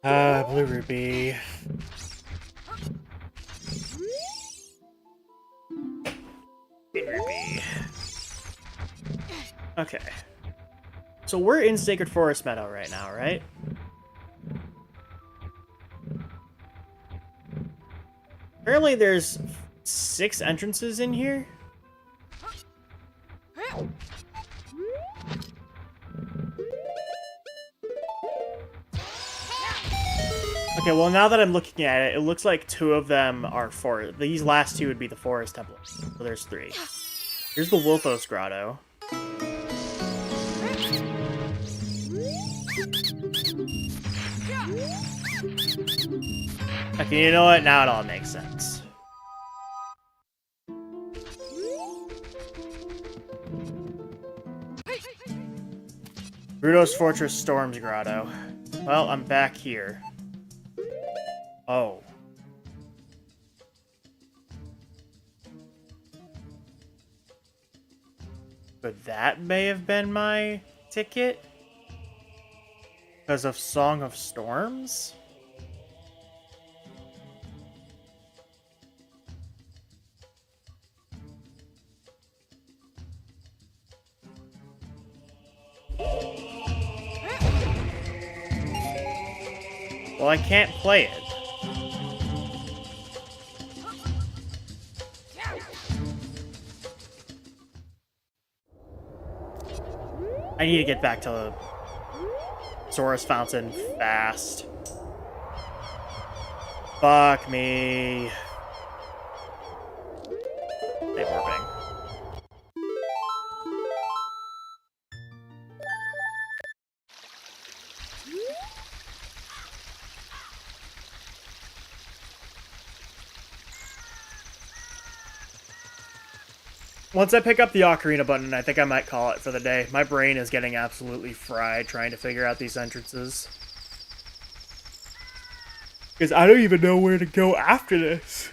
Blue Ruby. Green Ruby. Okay. So we're in Sacred Forest Meadow right now, right? Apparently there's 6 entrances in here. Okay, well now that I'm looking at it, it looks like 2 of them are forest. These last 2 would be the forest temple. So there's 3. Here's the Wolfos Grotto. Okay, you know what? Now it all makes sense. Rudo's Fortress Storms Grotto. Well, I'm back here. Oh. But that may have been my ticket? Because of Song of Storms? Well, I can't play it. I need to get back to the Source Fountain fast. Fuck me. They warping. Once I pick up the Ocarina button, I think I might call it for the day. My brain is getting absolutely fried trying to figure out these entrances. Because I don't even know where to go after this.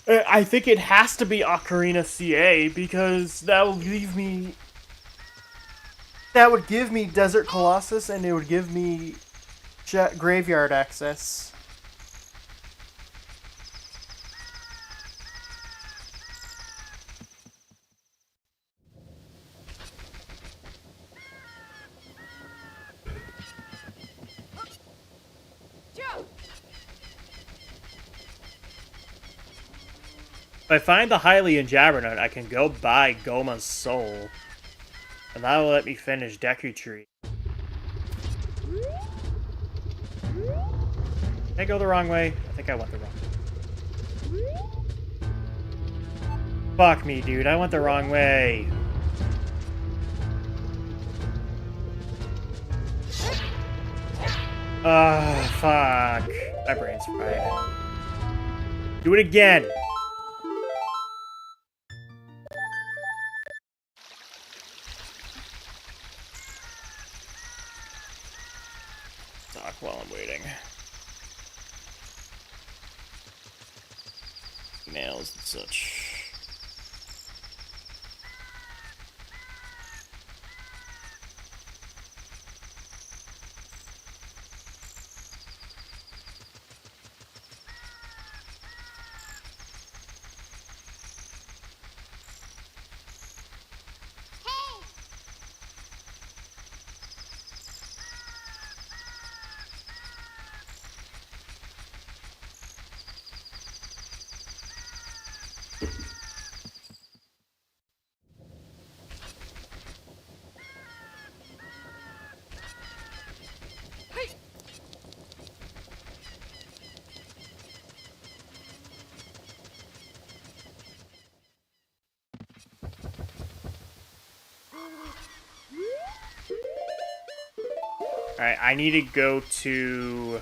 I think it has to be Ocarina CA, because that will leave me... That would give me Desert Colossus, and it would give me Graveyard access. If I find the Hylian Jabbernote, I can go buy Goma's Soul. And that will let me finish Deku Tree. Did I go the wrong way? I think I went the wrong way. Fuck me, dude. I went the wrong way. Fuck. My brain's fried. Do it again! Talk while I'm waiting. Emails and such. Alright, I need to go to...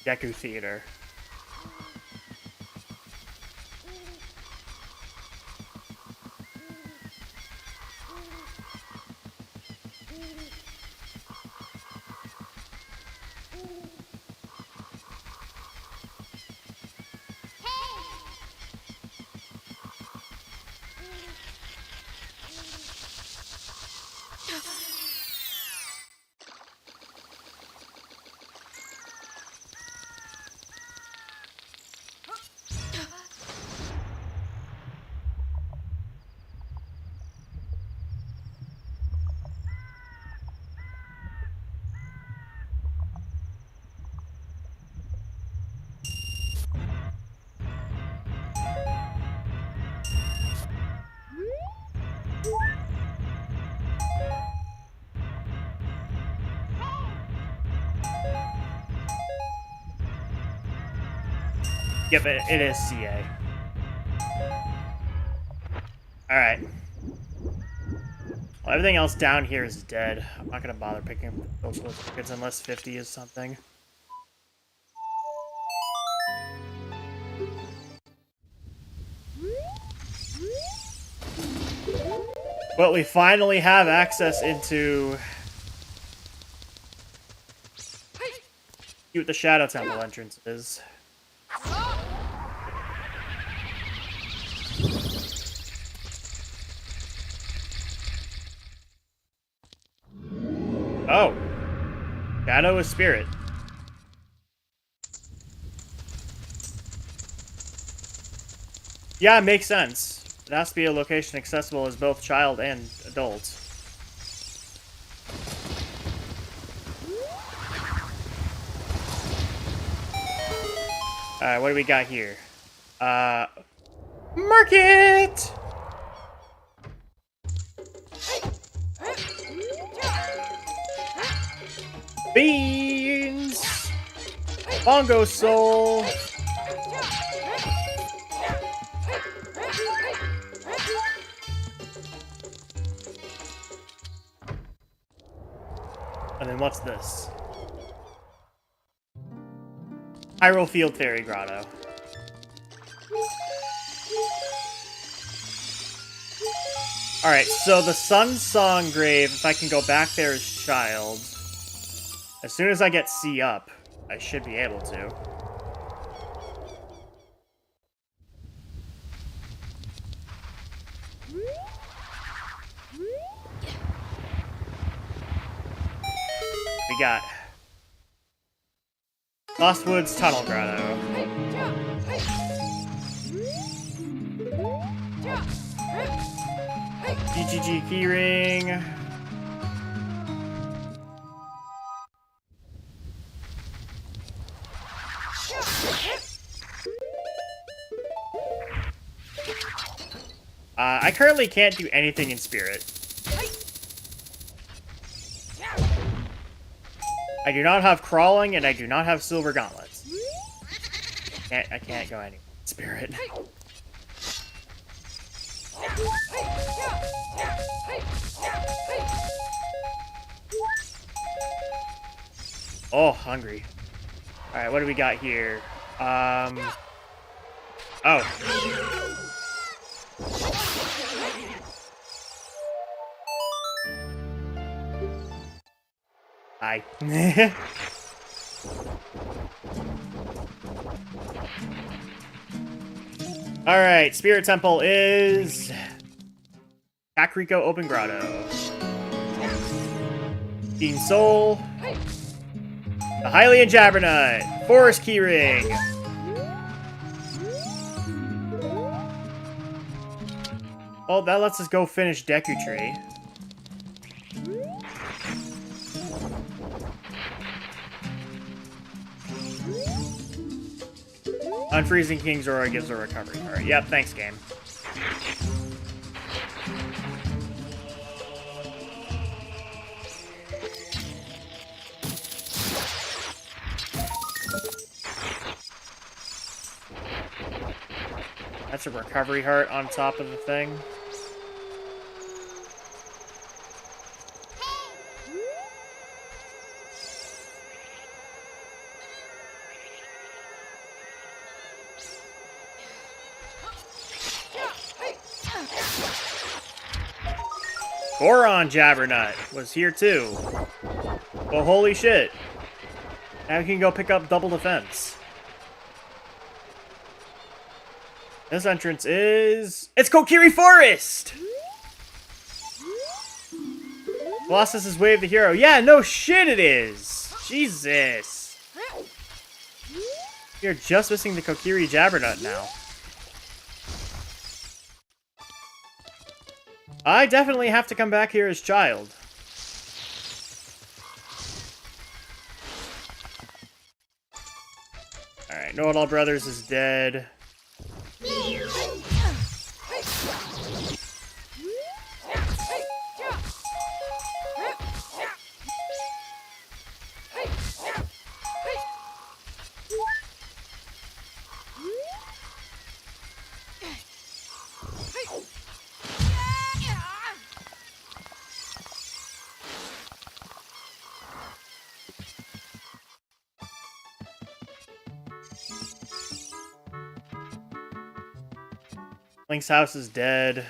Deku Theater. Yep, it is CA. Alright. Well, everything else down here is dead. I'm not gonna bother picking up those little tickets unless 50 is something. Well, we finally have access into... See what the Shadow Temple entrance is. Oh. Shadow is spirit. Yeah, it makes sense. It has to be a location accessible as both child and adult. Alright, what do we got here? Market! Beans! Bongo soul! And then what's this? Hyrule Field Fairy Grotto. Alright, so the Sun Song Grave, if I can go back there as child, as soon as I get C up, I should be able to. We got Lost Woods Tunnel Grotto. GGG Keyring. I currently can't do anything in spirit. I do not have crawling, and I do not have silver gauntlets. I can't go anywhere in spirit. Oh, hungry. Alright, what do we got here? Oh. Hi. Alright, Spirit Temple is... Kakariko Open Grotto. Dean Soul. The Hylian Jabbernut. Forest Keyring. Oh, that lets us go finish Deku Tree. Unfreezing King Zora gives a recovery card. Yep, thanks, game. That's a recovery heart on top of the thing. Goron Jabbernut was here too. Well, holy shit. Now we can go pick up double defense. This entrance is... It's Kokiri Forest! Colossus is Wave the Hero. Yeah, no shit it is! Jesus! You're just missing the Kokiri Jabbernut now. I definitely have to come back here as child. Alright, Know-It-All Brothers is dead. Link's house is dead.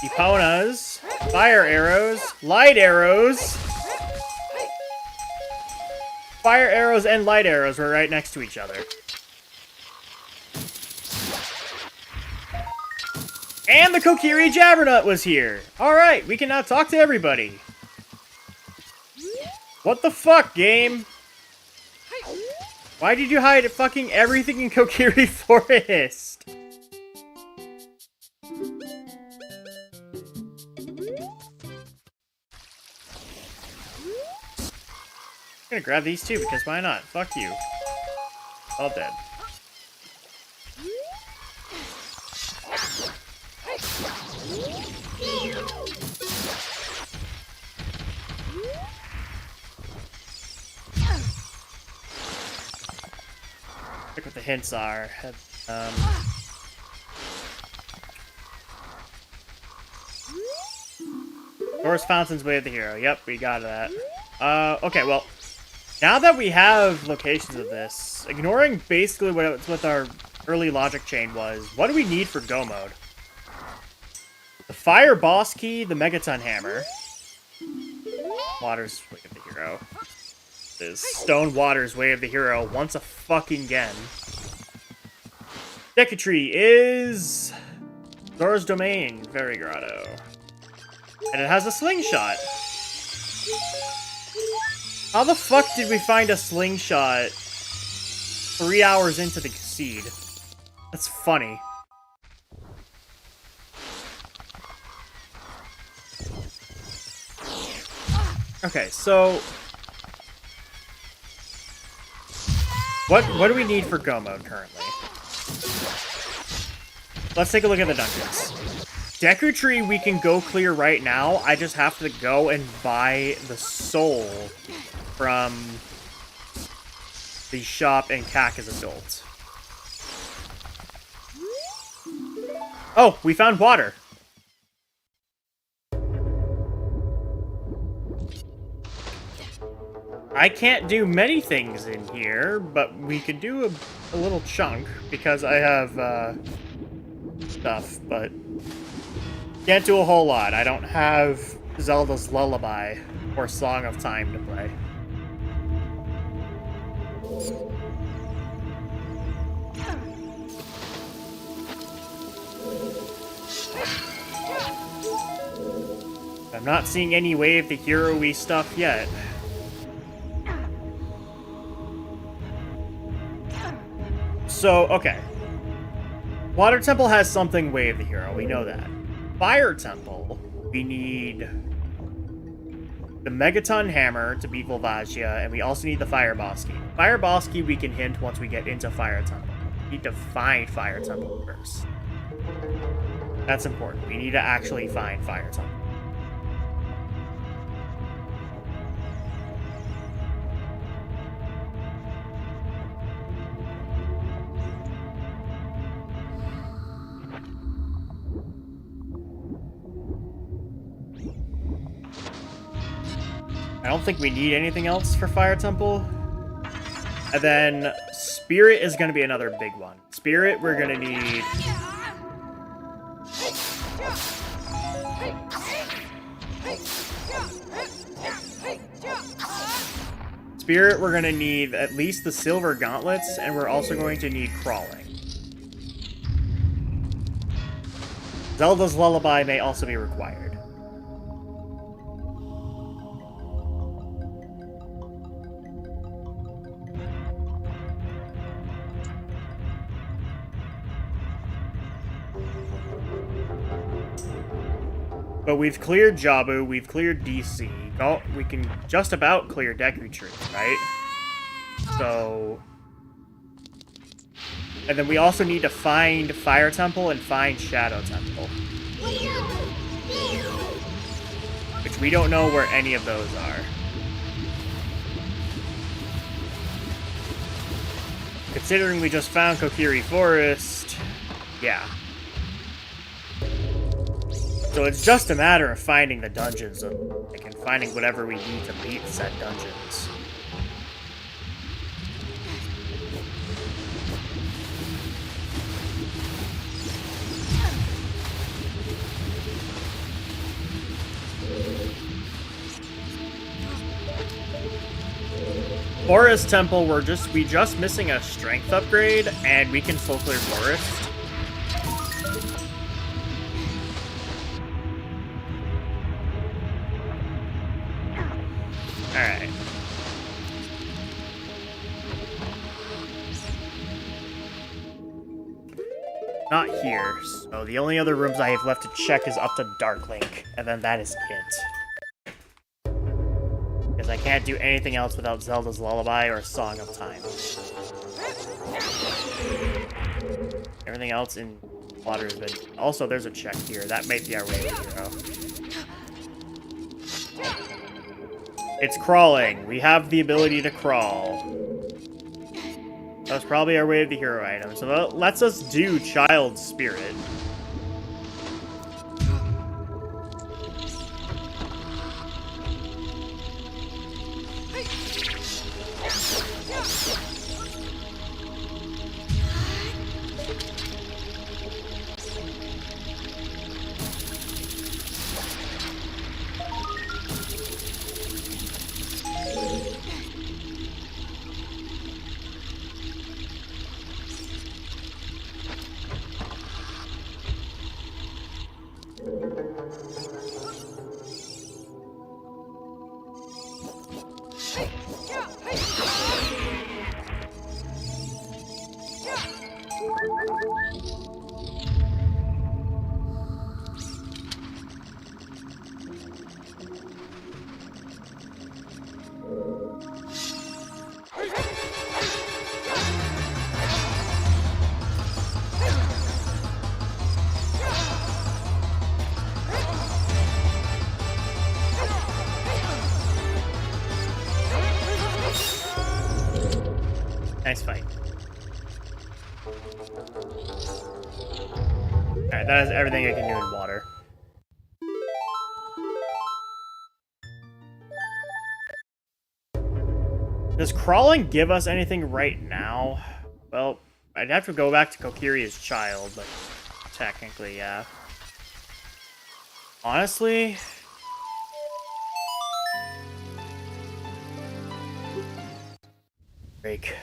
Eponas, fire arrows, light arrows. Fire arrows and light arrows were right next to each other. And the Kokiri Jabbernut was here. Alright, we can now talk to everybody. What the fuck, game? Why did you hide fucking everything in Kokiri Forest? I'm gonna grab these two because why not? Fuck you. All dead. Look what the hints are. Forest Fountain's Way of the Hero. Yep, we got that. Okay, well, now that we have locations of this, ignoring basically what our early logic chain was, what do we need for Go mode? The Fire Boss Key, the Megaton Hammer. Water's Way of the Hero. This Stone Water's Way of the Hero once a fucking again. Deku Tree is Zora's Domain, Fairy Grotto. And it has a slingshot. How the fuck did we find a slingshot 3 hours into the seed? That's funny. Okay, so what do we need for Go mode currently? Let's take a look at the dungeons. Deku Tree we can go clear right now. I just have to go and buy the soul from the shop in Kaka's Adult. Oh, we found water. I can't do many things in here, but we could do a little chunk because I have stuff, but can't do a whole lot. I don't have Zelda's Lullaby or Song of Time to play. I'm not seeing any Way of the Hero-y stuff yet. So, okay. Water Temple has something Way of the Hero, we know that. Fire Temple, we need the Megaton Hammer to beat Volvagia, and we also need the Fire Boss Key. Fire Boss Key we can hint once we get into Fire Temple. We need to find Fire Temple first. That's important. We need to actually find Fire Temple. I don't think we need anything else for Fire Temple. And then Spirit is going to be another big one. Spirit, we're going to need... Spirit, we're going to need at least the Silver Gauntlets, and we're also going to need Crawling. Zelda's Lullaby may also be required. But we've cleared Jabu, we've cleared DC. Oh, we can just about clear Deku Tree, right? So... And then we also need to find Fire Temple and find Shadow Temple. Which we don't know where any of those are. Considering we just found Kokiri Forest, yeah. So it's just a matter of finding the dungeons and finding whatever we need to beat said dungeons. Forest Temple, we just missing a strength upgrade, and we can full clear Forest. Alright. Not here, so the only other rooms I have left to check is up to Darklink, and then that is it. Because I can't do anything else without Zelda's Lullaby or Song of Time. Everything else in water has been... Also, there's a check here. That might be our way to hero. It's crawling. We have the ability to crawl. That was probably our way of the hero item. So that lets us do Child's Spirit. Nice fight. Alright, that is everything I can do in water. Does crawling give us anything right now? Well, I'd have to go back to Kokiria's child, but technically, yeah. Honestly... break.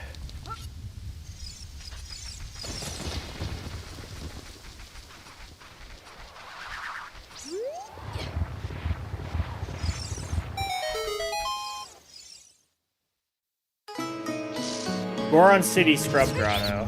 Goron City Scrub Grotto.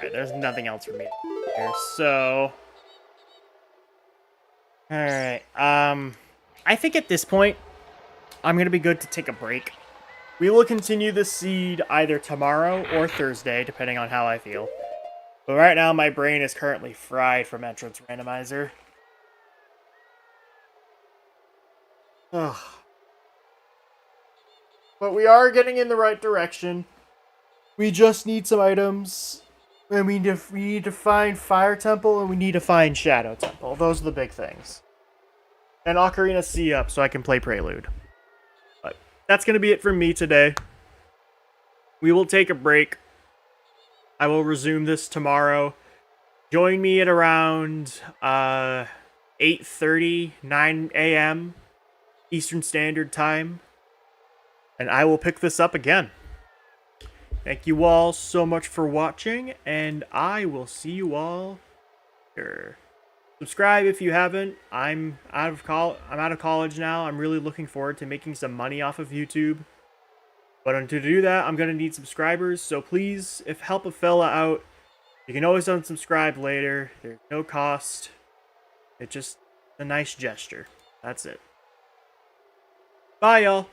Alright, there's nothing else for me here, so... Alright, I think at this point, I'm gonna be good to take a break. We will continue the seed either tomorrow or Thursday, depending on how I feel. But right now, my brain is currently fried from Entrance Randomizer. Ugh. But we are getting in the right direction. We just need some items. And we need to find Fire Temple, and we need to find Shadow Temple. Those are the big things. And Ocarina C up so I can play Prelude. But that's going to be it from me today. We will take a break. I will resume this tomorrow. Join me at around 8:30, 9 a.m. Eastern Standard Time. And I will pick this up again. Thank you all so much for watching, and I will see you all later. Subscribe if you haven't. I'm out of college now. I'm really looking forward to making some money off of YouTube. But to do that, I'm going to need subscribers. So please, if help a fella out, you can always unsubscribe later. There's no cost. It's just a nice gesture. That's it. Bye, y'all.